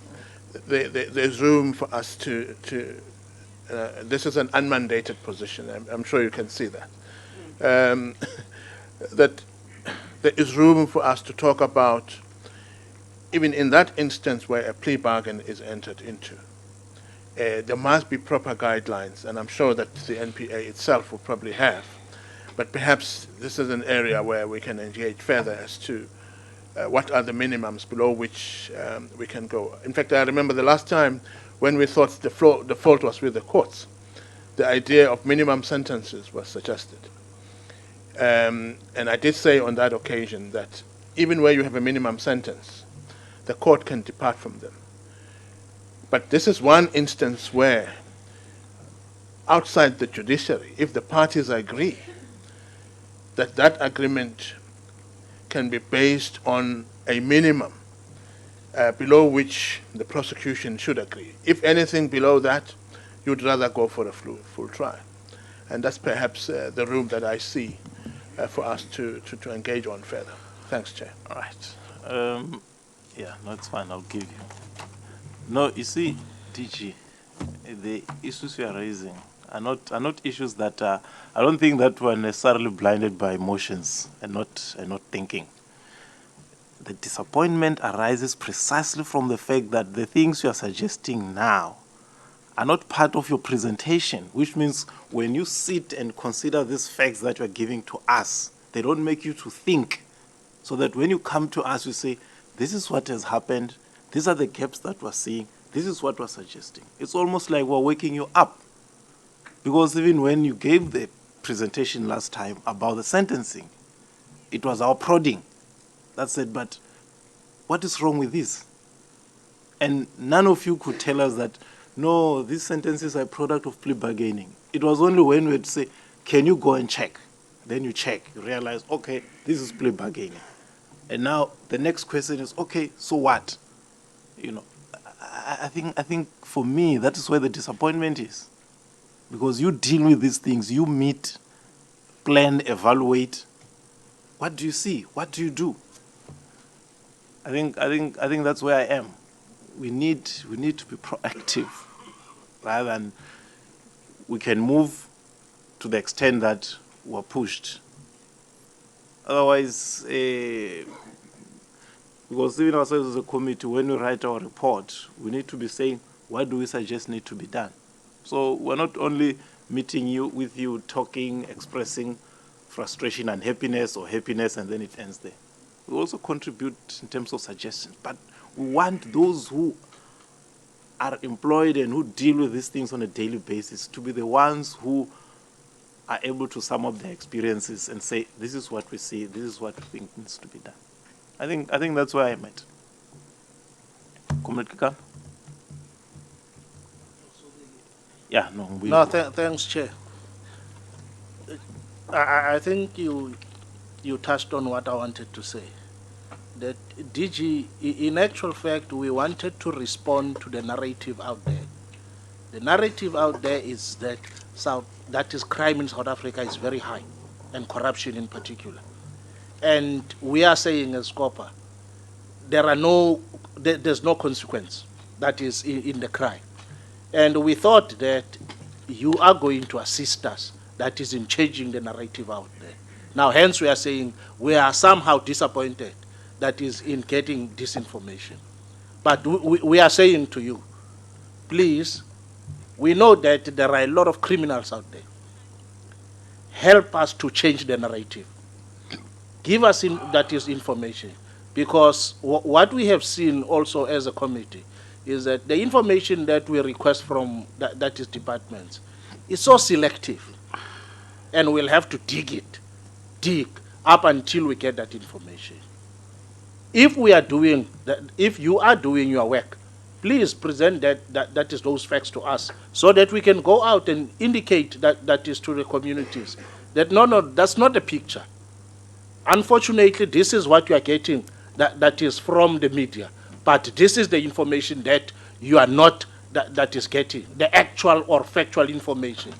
there's room for us to this is an unmandated position, I'm sure you can see that, that there is room for us to talk about, even in that instance where a plea bargain is entered into, there must be proper guidelines, and I'm sure that the NPA itself will probably have, but perhaps this is an area where we can engage further as to what are the minimums below which we can go. In fact, I remember the last time when we thought the fault was with the courts, the idea of minimum sentences was suggested. And I did say on that occasion that even where you have a minimum sentence, the court can depart from them. But this is one instance where, outside the judiciary, if the parties agree that that agreement can be based on a minimum below which the prosecution should agree. If anything below that, you'd rather go for a full trial. And that's perhaps the room that I see for us to engage on further. Thanks, Chair. All right. Yeah, no, it's fine. I'll give you. No, you see, DG, the issues you are raising are not issues that I don't think that we're necessarily blinded by emotions and not thinking. The disappointment arises precisely from the fact that the things you are suggesting now are not part of your presentation, which means when you sit and consider these facts that you are giving to us, they don't make you to think, so that when you come to us, you say, this is what has happened, these are the gaps that we're seeing, this is what we're suggesting. It's almost like we're waking you up. Because even when you gave the presentation last time about the sentencing, it was our prodding that said, but what is wrong with this? And none of you could tell us that, no, these sentences are a product of plea bargaining. It was only when we had to say, can you go and check? Then you check, you realize, okay, this is plea bargaining. And now the next question is, okay, so what? You know, I think for me, that is where the disappointment is. Because you deal with these things, you meet, plan, evaluate. What do you see? What do you do? I think that's where I am. We need to be proactive rather than we can move to the extent that we're pushed. Otherwise, because even ourselves as a committee, when we write our report, we need to be saying, what do we suggest need to be done? So we're not only meeting with you, talking, expressing frustration and happiness, or happiness, and then it ends there. We also contribute in terms of suggestions, but we want those who are employed and who deal with these things on a daily basis to be the ones who are able to sum up their experiences and say, this is what we see, this is what we think needs to be done. I think that's where I'm at. Comrade Kika? Yeah, no. Thanks, Chair. I think you touched on what I wanted to say. That DG, in actual fact, we wanted to respond to the narrative out there. The narrative out there is that crime in South Africa is very high, and corruption in particular. And we are saying as SCOPA, there's no consequence that is in the crime. And we thought that you are going to assist us, that is in changing the narrative out there. Now, hence we are saying we are somehow disappointed that is in getting this information. But we are saying to you, please, we know that there are a lot of criminals out there. Help us to change the narrative. Give us that is information. Because what we have seen also as a committee is that the information that we request from that is departments is so selective. And we'll have to dig up until we get that information. If we are doing that, if you are doing your work, please present that is those facts to us so that we can go out and indicate that is to the communities. That no, that's not the picture. Unfortunately, this is what you are getting that is from the media. But this is the information that you are not, that is getting, the actual or factual information.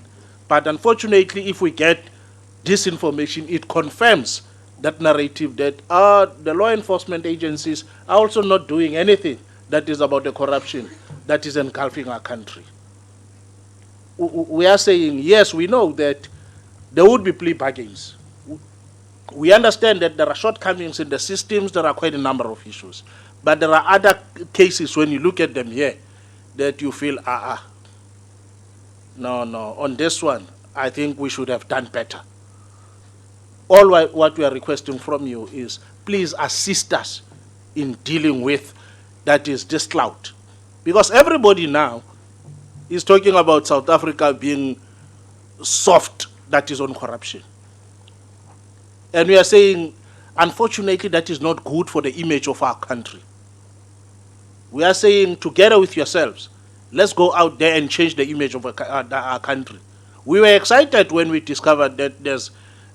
But unfortunately, if we get this information, it confirms that narrative that the law enforcement agencies are also not doing anything that is about the corruption that is engulfing our country. We are saying, yes, we know that there would be plea bargains. We understand that there are shortcomings in the systems, there are quite a number of issues. But there are other cases when you look at them here that you feel, no, on this one, I think we should have done better. All what we are requesting from you is please assist us in dealing with that is this clout. Because everybody now is talking about South Africa being soft, that is on corruption. And we are saying, unfortunately, that is not good for the image of our country. We are saying, together with yourselves, let's go out there and change the image of our country. We were excited when we discovered that there's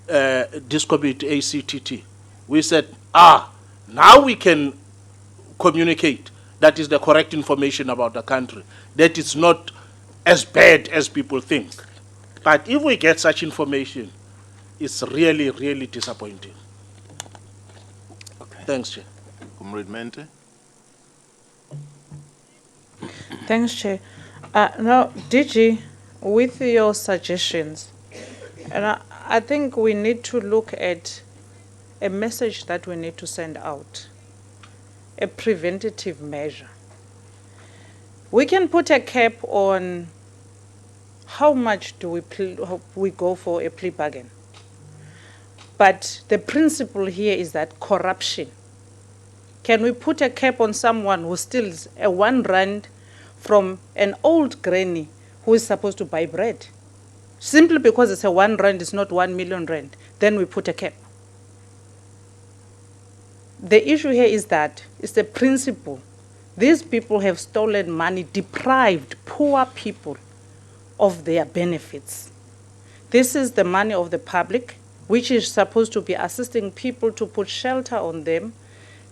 this committee, ACTT. We said, now we can communicate that is the correct information about the country, that it's not as bad as people think. But if we get such information, it's really, really disappointing. Okay. Thanks, Chair. Comrade Mente? Thanks, Chair. Now, DG, with your suggestions, and I think we need to look at a message that we need to send out, a preventative measure. We can put a cap on how much do we go for a plea bargain. But the principle here is that corruption. Can we put a cap on someone who steals a 1 rand from an old granny who is supposed to buy bread? Simply because it's a 1 rand, it's not 1 million rand, then we put a cap. The issue here is that it's the principle. These people have stolen money, deprived poor people of their benefits. This is the money of the public. which is supposed to be assisting people to put shelter on them,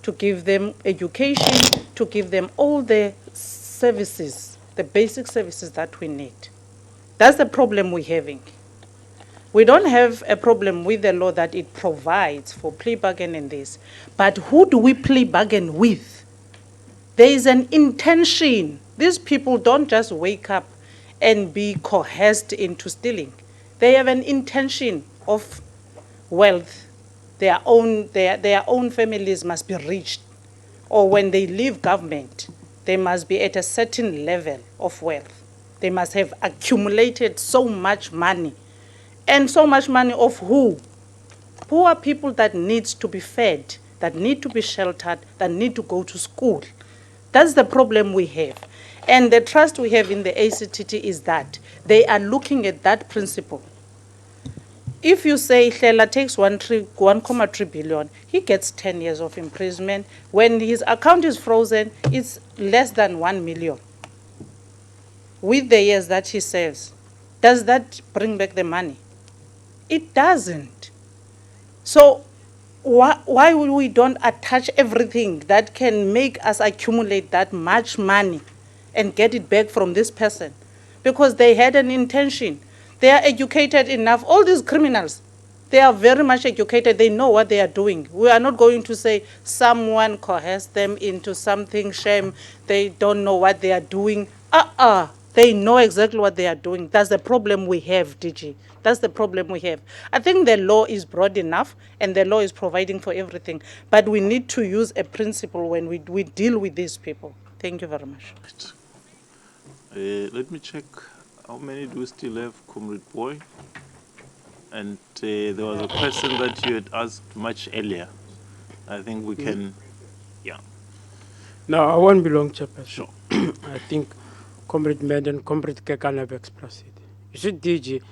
to give them education, to give them all the services, the basic services that we need. That's the problem we're having. We don't have a problem with the law that it provides for plea bargain and this, but who do we plea bargain with? There is an intention. These people don't just wake up and be coerced into stealing. They have an intention of wealth. Their own families must be reached. Or when they leave government, they must be at a certain level of wealth. They must have accumulated so much money. And so much money of who? Poor people that need to be fed, that need to be sheltered, that need to go to school. That's the problem we have. And the trust we have in the ACTT is that they are looking at that principle. If you say Hlela takes 1.3 billion, he gets 10 years of imprisonment. When his account is frozen, it's less than 1 million. With the years that he serves, does that bring back the money? It doesn't. So why would we don't attach everything that can make us accumulate that much money and get it back from this person? Because they had an intention. They are educated enough. All these criminals, they are very much educated. They know what they are doing. We are not going to say someone coerced them into something shame. They don't know what they are doing. They know exactly what they are doing. That's the problem we have, DG. That's the problem we have. I think the law is broad enough and the law is providing for everything. But we need to use a principle when we deal with these people. Thank you very much. Let me check how many do we still have, Comrade Boy? And there was a question that you had asked much earlier. I think we can, yeah. No, I won't be long, Chairperson. Sure. I think Comrade Med and Comrade Kekan have expressed it. You see, DG,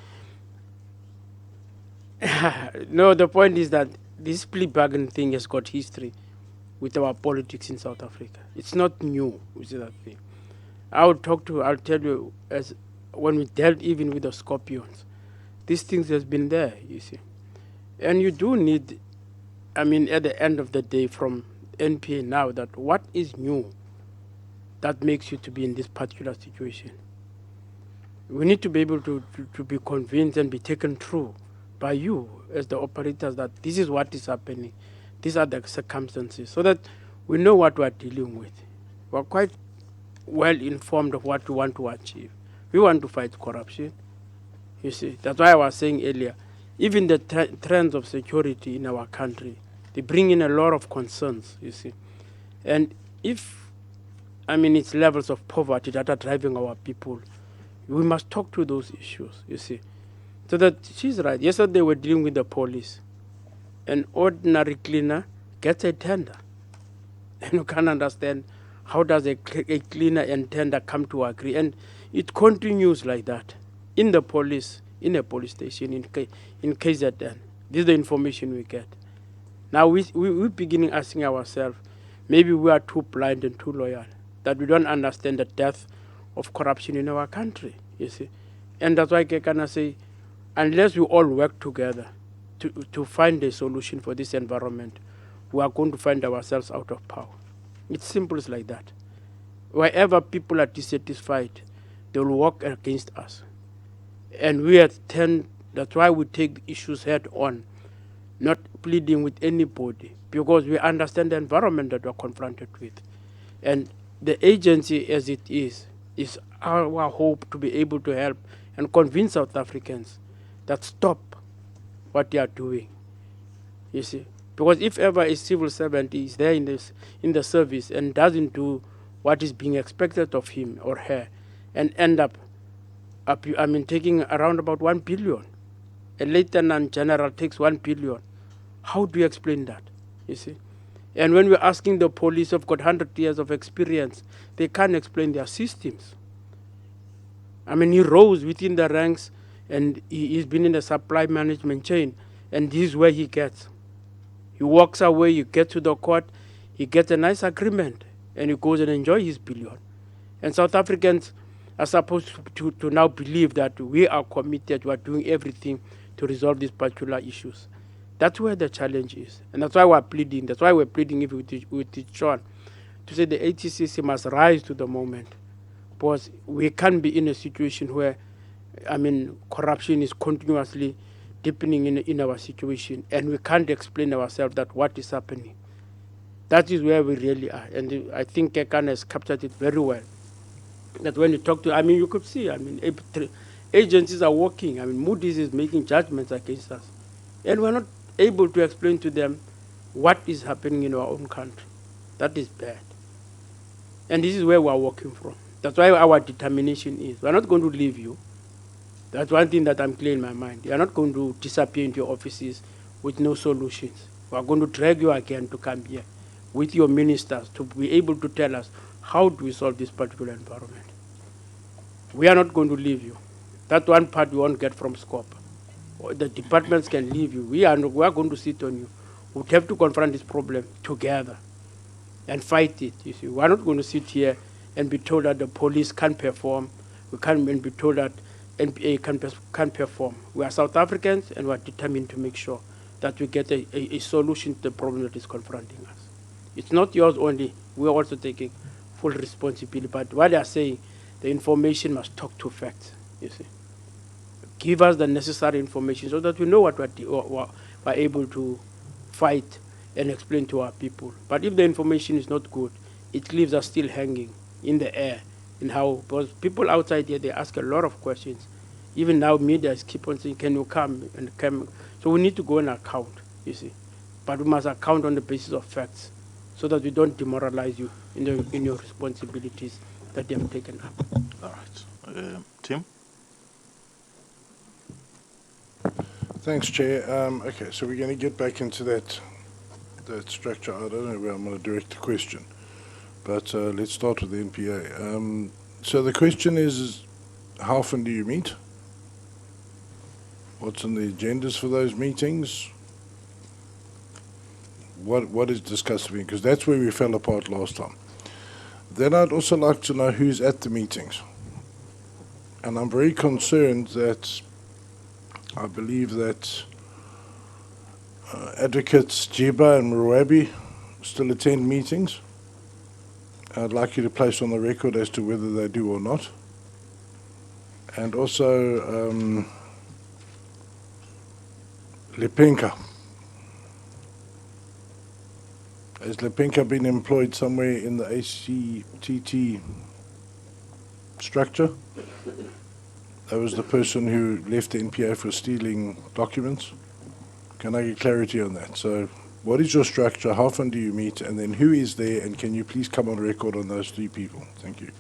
no, the point is that this plea bargain thing has got history with our politics in South Africa. It's not new, you see that thing. I'll tell you, as when we dealt even with the scorpions, these things has been there, you see. And you do need, I mean, at the end of the day from NPA now, that what is new that makes you to be in this particular situation? We need to be able to be convinced and be taken through by you as the operators that this is what is happening. These are the circumstances, so that we know what we are dealing with. We are quite well informed of what we want to achieve. We want to fight corruption, you see. That's why I was saying earlier, even the trends of security in our country, they bring in a lot of concerns, you see. And if, I mean, it's levels of poverty that are driving our people, we must talk to those issues, you see. So that she's right. Yesterday we were dealing with the police. An ordinary cleaner gets a tender. And you can't understand how does a cleaner and tender come to agree. And it continues like that in the police, in a police station, in KZN. This is the information we get. Now we're beginning asking ourselves, maybe we are too blind and too loyal, that we don't understand the depth of corruption in our country, you see. And that's why I can say, unless we all work together to find a solution for this environment, we are going to find ourselves out of power. It's simple as like that. Wherever people are dissatisfied, they will work against us. And that's why we take the issues head on, not pleading with anybody, because we understand the environment that we're confronted with. And the agency as it is our hope to be able to help and convince South Africans that stop what they are doing, you see. Because if ever a civil servant is there in the service and doesn't do what is being expected of him or her, and end up taking around about 1 billion, a lieutenant general takes 1 billion, how do you explain that, you see? And when we're asking the police who've got 100 years of experience, they can't explain their systems. I mean, he rose within the ranks and he's been in the supply management chain, and this is where he gets. He walks away, you get to the court, he gets a nice agreement, and he goes and enjoys his billion. And South Africans are supposed to now believe that we are committed, we are doing everything to resolve these particular issues. That's where the challenge is. And that's why we're pleading. That's why we're pleading with John to say the ATCC must rise to the moment. Because we can't be in a situation where, corruption is continuously deepening in our situation, and we can't explain ourselves that what is happening. That is where we really are. And I think Kekan has captured it very well. That when you talk to, you could see, agencies are working. Moody's is making judgments against us. And we're not able to explain to them what is happening in our own country. That is bad. And this is where we're working from. That's why our determination is, we're not going to leave you. That's one thing that I'm clear in my mind. You're not going to disappear into your offices with no solutions. We're going to drag you again to come here with your ministers to be able to tell us how do we solve this particular environment. We are not going to leave you. That one part we won't get from SCOPA. The departments can leave you. We are going to sit on you. We have to confront this problem together and fight it. You see, we're not going to sit here and be told that the police can't perform. We can't be told that NPA can't perform. We are South Africans, and we are determined to make sure that we get a solution to the problem that is confronting us. It's not yours only. We are also taking full responsibility. But what they are saying, the information must talk to facts. You see, give us the necessary information so that we know what we're able to fight and explain to our people. But if the information is not good, it leaves us still hanging in the air. In how, because people outside here, they ask a lot of questions. Even now, media keep on saying, can you come and come? So we need to go and account, you see. But we must account on the basis of facts so that we don't demoralize you in your responsibilities that you have taken up. All right. Tim? Thanks, Chair. Okay, so we're going to get back into that structure. I don't know where I'm going to direct the question, but let's start with the NPA. So the question is, how often do you meet? What's on the agendas for those meetings? What is discussed? Because that's where we fell apart last time. Then I'd also like to know who's at the meetings. And I'm very concerned that I believe that advocates Jiba and Mruabi still attend meetings. I'd like you to place on the record as to whether they do or not. And also Lepenka. Has Lepenka been employed somewhere in the ACTT structure? That was the person who left the NPA for stealing documents. Can I get clarity on that? So what is your structure? How often do you meet? And then who is there? And can you please come on record on those three people? Thank you.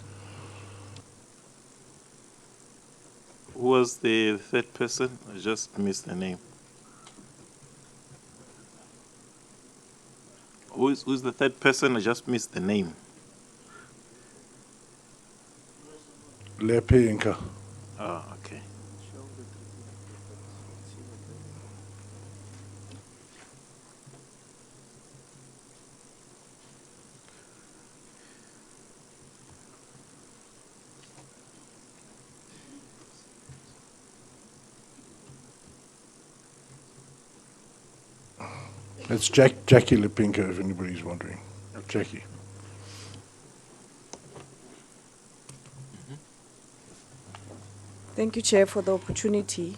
Who was the third person? I just missed the name. Who's the third person? I just missed the name. Lepenka. Oh, okay. It's Jackie Lepenka, if anybody's wondering. Jackie. Thank you, Chair, for the opportunity.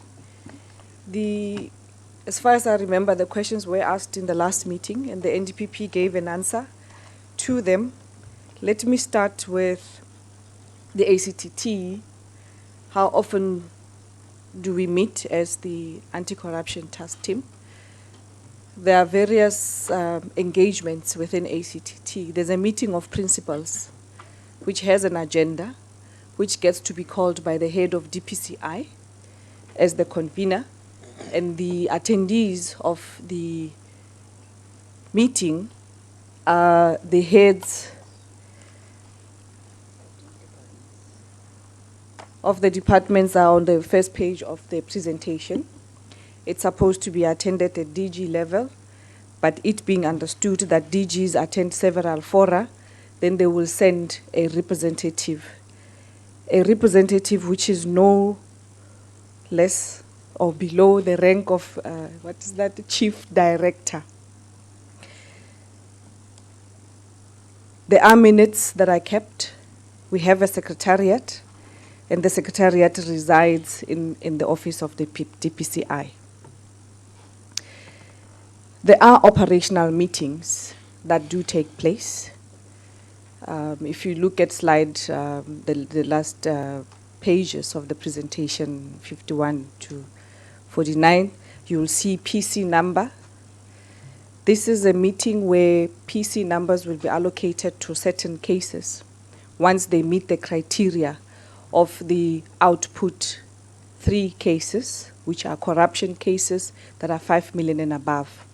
As far as I remember, the questions were asked in the last meeting, and the NDPP gave an answer to them. Let me start with the ACTT. How often do we meet as the anti-corruption task team? There are various engagements within ACTT. There's a meeting of principals, which has an agenda, which gets to be called by the head of DPCI as the convener, and the attendees of the meeting are the heads of the departments are on the first page of the presentation. It's supposed to be attended at DG level, but it being understood that DGs attend several fora, then they will send a representative which is no less or below the rank of, what is that, chief director. There are minutes that are kept. We have a secretariat, and the secretariat resides in the office of the DPCI. There are operational meetings that do take place. If you look at slide, the last pages of the presentation, 51 to 49, you will see PC number. This is a meeting where PC numbers will be allocated to certain cases once they meet the criteria of the output 3 cases, which are corruption cases that are 5 million and above.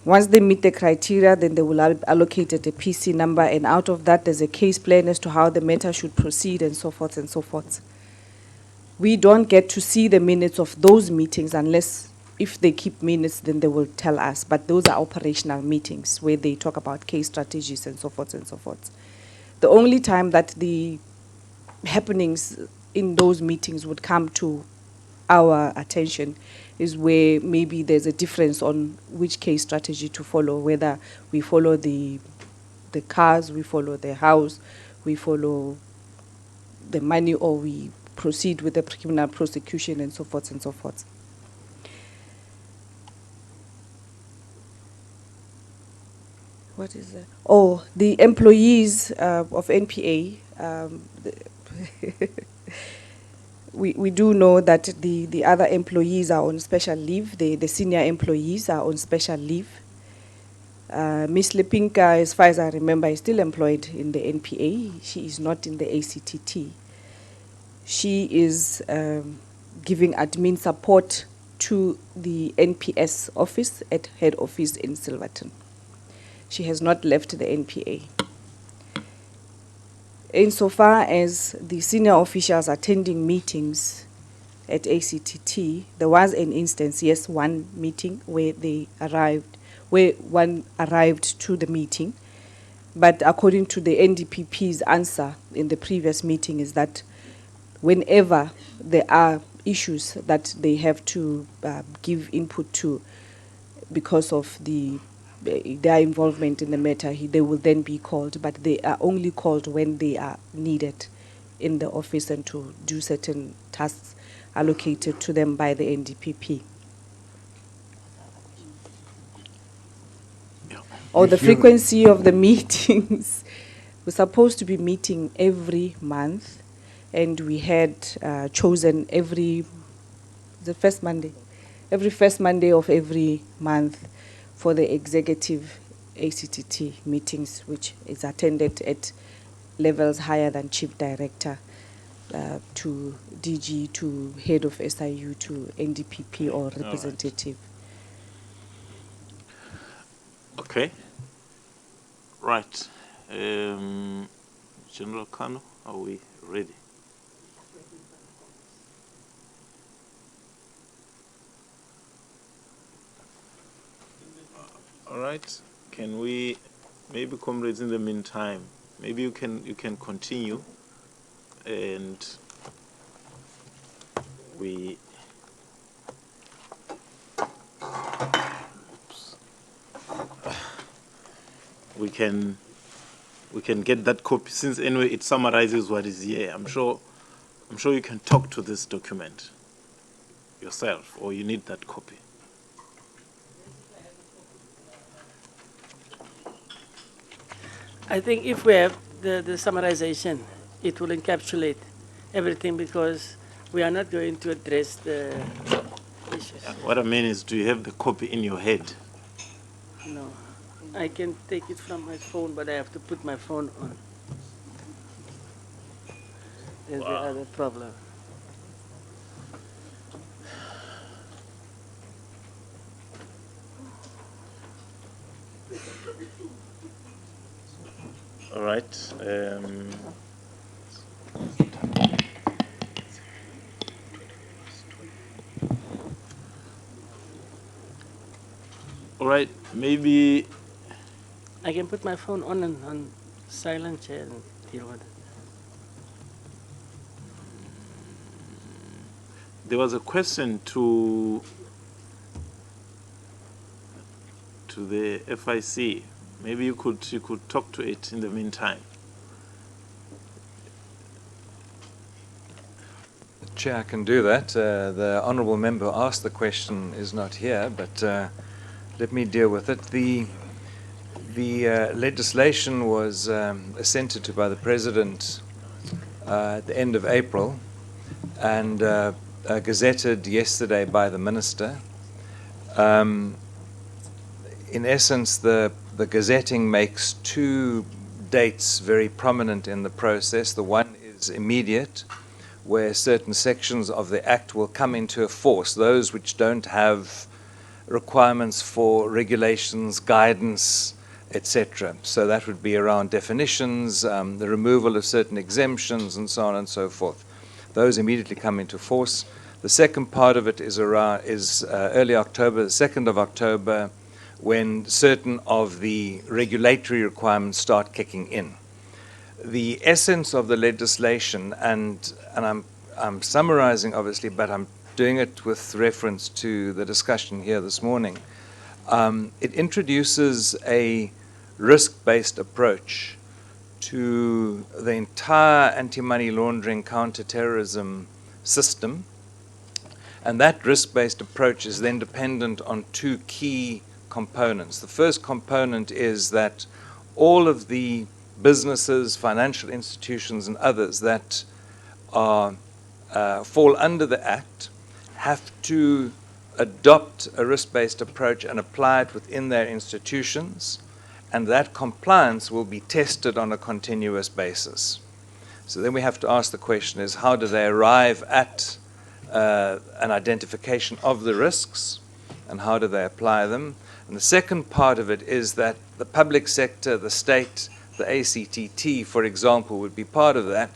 Once they meet the criteria, then they will allocate a PC number, and out of that, there's a case plan as to how the matter should proceed, and so forth and so forth. We don't get to see the minutes of those meetings unless, if they keep minutes, then they will tell us. But those are operational meetings where they talk about case strategies and so forth and so forth. The only time that the happenings in those meetings would come to our attention is where maybe there's a difference on which case strategy to follow, whether we follow the cars, we follow the house, we follow the money, or we proceed with the criminal prosecution and so forth and so forth. What is that? Oh, the employees of NPA, we do know that the other employees are on special leave. The senior employees are on special leave. Ms. Lepinka, as far as I remember, is still employed in the NPA. She is not in the ACTT. She is giving admin support to the NPS office at head office in Silverton. She has not left the NPA. Insofar as the senior officials attending meetings at ACTT, there was an instance, yes, one meeting where one arrived to the meeting, but according to the NDPP's answer in the previous meeting is that whenever there are issues that they have to give input to because of their involvement in the matter, they will then be called, but they are only called when they are needed in the office and to do certain tasks allocated to them by the NDPP. Or the frequency of the meetings. We're supposed to be meeting every month, and we had chosen every first Monday of every month for the executive ACTT meetings, which is attended at levels higher than chief director, to DG, to head of SIU, to NDPP or representative. Okay. Right. General Kano, are we ready? All right. Can we, maybe comrades, in the meantime, maybe you can continue, and we. We can get that copy, since anyway it summarizes what is here. I'm sure you can talk to this document yourself, or you need that copy. I think if we have the summarization, it will encapsulate everything, because we are not going to address the issues. What I mean is, do you have the copy in your head? No. I can take it from my phone, but I have to put my phone on. There's the other problem. All right. All right. Maybe I can put my phone on and on silent chair and deal with it. there was a question to the FIC. Maybe you could talk to it in the meantime. Chair, I can do that. The honourable member who asked the question is not here, but let me deal with it. The legislation was assented to by the President at the end of April and gazetted yesterday by the Minister. In essence, the gazetting makes two dates very prominent in the process. The one is immediate, where certain sections of the Act will come into force, those which don't have requirements for regulations, guidance, etc. So that would be around definitions, the removal of certain exemptions, and so on and so forth. Those immediately come into force. The second part of it is early October, the 2nd of October, when certain of the regulatory requirements start kicking in. The essence of the legislation, and I'm summarizing obviously, but I'm doing it with reference to the discussion here this morning. It introduces a risk-based approach to the entire anti-money laundering counter-terrorism system, and that risk-based approach is then dependent on two key components. The first component is that all of the businesses, financial institutions, and others that are fall under the Act have to adopt a risk-based approach and apply it within their institutions, and that compliance will be tested on a continuous basis. So then we have to ask the question is, how do they arrive at an identification of the risks, and how do they apply them? And the second part of it is that the public sector, the state, the ACTT, for example, would be part of that,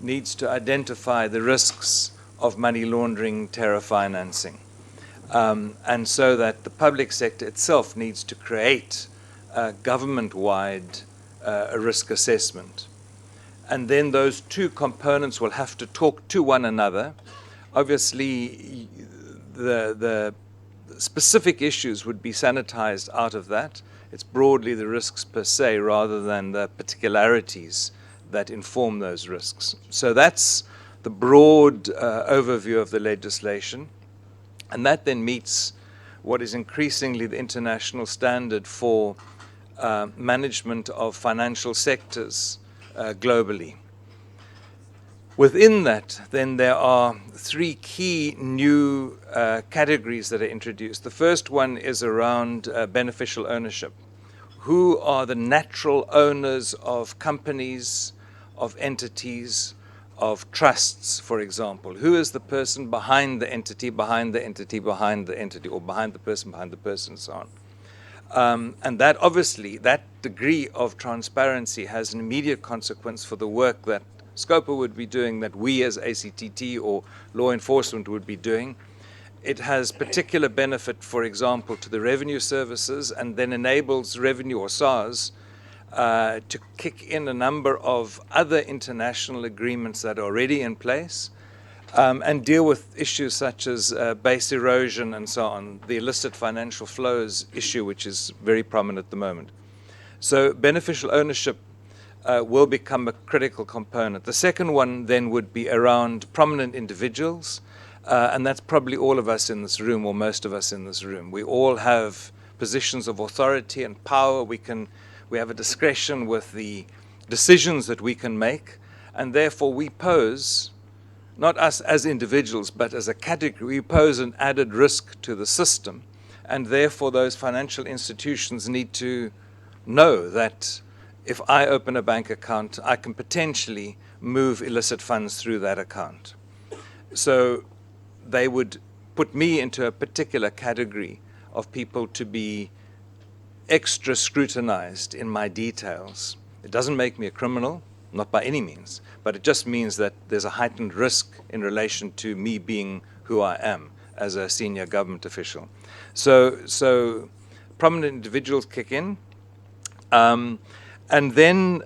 needs to identify the risks of money laundering, terror financing. And so that the public sector itself needs to create a government-wide risk assessment. And then those two components will have to talk to one another. Obviously, the specific issues would be sanitized out of that. It's broadly the risks per se rather than the particularities that inform those risks. So that's the broad overview of the legislation. And that then meets what is increasingly the international standard for management of financial sectors globally. Within that, then there are three key new categories that are introduced. The first one is around beneficial ownership. Who are the natural owners of companies, of entities, of trusts, for example? Who is the person behind the entity, behind the entity, behind the entity, or behind the person, and so on? And that obviously, that degree of transparency has an immediate consequence for the work that SCOPA would be doing, that we as ACTT or law enforcement would be doing. It has particular benefit, for example, to the revenue services, and then enables revenue or SARS to kick in a number of other international agreements that are already in place and deal with issues such as base erosion and so on, the illicit financial flows issue, which is very prominent at the moment. So beneficial ownership will become a critical component. The second one then would be around prominent individuals, and that's probably all of us in this room, or most of us in this room. We all have positions of authority and power. We have a discretion with the decisions that we can make, and therefore we pose, not us as individuals, but as a category, we pose an added risk to the system, and therefore those financial institutions need to know that if I open a bank account, I can potentially move illicit funds through that account. So they would put me into a particular category of people to be extra scrutinized in my details. It doesn't make me a criminal, not by any means, but it just means that there's a heightened risk in relation to me being who I am as a senior government official. So prominent individuals kick in. And then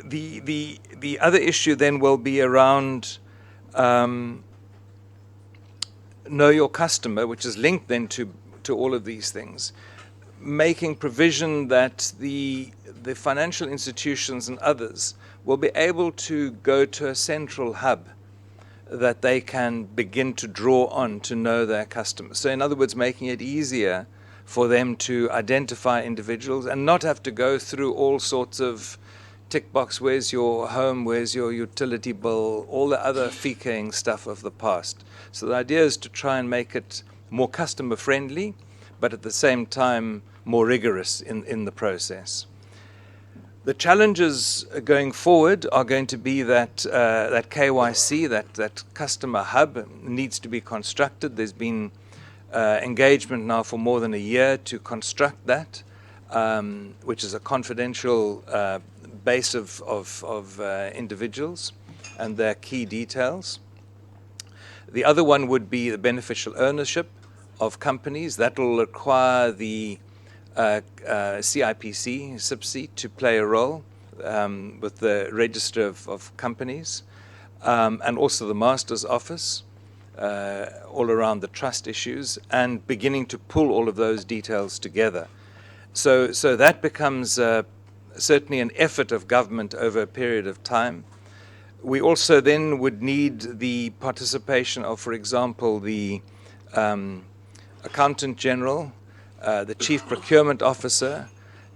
the other issue then will be around know your customer, which is linked then to all of these things, making provision that the financial institutions and others will be able to go to a central hub that they can begin to draw on to know their customers. So in other words, making it easier for them to identify individuals and not have to go through all sorts of tick box, where's your home, where's your utility bill, all the other FICA-ing stuff of the past. So the idea is to try and make it more customer friendly, but at the same time more rigorous in the process. The challenges going forward are going to be that that KYC, that customer hub, needs to be constructed. There's been engagement now for more than a year to construct that, which is a confidential base of individuals and their key details. The other one would be the beneficial ownership of companies. That will require the CIPC, SABC, to play a role with the register of companies, and also the Master's Office, all around the trust issues, and beginning to pull all of those details together. So that becomes certainly an effort of government over a period of time. We also then would need the participation of, for example, the Accountant General, the Chief Procurement Officer,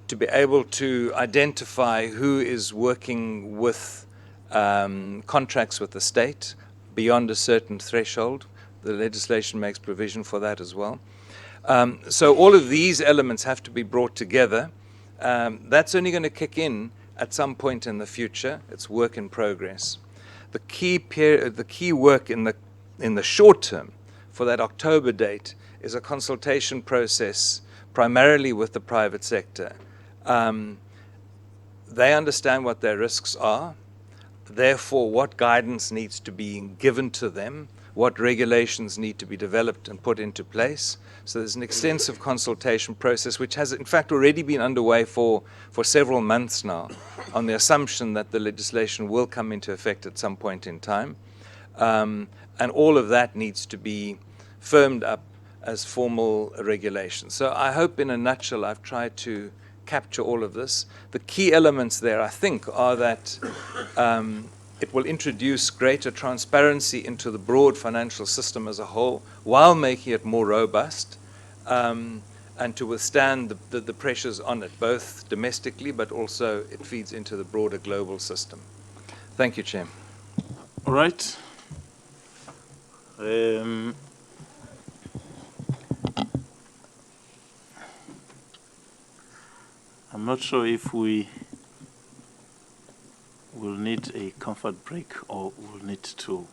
to be able to identify who is working with contracts with the state beyond a certain threshold. The legislation makes provision for that as well. So all of these elements have to be brought together. That's only going to kick in at some point in the future. It's work in progress. The key work in the short term for that October date is a consultation process primarily with the private sector. They understand what their risks are, therefore what guidance needs to be given to them, what regulations need to be developed and put into place. So there's an extensive consultation process which has in fact already been underway for several months now, on the assumption that the legislation will come into effect at some point in time. And all of that needs to be firmed up as formal regulation. So I hope in a nutshell I've tried to capture all of this. The key elements there, I think, are that it will introduce greater transparency into the broad financial system as a whole, while making it more robust, and to withstand the pressures on it, both domestically, but also it feeds into the broader global system. Thank you, Chair. All right. I'm not sure if we will need a comfort break or we'll need to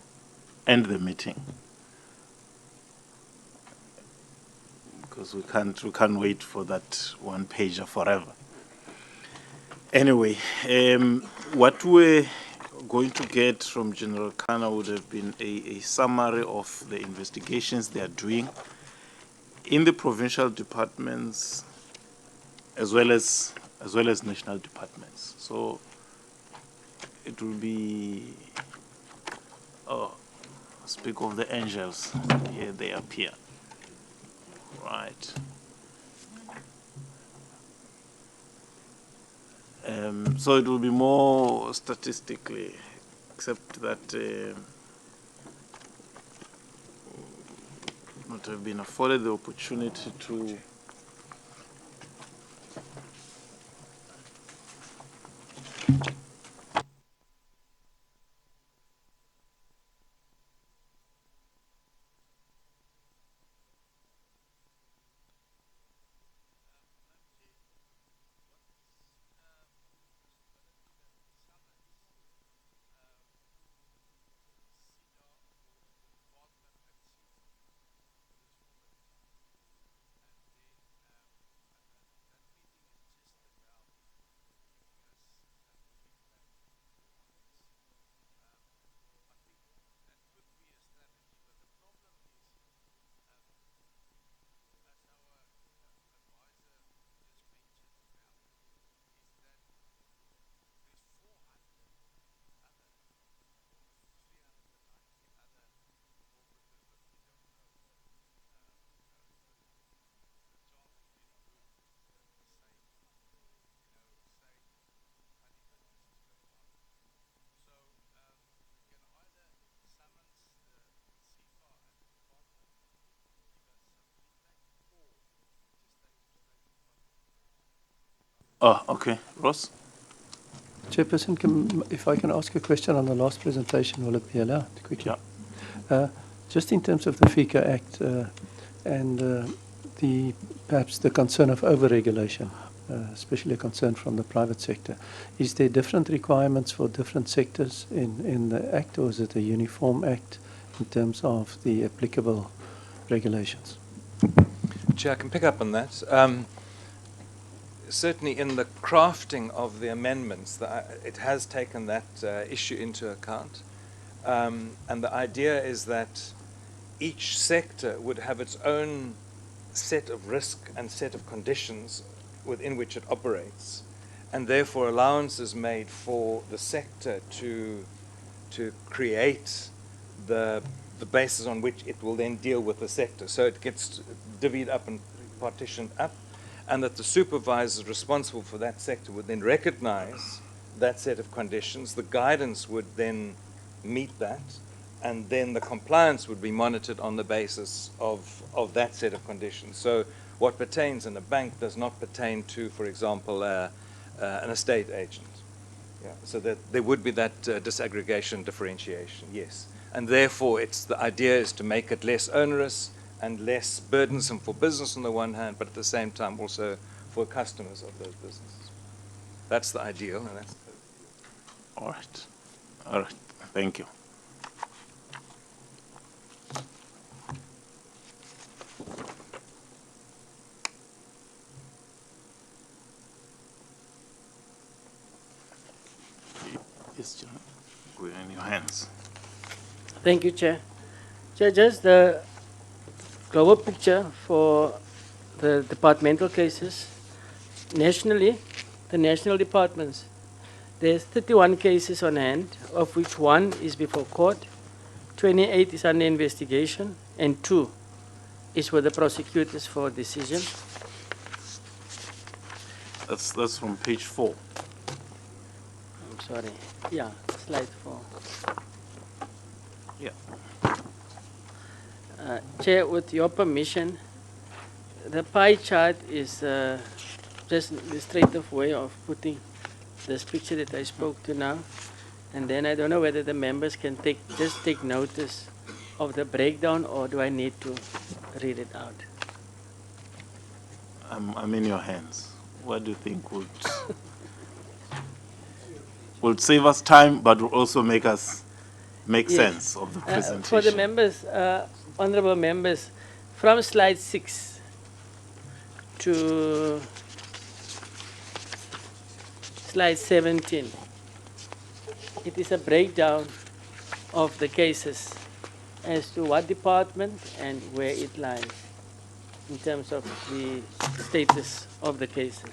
end the meeting, because we can't wait for that one pager forever. Anyway, what we're going to get from General Kana would have been a summary of the investigations they are doing in the provincial departments as well as national departments. So it will be, speak of the angels, here they appear. Right. So it will be more statistically, except that not have been afforded the opportunity to Oh, okay. Ross? Chairperson, if I can ask a question on the last presentation, will it be allowed quickly? Yeah. Just in terms of the FICA Act and perhaps the concern of over-regulation, especially a concern from the private sector, is there different requirements for different sectors in the Act, or is it a uniform Act in terms of the applicable regulations? Chair, I can pick up on that. Certainly in the crafting of the amendments, it has taken that issue into account. And the idea is that each sector would have its own set of risk and set of conditions within which it operates, and therefore allowances made for the sector to create the basis on which it will then deal with the sector. So it gets divvied up and partitioned up, and that the supervisors responsible for that sector would then recognize that set of conditions. The guidance would then meet that, and then the compliance would be monitored on the basis of that set of conditions. So what pertains in a bank does not pertain to, for example, an estate agent. Yeah. So that there would be that disaggregation differentiation, yes. And therefore, the idea is to make it less onerous and less burdensome for business on the one hand, but at the same time also for customers of those businesses. That's the ideal. And that's All right. All right. Thank you. Yes, John. We're in your hands. Thank you, Chair. Chair, just the global picture for the departmental cases. Nationally, the national departments, there's 31 cases on hand, of which 1 is before court, 28 is under investigation, and 2 is with the prosecutors for decision. That's from page 4. I'm sorry. Yeah, slide 4. Yeah. Chair, with your permission, the pie chart is just an illustrative way of putting this picture that I spoke to now. And then I don't know whether the members can just take notice of the breakdown, or do I need to read it out? I'm in your hands. What do you think would save us time, but will also make sense of the presentation? For the members, honorable members, from slide 6 to slide 17, it is a breakdown of the cases as to what department and where it lies in terms of the status of the cases.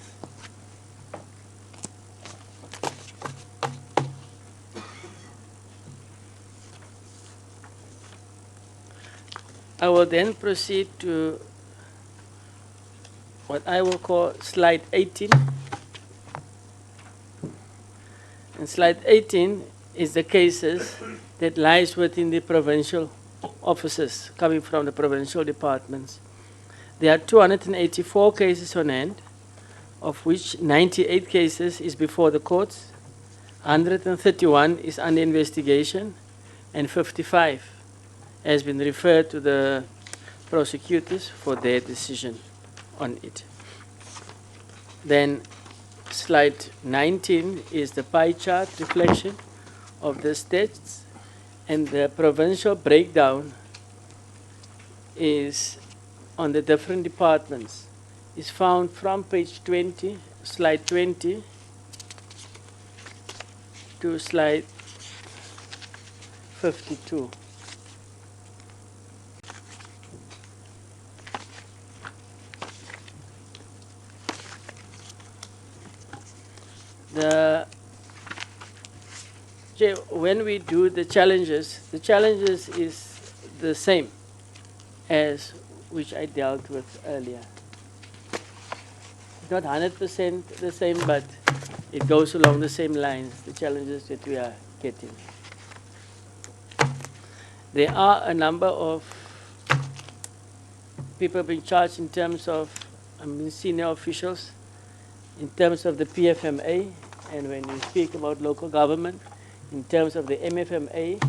I will then proceed to what I will call slide 18. And slide 18 is the cases that lies within the provincial offices coming from the provincial departments. There are 284 cases on hand, of which 98 cases is before the courts, 131 is under investigation, and 55 has been referred to the prosecutors for their decision on it. Then slide 19 is the pie chart reflection of the states, and the provincial breakdown is on the different departments. Is found from page 20, slide 20, to slide 52. When we do the challenges is the same as which I dealt with earlier. Not 100% the same, but it goes along the same lines, the challenges that we are getting. There are a number of people being charged in terms of senior officials, in terms of the PFMA, and when you speak about local government, in terms of the MFMA,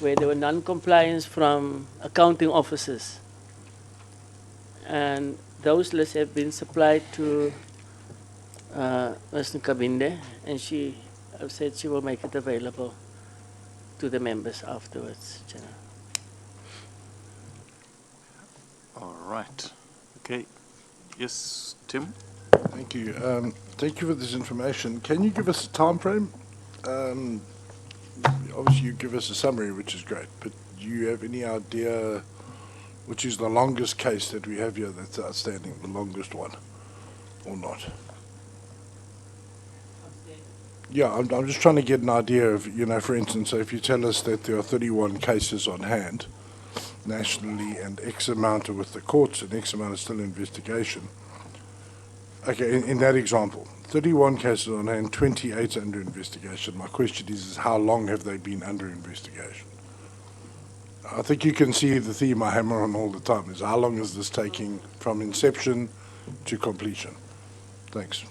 where there were non-compliance from accounting officers. And those lists have been supplied to Ms. Nkabinde, and she said she will make it available to the members afterwards, General. All right. Okay. Yes, Tim? Thank you. Thank you for this information. Can you give us a time frame? Obviously, you give us a summary, which is great, but do you have any idea which is the longest case that we have here that's outstanding, the longest one, or not? Yeah, I'm just trying to get an idea of, you know, for instance, so if you tell us that there are 31 cases on hand nationally and X amount are with the courts and X amount is still in investigation. Okay, in that example, 31 cases on hand, 28 under investigation. My question is how long have they been under investigation? I think you can see the theme I hammer on all the time is how long is this taking from inception to completion? Thanks.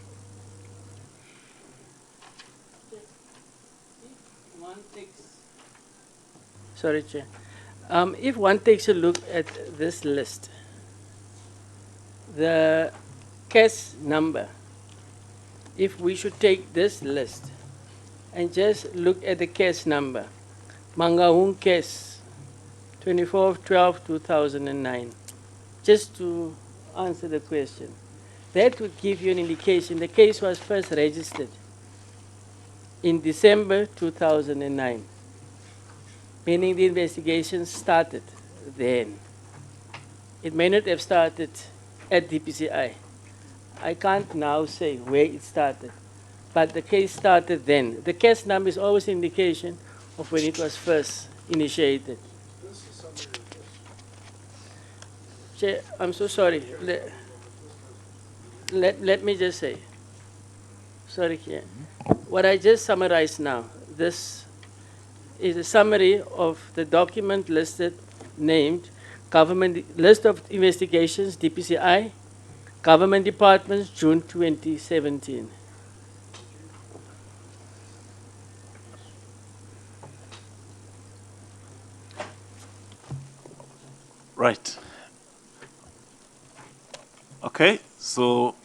Sorry, Chair. If one takes a look at this list, the case number, if we should take this list and just look at the case number, Mangaung case, 24/12/2009, just to answer the question, that would give you an indication. The case was first registered in December 2009, meaning the investigation started then. It may not have started at DPCI. I can't now say where it started, but the case started then. The case number is always an indication of when it was first initiated. Chair, I'm so sorry. Let me just say, sorry, Chair. What I just summarized now, this is a summary of the document listed, named Government List of Investigations, DPCI, Government Departments, June 2017. Right. Okay, so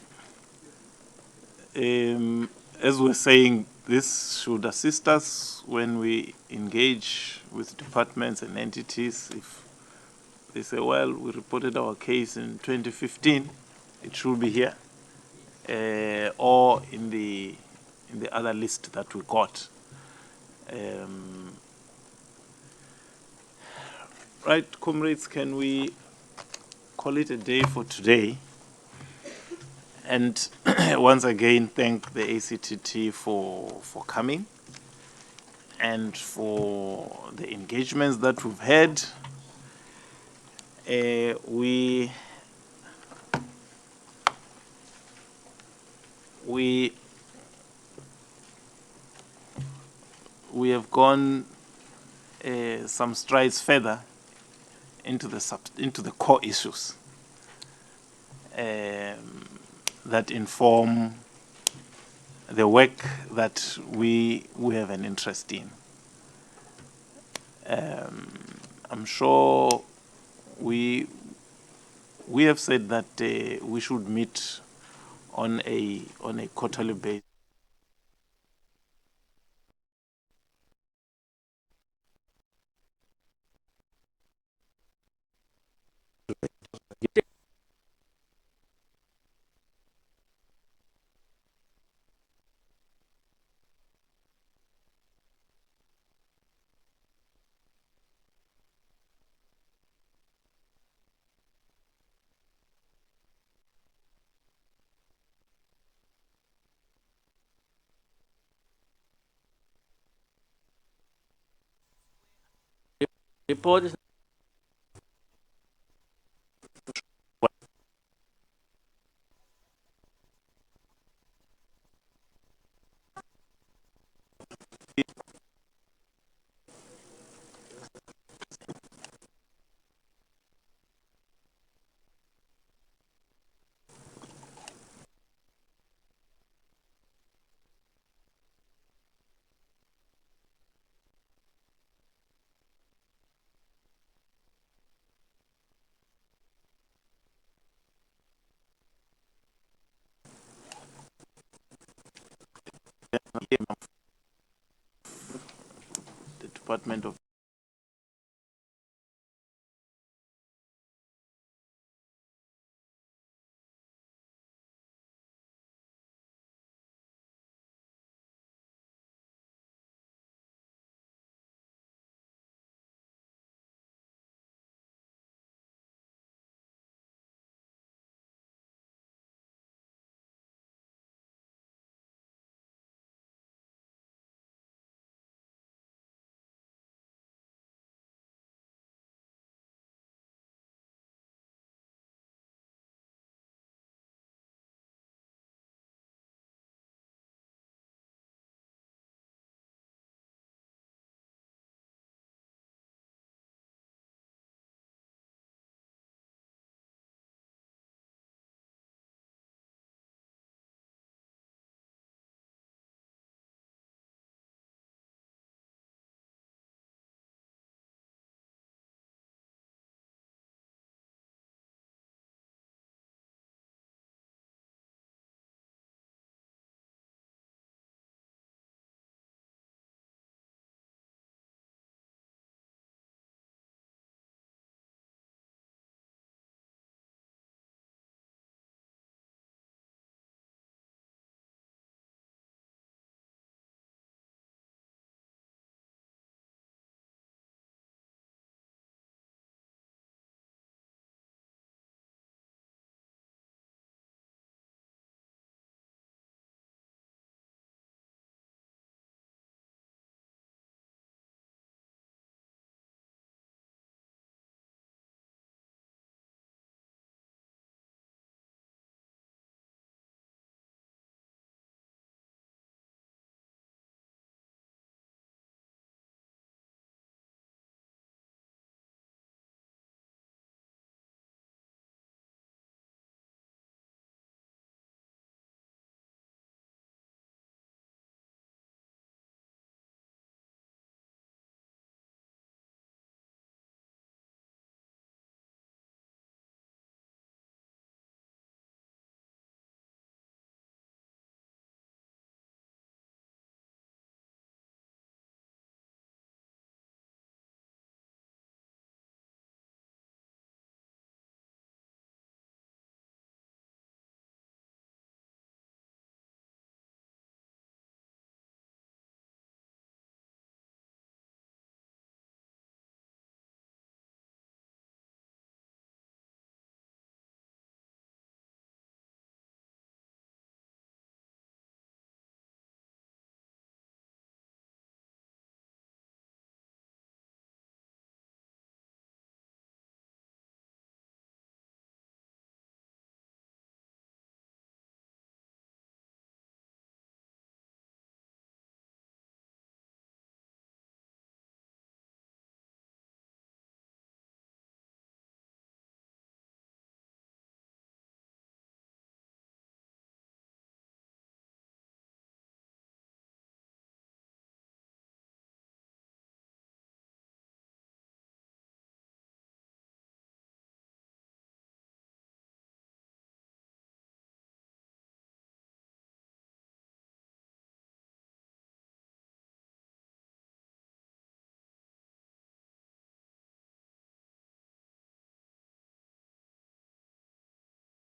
as we're saying, this should assist us when we engage with departments and entities. If they say, well, we reported our case in 2015, it should be here, or in the other list that we got. Right, comrades, can we call it a day for today? And once again, thank the ACTT for coming and for the engagements that we've had. We have gone some strides further into the core issues that inform the work that we have an interest in. I'm sure we have said that we should meet on a quarterly basis. Report is the Department of